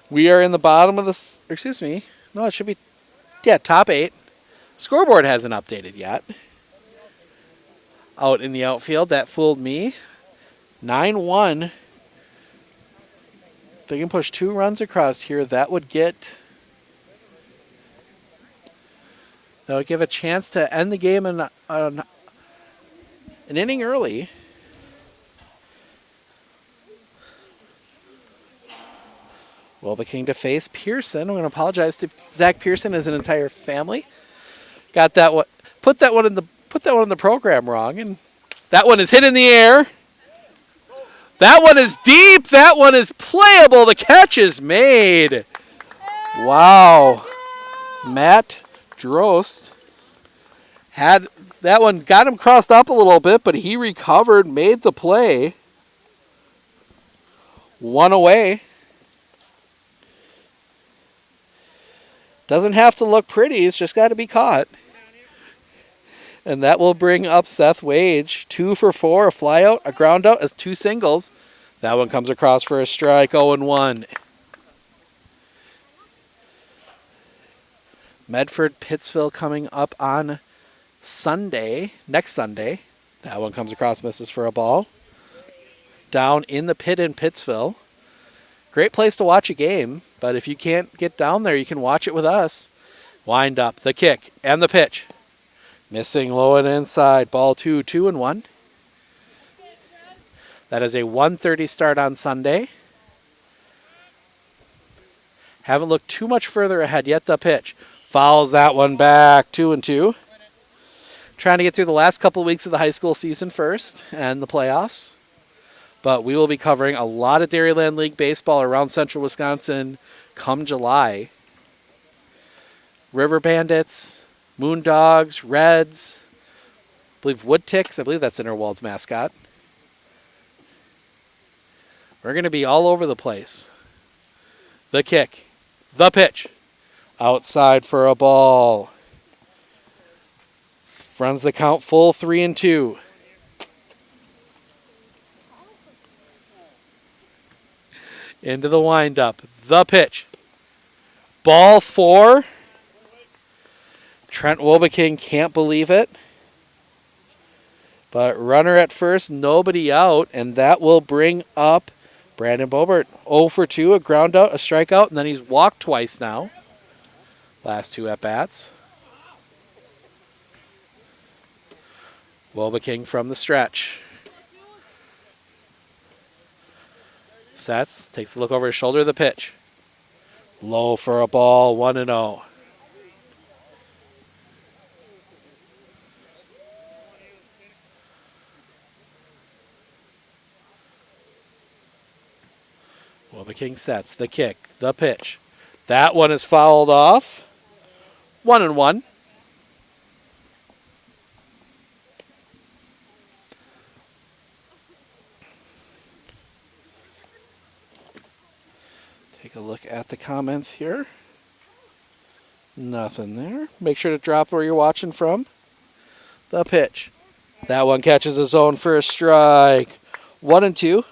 We are in the bottom of the, excuse me, no, it should be, yeah, top 8. Scoreboard hasn't updated yet. Out in the outfield, that fooled me. 9-1. They can push 2 runs across here. That would give a chance to end the game in an inning early. Wobeking to face Pearson. I'm going to apologize to Zach Pearson and his entire family. Got that one. Put that one in the program wrong, and that one is hit in the air. That one is deep. That one is playable. The catch is made. Wow. Matt Drost had that one, got him crossed up a little bit, but he recovered, made the play. 1 away. Doesn't have to look pretty, it's just got to be caught. And that will bring up Seth Wage. 2 for 4, a fly out, a ground out, as 2 singles. That one comes across for a strike, 0-1. Medford, Pittsville coming up on Sunday, next Sunday. That one comes across, misses for a ball. Down in the pit in Pittsville. Great place to watch a game, but if you can't get down there, you can watch it with us. Wind up, the kick, and the pitch. Missing low and inside. Ball 2, 2-1. That is a 1:30 start on Sunday. Haven't looked too much further ahead yet. The pitch. Fouls that one back. 2-2. Trying to get through the last couple of weeks of the high school season first and the playoffs. But we will be covering a lot of Dairyland League baseball around central Wisconsin come July. River Bandits, Moondogs, Reds, I believe Wood Ticks. I believe that's Interwald's mascot. We're going to be all over the place. The kick. The pitch. Outside for a ball. Runs the count full, 3-2. Into the windup. The pitch. Ball 4. Trent Wobeking can't believe it. But runner at first, nobody out, and that will bring up Brandon Bobert. 0 for 2, a ground out, a strikeout, and then he's walked twice now. Last 2 at-bats. Wobeking from the stretch. Sets, takes a look over his shoulder, the pitch. Low for a ball, 1-0. Wobeking sets, the kick, the pitch. That one is fouled off. 1-1. Take Take a look at the comments here. Nothing there. Make sure to drop where you're watching from. The pitch. That one catches his own for a strike. 1-2.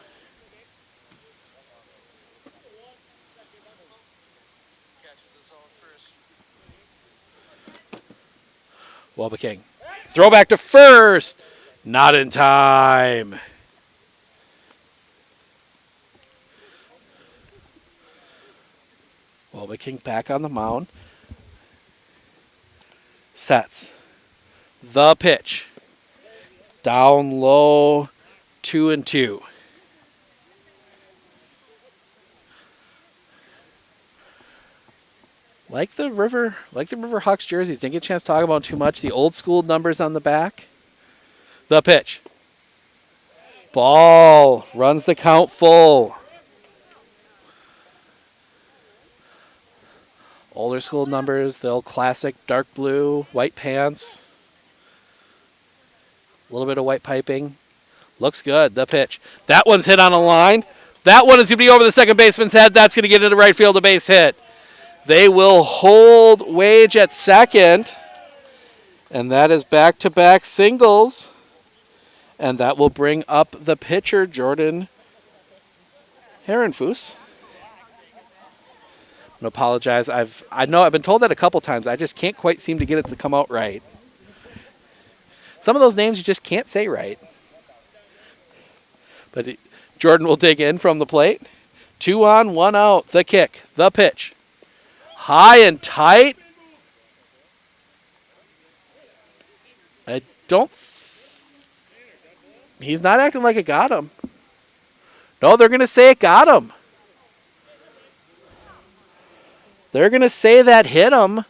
Wobbe King. Throw back to first. Not in time. Wobbe King back on the mound. Sets. The pitch. Down low. 2-2. Like the Riverhawks jerseys. Didn't get a chance to talk about too much. The old school numbers on the back. The pitch. Ball. Runs the count full. Older school numbers. The old classic dark blue, white pants. A little bit of white piping. Looks good. The pitch. That one's hit on a line. That one is going to be over the second baseman's head. That's going to get into right field, a base hit. They will hold Wage at second. And that is back-to-back singles. And that will bring up the pitcher, Jordan Herrenfuss. I'm going to apologize. I know I've been told that a couple times. I just can't quite seem to get it to come out right. Some of those names you just can't say right. But Jordan will dig in from the plate. 2 on, 1 out. The kick. The pitch. High and tight. He's not acting like it got him. No, they're going to say it got him. They're going to say that hit him.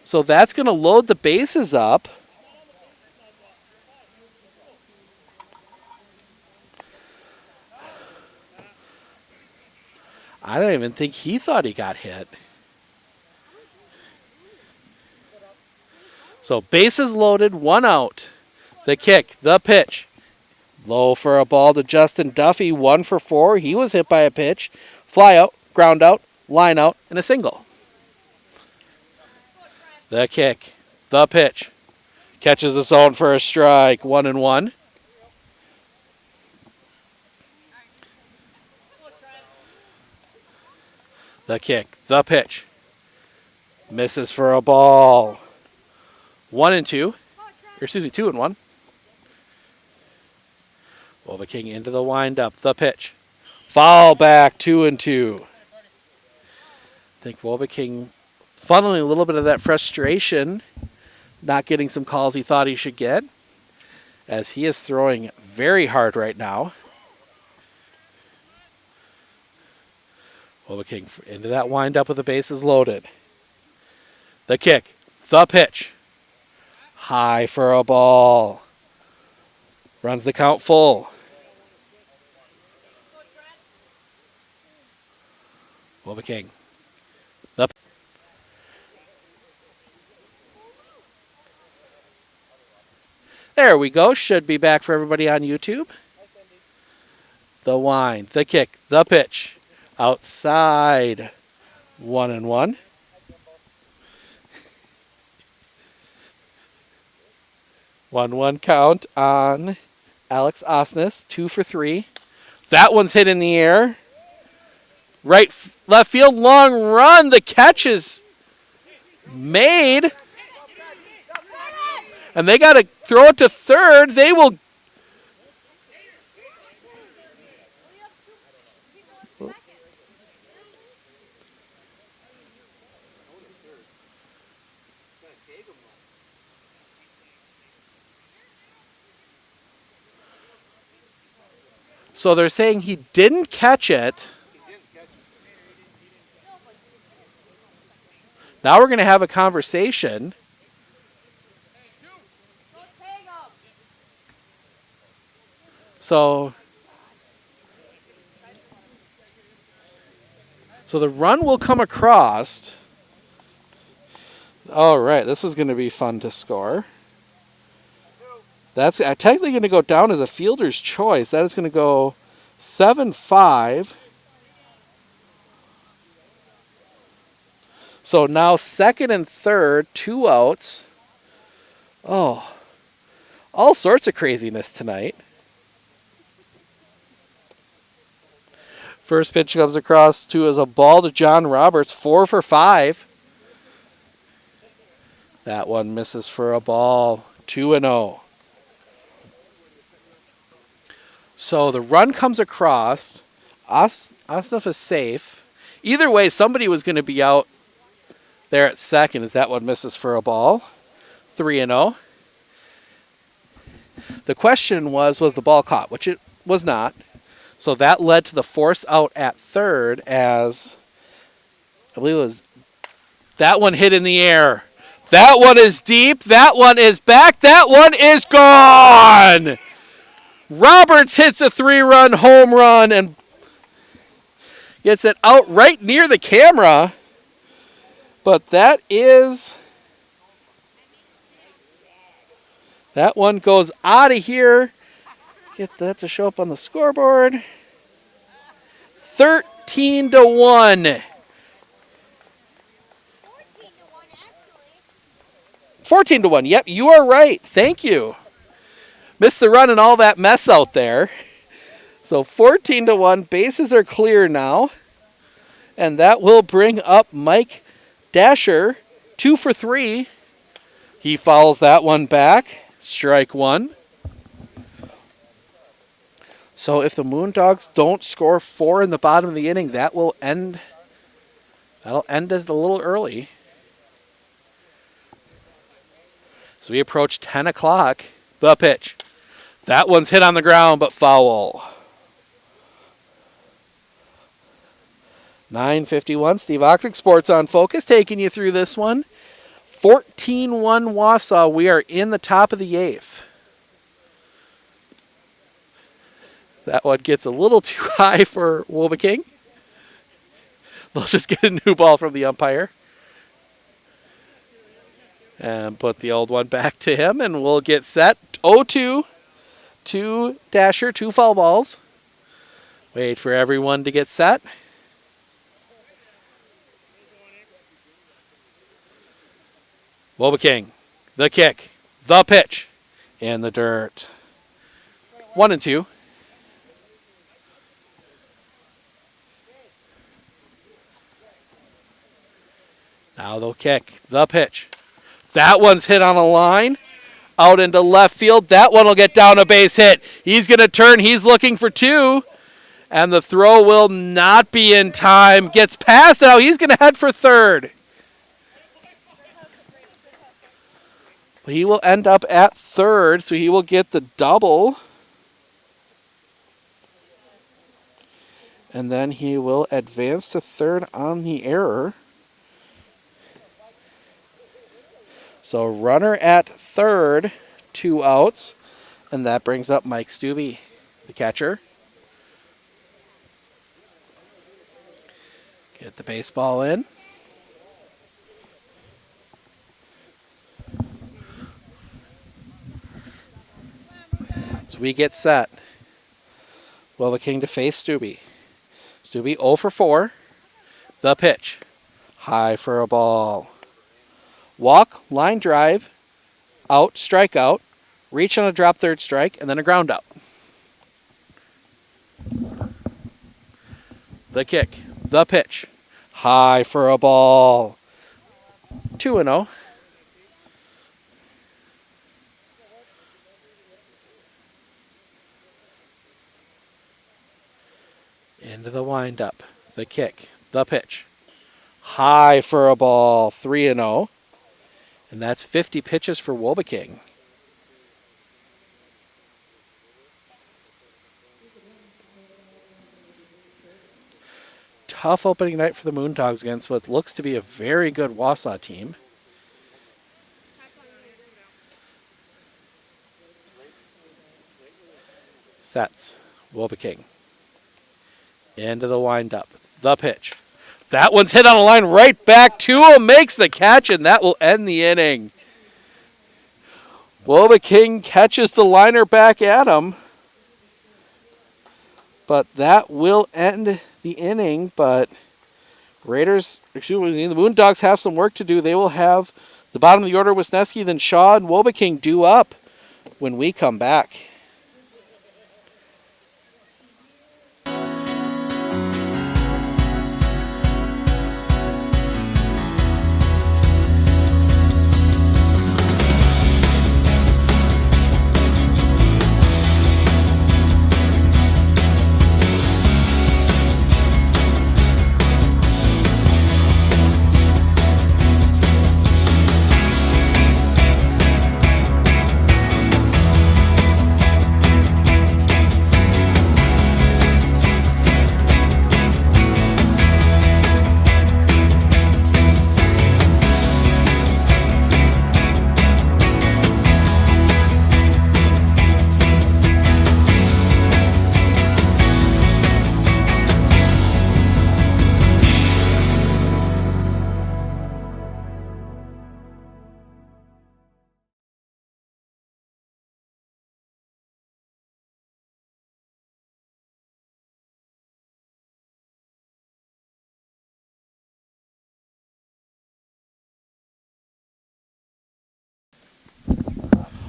So that's going to load the bases up. I don't even think he thought he got hit. So bases loaded, 1 out. The kick, the pitch. Low for a ball to Justin Duffy, 1 for 4. He was hit by a pitch. Fly out, ground out, line out, and a single. The kick, the pitch. Catches his own for a strike, 1-1. The kick, the pitch. Misses for a ball. 1-2. Or excuse me, 2-1. Wobbe King into the windup. The pitch. Foul back, 2-2. I think Wobbe King funneling a little bit of that frustration, not getting some calls he thought he should get, as he is throwing very hard right now. Wobbe King into that windup with the bases loaded. The kick. The pitch. High for a ball. Runs the count full. Wobbe King. There we go. Should be back for everybody on YouTube. The wind. The kick. The pitch. Outside. 1-1. One count on Alex Osnes. 2 for 3. That one's hit in the air. Right left field, long run. The catch is made. And they got to throw it to third. They will. So they're saying he didn't catch it. Now we're going to have a conversation. So the run will come across. All right, this is going to be fun to score. That's technically going to go down as a fielder's choice. That is going to go 7-5. So now second and third, 2 outs. Oh, all sorts of craziness tonight. First pitch comes across to as a ball to John Roberts, 4 for 5. That one misses for a ball, 2-0. So the run comes across. Osnoff is safe. Either way, somebody was going to be out there at second as that one misses for a ball, 3-0. The question was the ball caught, which it was not. So that led to the force out at third as I believe it was that one hit in the air. That one is deep. That one is back. That one is gone. Roberts hits a 3-run home run and gets it out right near the camera. But that one goes out of here. Get that to show up on the scoreboard. 13-1. 14-1. Yep, you are right. Thank you. Missed the run and all that mess out there. So 14-1. Bases are clear now. And that will bring up Mike Dasher, 2 for 3. He fouls that one back. Strike one. So if the Moondogs don't score 4 in the bottom of the inning, that'll end it a little early. So we approach 10 o'clock. The pitch. That one's hit on the ground, but foul. 9:51. Steve Ocknick, Sports on Focus, taking you through this one. 14-1 Wausau. We are in the top of the 8th. That one gets a little too high for Wolbeking. They'll just get a new ball from the umpire. And put the old one back to him, and we'll get set. 0-2 to Dasher, 2 foul balls. Wait for everyone to get set. Wolbeking, the kick, the pitch, in the dirt. 1-2. Now they'll kick, the pitch. That one's hit on a line, out into left field. That one will get down a base hit. He's going to turn, he's looking for 2, and the throw will not be in time. Gets past now, he's going to head for third. He will end up at third, so he will get the double. And then he will advance to third on the error. So runner at third, 2 outs. And that brings up Mike Stubbe, the catcher. Get the baseball in. So we get set. Wolbeking to face Stubbe. Stubbe 0 for 4. The pitch. High for a ball. Walk, line drive, out, strikeout, reach on a drop third strike, and then a ground out. The kick, the pitch. High for a ball. 2-0. Into the windup. The kick. The pitch. High for a ball. 3-0. And that's 50 pitches for Wolbeking. Tough opening night for the Moondogs against what looks to be a very good Wausau team. Sets. Wolbeking. Into the windup. The pitch. That one's hit on a line right back to him. Makes the catch, and that will end the inning. Wolbeking catches the liner back at him. But that will end the inning. But the Moondogs have some work to do. They will have the bottom of the order, Wisniewski, then Shaw and Wobeking due up when we come back.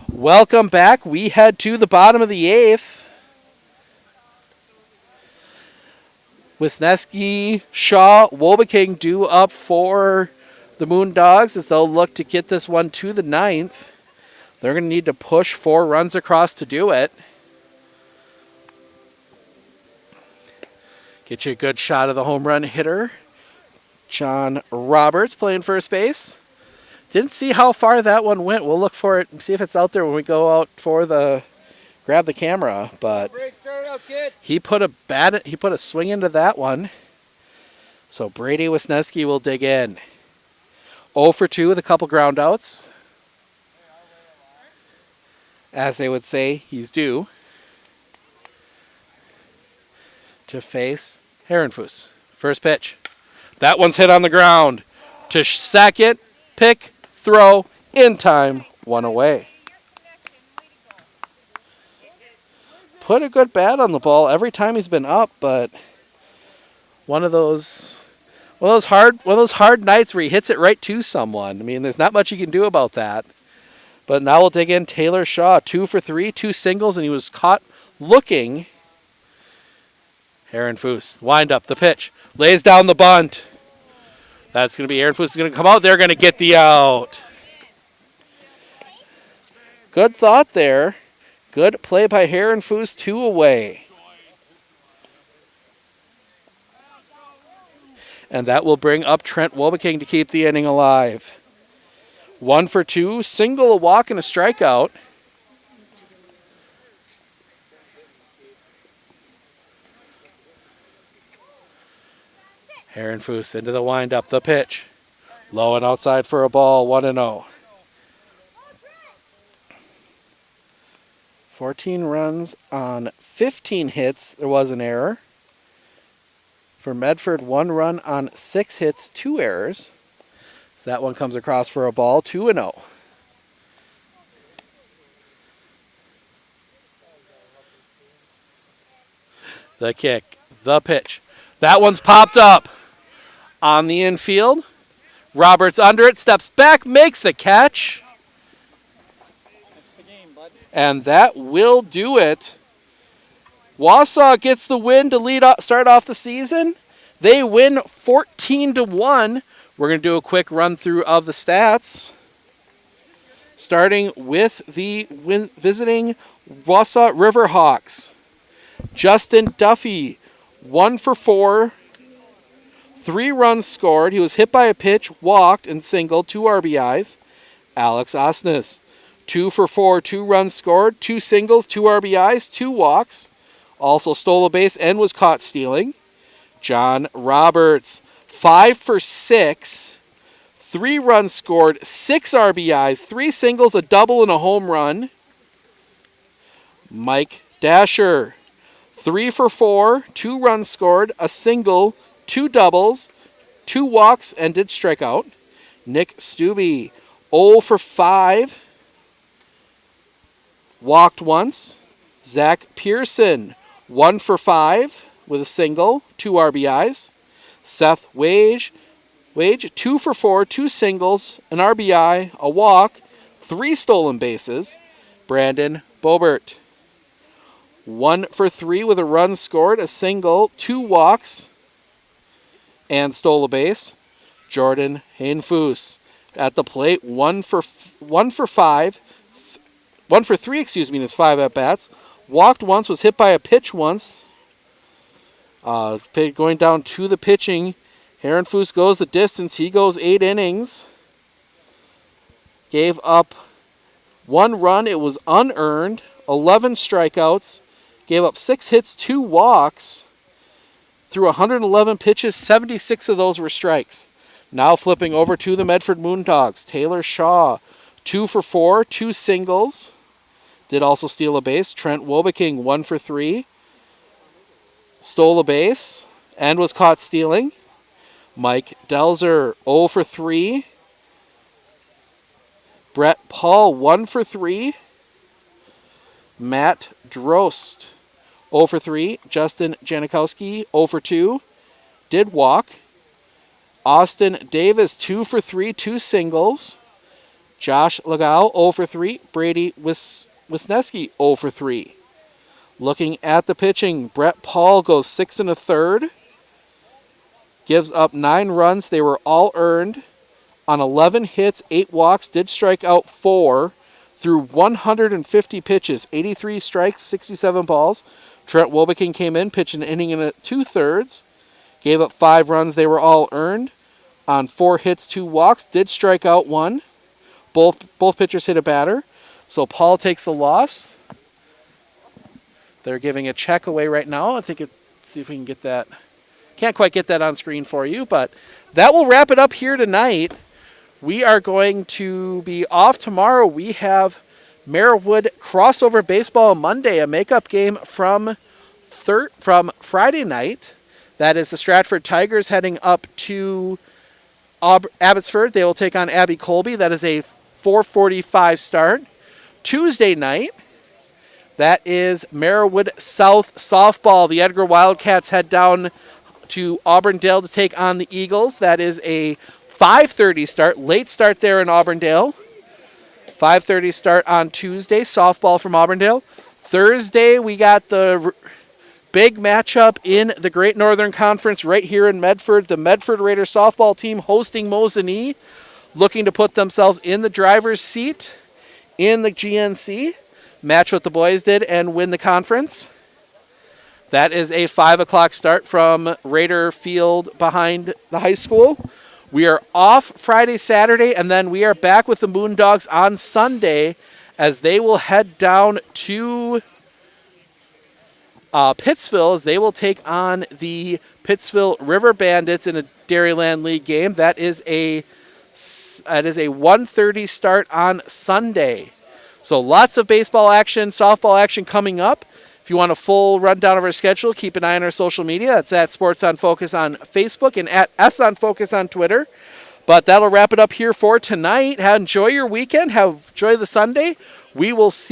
Welcome back. We head to the bottom of the eighth. Wisniewski, Shaw, Wobeking due up for the Moondogs as they'll look to get this one to the ninth. They're going to need to push 4 runs across to do it. Get you a good shot of the home run hitter. John Roberts playing first base. Didn't see how far that one went. We'll look for it and see if it's out there when we go out for the grab the camera. But he put a swing into that one. So Brady Wisniewski will dig in. 0 for 2 with a couple ground outs. As they would say, he's due to face Herrenfuss. First pitch. That one's hit on the ground. To second, pick, throw, in time, 1 away. Put a good bat on the ball every time he's been up, but one of those hard nights where he hits it right to someone. I mean, there's not much you can do about that. But now we'll dig in. Taylor Shaw, 2 for 3, 2 singles, and he was caught looking. Herrenfuss, wind up the pitch, lays down the bunt. That's going to be Herrenfuss is going to come out. They're going to get the out. Good thought there. Good play by Herrenfuss, 2 away. And that will bring up Trent Wobeking to keep the inning alive. 1 for 2, single, a walk, and a strikeout. Herrenfuss into the windup, the pitch. Low and outside for a ball, 1-0. 14 runs on 15 hits. There was an error. For Medford, 1 run on 6 hits, 2 errors. So that one comes across for a ball, 2-0. The kick, the pitch. That one's popped up on the infield. Roberts under it, steps back, makes the catch. And that will do it. Wausau gets the win to start off the season. They win 14-1. We're going to do a quick run through of the stats. Starting with the visiting Wausau Riverhawks. Justin Duffy, 1 for 4, 3 runs scored. He was hit by a pitch, walked, and singled, 2 RBIs. Alex Osnes, 2 for 4, 2 runs scored, 2 singles, 2 RBIs, 2 walks. Also stole a base and was caught stealing. John Roberts, 5 for 6, 3 runs scored, 6 RBIs, 3 singles, a double, and a home run. Mike Dasher, 3 for 4, 2 runs scored, a single, 2 doubles, 2 walks, and did strike out. Nick Stubbe, 0 for 5, walked once. Zach Pearson, 1 for 5 with a single, 2 RBIs. Seth Wage, 2 for 4, 2 singles, an RBI, a walk, 3 stolen bases. Brandon Bobert, 1 for 3 with a run scored, a single, 2 walks, and stole a base. Jordan Hainfus at the plate, 1 for 3, in his 5 at-bats. Walked once, was hit by a pitch once. Going down to the pitching, Hainfus goes the distance. He goes 8 innings. Gave up 1 run. It was unearned. 11 strikeouts. Gave up 6 hits, 2 walks. Threw 111 pitches, 76 of those were strikes. Now flipping over to the Medford Moondogs. Taylor Shaw, 2 for 4, 2 singles. Did also steal a base. Trent Wobeking, 1 for 3. Stole a base and was caught stealing. Mike Delzer, 0 for 3. Brett Paul, 1 for 3. Matt Drost, 0 for 3. Justin Janikowski, 0 for 2. Did walk. Austin Davis, 2 for 3, 2 singles. Josh Legao, 0 for 3. Brady Wisniewski, 0 for 3. Looking at the pitching, Brett Paul goes 6 1/3. Gives up 9 runs. They were all earned. On 11 hits, 8 walks, did strike out 4. Threw 150 pitches, 83 strikes, 67 balls. Trent Wobeking came in, pitched an inning and 2/3. Gave up 5 runs. They were all earned. On 4 hits, 2 walks, did strike out 1. Both pitchers hit a batter. So Paul takes the loss. They're giving a check away right now. I think see if we can get that. Can't quite get that on screen for you, but that will wrap it up here tonight. We are going to be off tomorrow. We have Marewood crossover baseball Monday, a makeup game from Friday night. That is the Stratford Tigers heading up to Abbotsford. They will take on Abbey Colby. That is a 4:45 start. Tuesday night, that is Marewood South softball. The Edgar Wildcats head down to Auburndale to take on the Eagles. That is a 5:30 start. Late start there in Auburndale. 5:30 start on Tuesday. Softball from Auburndale. Thursday, we got the big matchup in the Great Northern Conference right here in Medford. The Medford Raiders softball team hosting Mosinee, looking to put themselves in the driver's seat in the GNC. Match what the boys did and win the conference. That is a 5 o'clock start from Raider Field behind the high school. We are off Friday, Saturday, and then we are back with the Moondogs on Sunday as they will head down to Pittsville as they will take on the Pittsville River Bandits in a Dairyland League game. That is a 1:30 start on Sunday. So lots of baseball action, softball action coming up. If you want a full rundown of our schedule, keep an eye on our social media. That's at Sports on Focus on Facebook and at S on Focus on Twitter. But that'll wrap it up here for tonight. Enjoy your weekend. Enjoy the Sunday. We will see